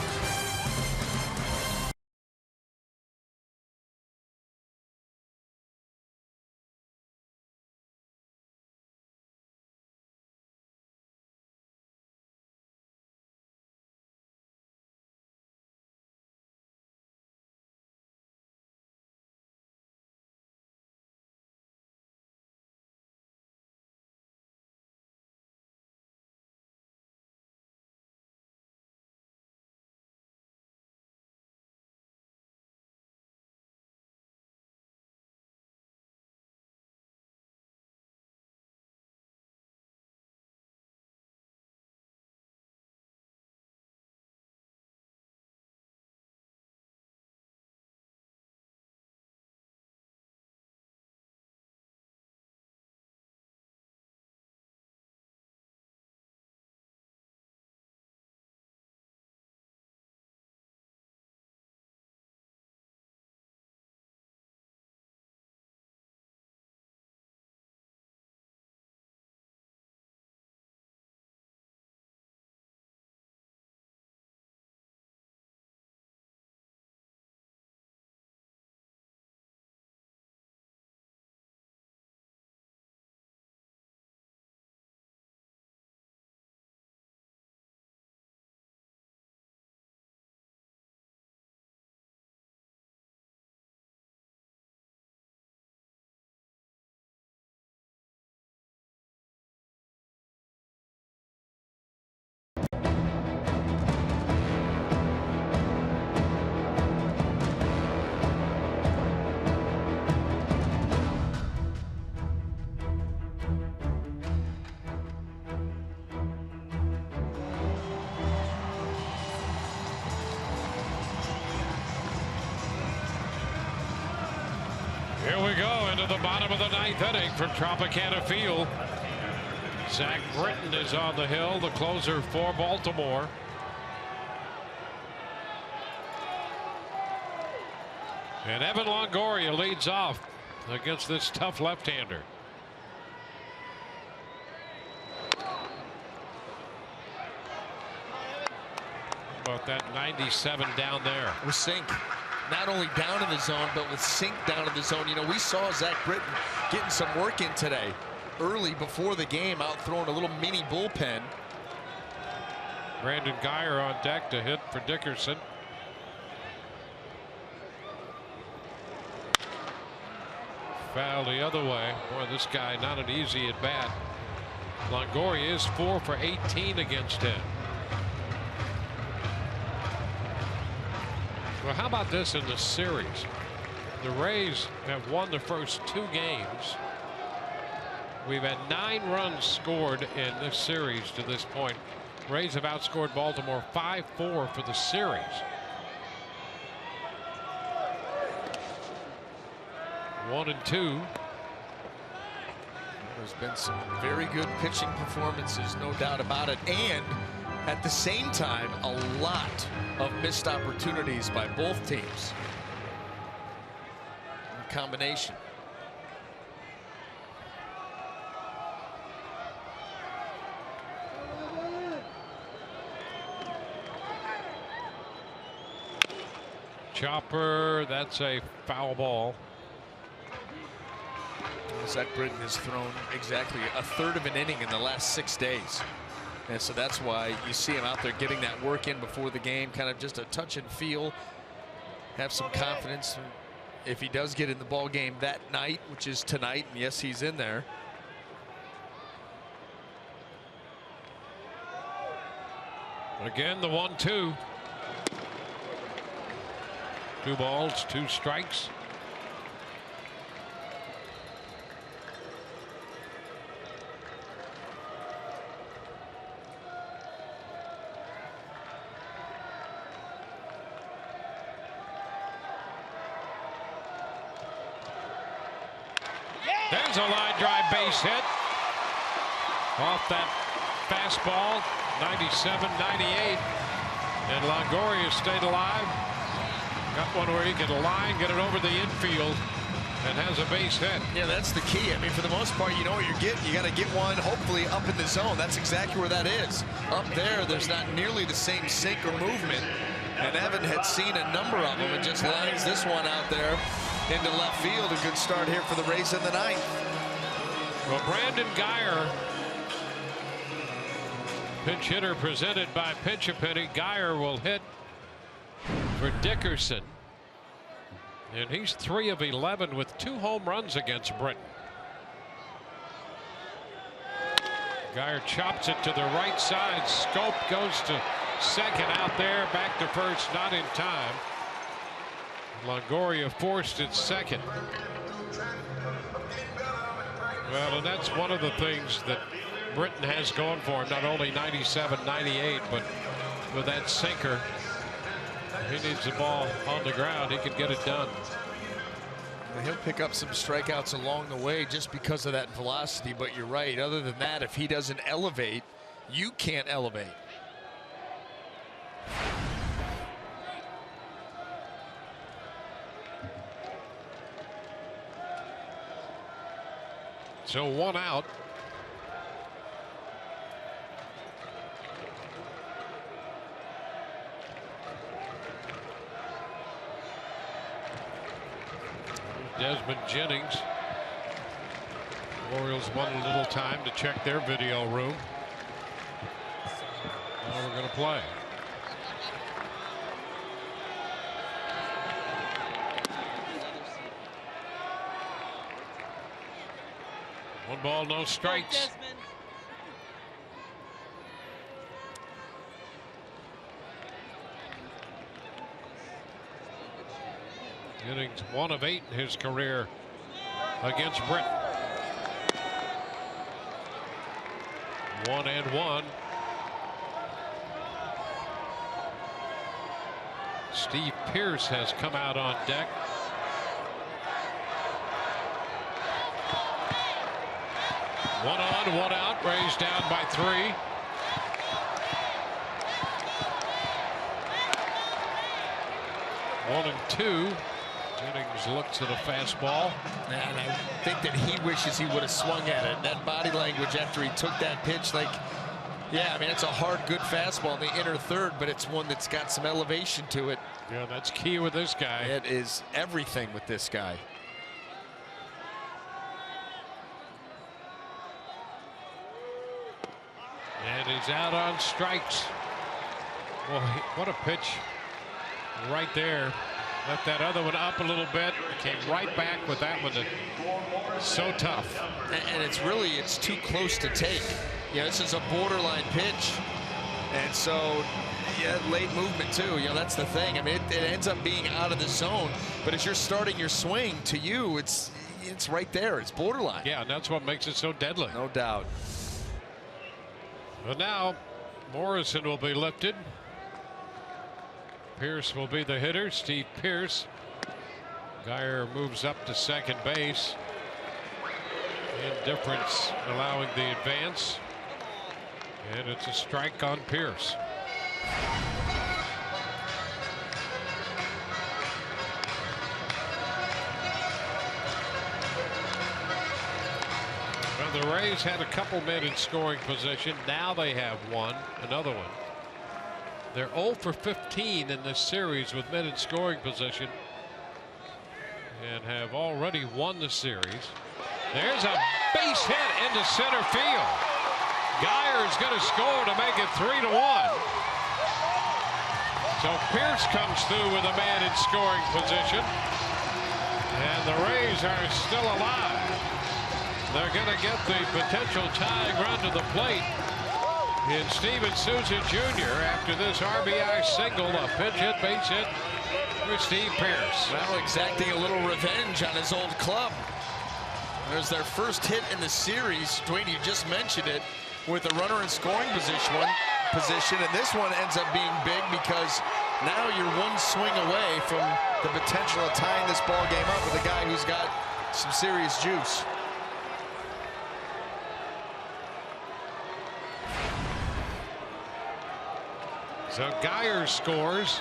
Here we go into the bottom of the ninth inning from Tropicana Field. Zach Britton is on the hill, the closer for Baltimore. And Evan Longoria leads off against this tough left-hander. about that 97 down there? With sink. Not only down in the zone, but with sink down in the zone. You know, we saw Zach Britton getting some work in today. Early before the game, out throwing a little mini bullpen. Brandon Guyer on deck to hit for Dickerson. Foul the other way. Boy, this guy not an easy at bat. Longoria is 4 for 18 against him. Well, how about this in the series? The Rays have won the first 2 games. We've had 9 runs scored in this series to this point. Rays have outscored Baltimore 5-4 for the series. One and two. There's been some very good pitching performances, no doubt about it. And at the same time, a lot of missed opportunities by both teams. In combination. Chopper, that's a foul ball. Zach Britton has thrown exactly a third of an inning in the last 6 days. And so that's why you see him out there getting that work in before the game, kind of just a touch and feel, have some confidence if he does get in the ball game that night, which is tonight. And yes, he's in there. Again, the 1-2. 2 balls, 2 strikes. There's a line drive base hit off that fastball. 97-98, and Longoria stayed alive. Got one where he could line, get it over the infield, and has a base hit. Yeah, that's the key. I mean, for the most part, you know what you're getting. You got to get one, hopefully, up in the zone. That's exactly where that is. Up there, there's not nearly the same sink or movement. And Evan had seen a number of them and just lines this one out there into left field. A good start here for the Rays in the ninth. Well, Brandon Guyer, pinch hitter presented by Pinch a Penny. Guyer will hit for Dickerson, and he's 3 of 11 with 2 home runs against Britton. Guyer chops it to the right side. Scope goes to second out there, back to first, not in time. Longoria forced it second. Well, and that's one of the things that Britton has going for him, not only 97-98, but with that sinker, he needs the ball on the ground. He can get it done. He'll pick up some strikeouts along the way just because of that velocity, but you're right. Other than that, if he doesn't elevate, you can't elevate. So 1 out. Desmond Jennings. Orioles wanted a little time to check their video room. Now we're going to play. One ball, no strikes. Jennings 1 of 8 in his career against Britton. 1-1. Steve Pearce has come out on deck. One on, 1 out. Rays down by 3. One and 2. Jennings looks at a fastball. And I think that he wishes he would have swung at it. That body language after he took that pitch, like Yeah, I mean, it's a hard, good fastball in the inner third, but it's one that's got some elevation to it. Yeah, that's key with this guy. It is everything with this guy. And he's out on strikes. Boy, what a pitch right there. Left that other one up a little bit. Came right back with that one. So tough. And it's too close to take. Yeah, this is a borderline pitch. And so, yeah, late movement too. You know, that's the thing. I mean, it ends up being out of the zone. But as you're starting your swing, to you, it's right there. It's borderline. Yeah, and that's what makes it so deadly. No doubt. But now, Morrison will be lifted. Pierce will be the hitter. Steve Pierce. Geyer moves up to second base. Indifference allowing the advance. And it's a strike on Pierce. Well, the Rays had a couple men in scoring position. Now they have another one. They're 0 for 15 in this series with men in scoring position and have already won the series. There's a base hit into center field. Geyer is going to score to make it 3-1. So Pierce comes through with a man in scoring position. And the Rays are still alive. They're going to get the potential tying run to the plate in Steven Souza Jr. after this RBI single, a pinch hit, base hit for Steve Pierce. Well, exacting a little revenge on his old club. There's their first hit in the series. Dwayne, you just mentioned it, with a runner in scoring position, and this one ends up being big because now you're one swing away from the potential of tying this ball game up with a guy who's got some serious juice. So Geyer scores.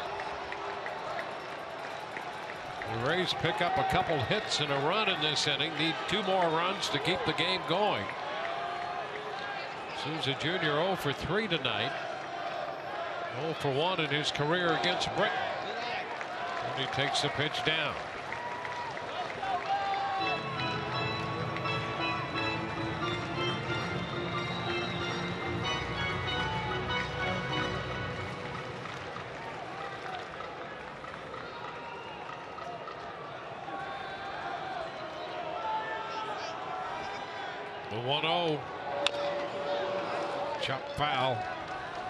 The Rays pick up a couple hits and a run in this inning. Need 2 more runs to keep the game going. Souza Jr. 0 for 3 tonight. 0 for 1 in his career against Britain. And he takes the pitch down. The 1-0. Chop foul.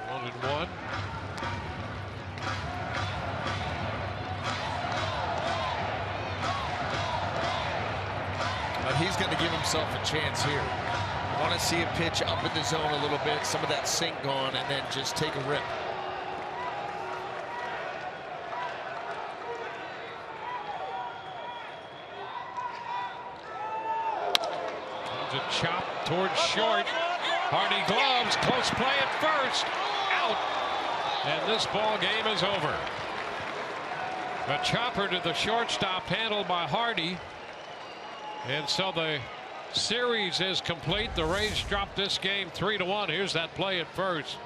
1-1. He's going to give himself a chance here. I want to see a pitch up in the zone a little bit, some of that sink gone, and then just take a rip. There's a chop towards short. Hardy gloves, close play at first, out, and this ball game is over. A chopper to the shortstop handled by Hardy, and so the series is complete. The Rays drop this game 3-1. Here's that play at first,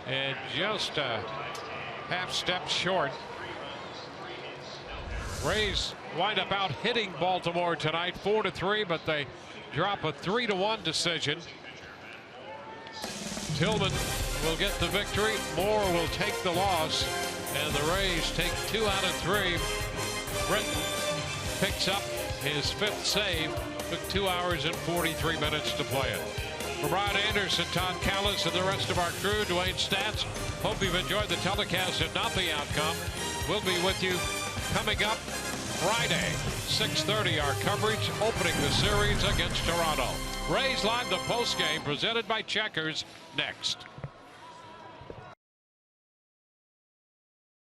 and just a half step short. Rays wind up out hitting Baltimore tonight 4-3, but they drop a 3-1 decision. Tillman will get the victory. Moore will take the loss. And the Rays take 2 out of 3. Britton picks up his 5th save. Took 2 hours and 43 minutes to play it. For Brian Anderson, Todd Callis, and the rest of our crew, Dwayne Stats, hope you've enjoyed the telecast and not the outcome. We'll be with you coming up Friday, 6:30, our coverage opening the series against Toronto. Rays live the postgame presented by Checkers next.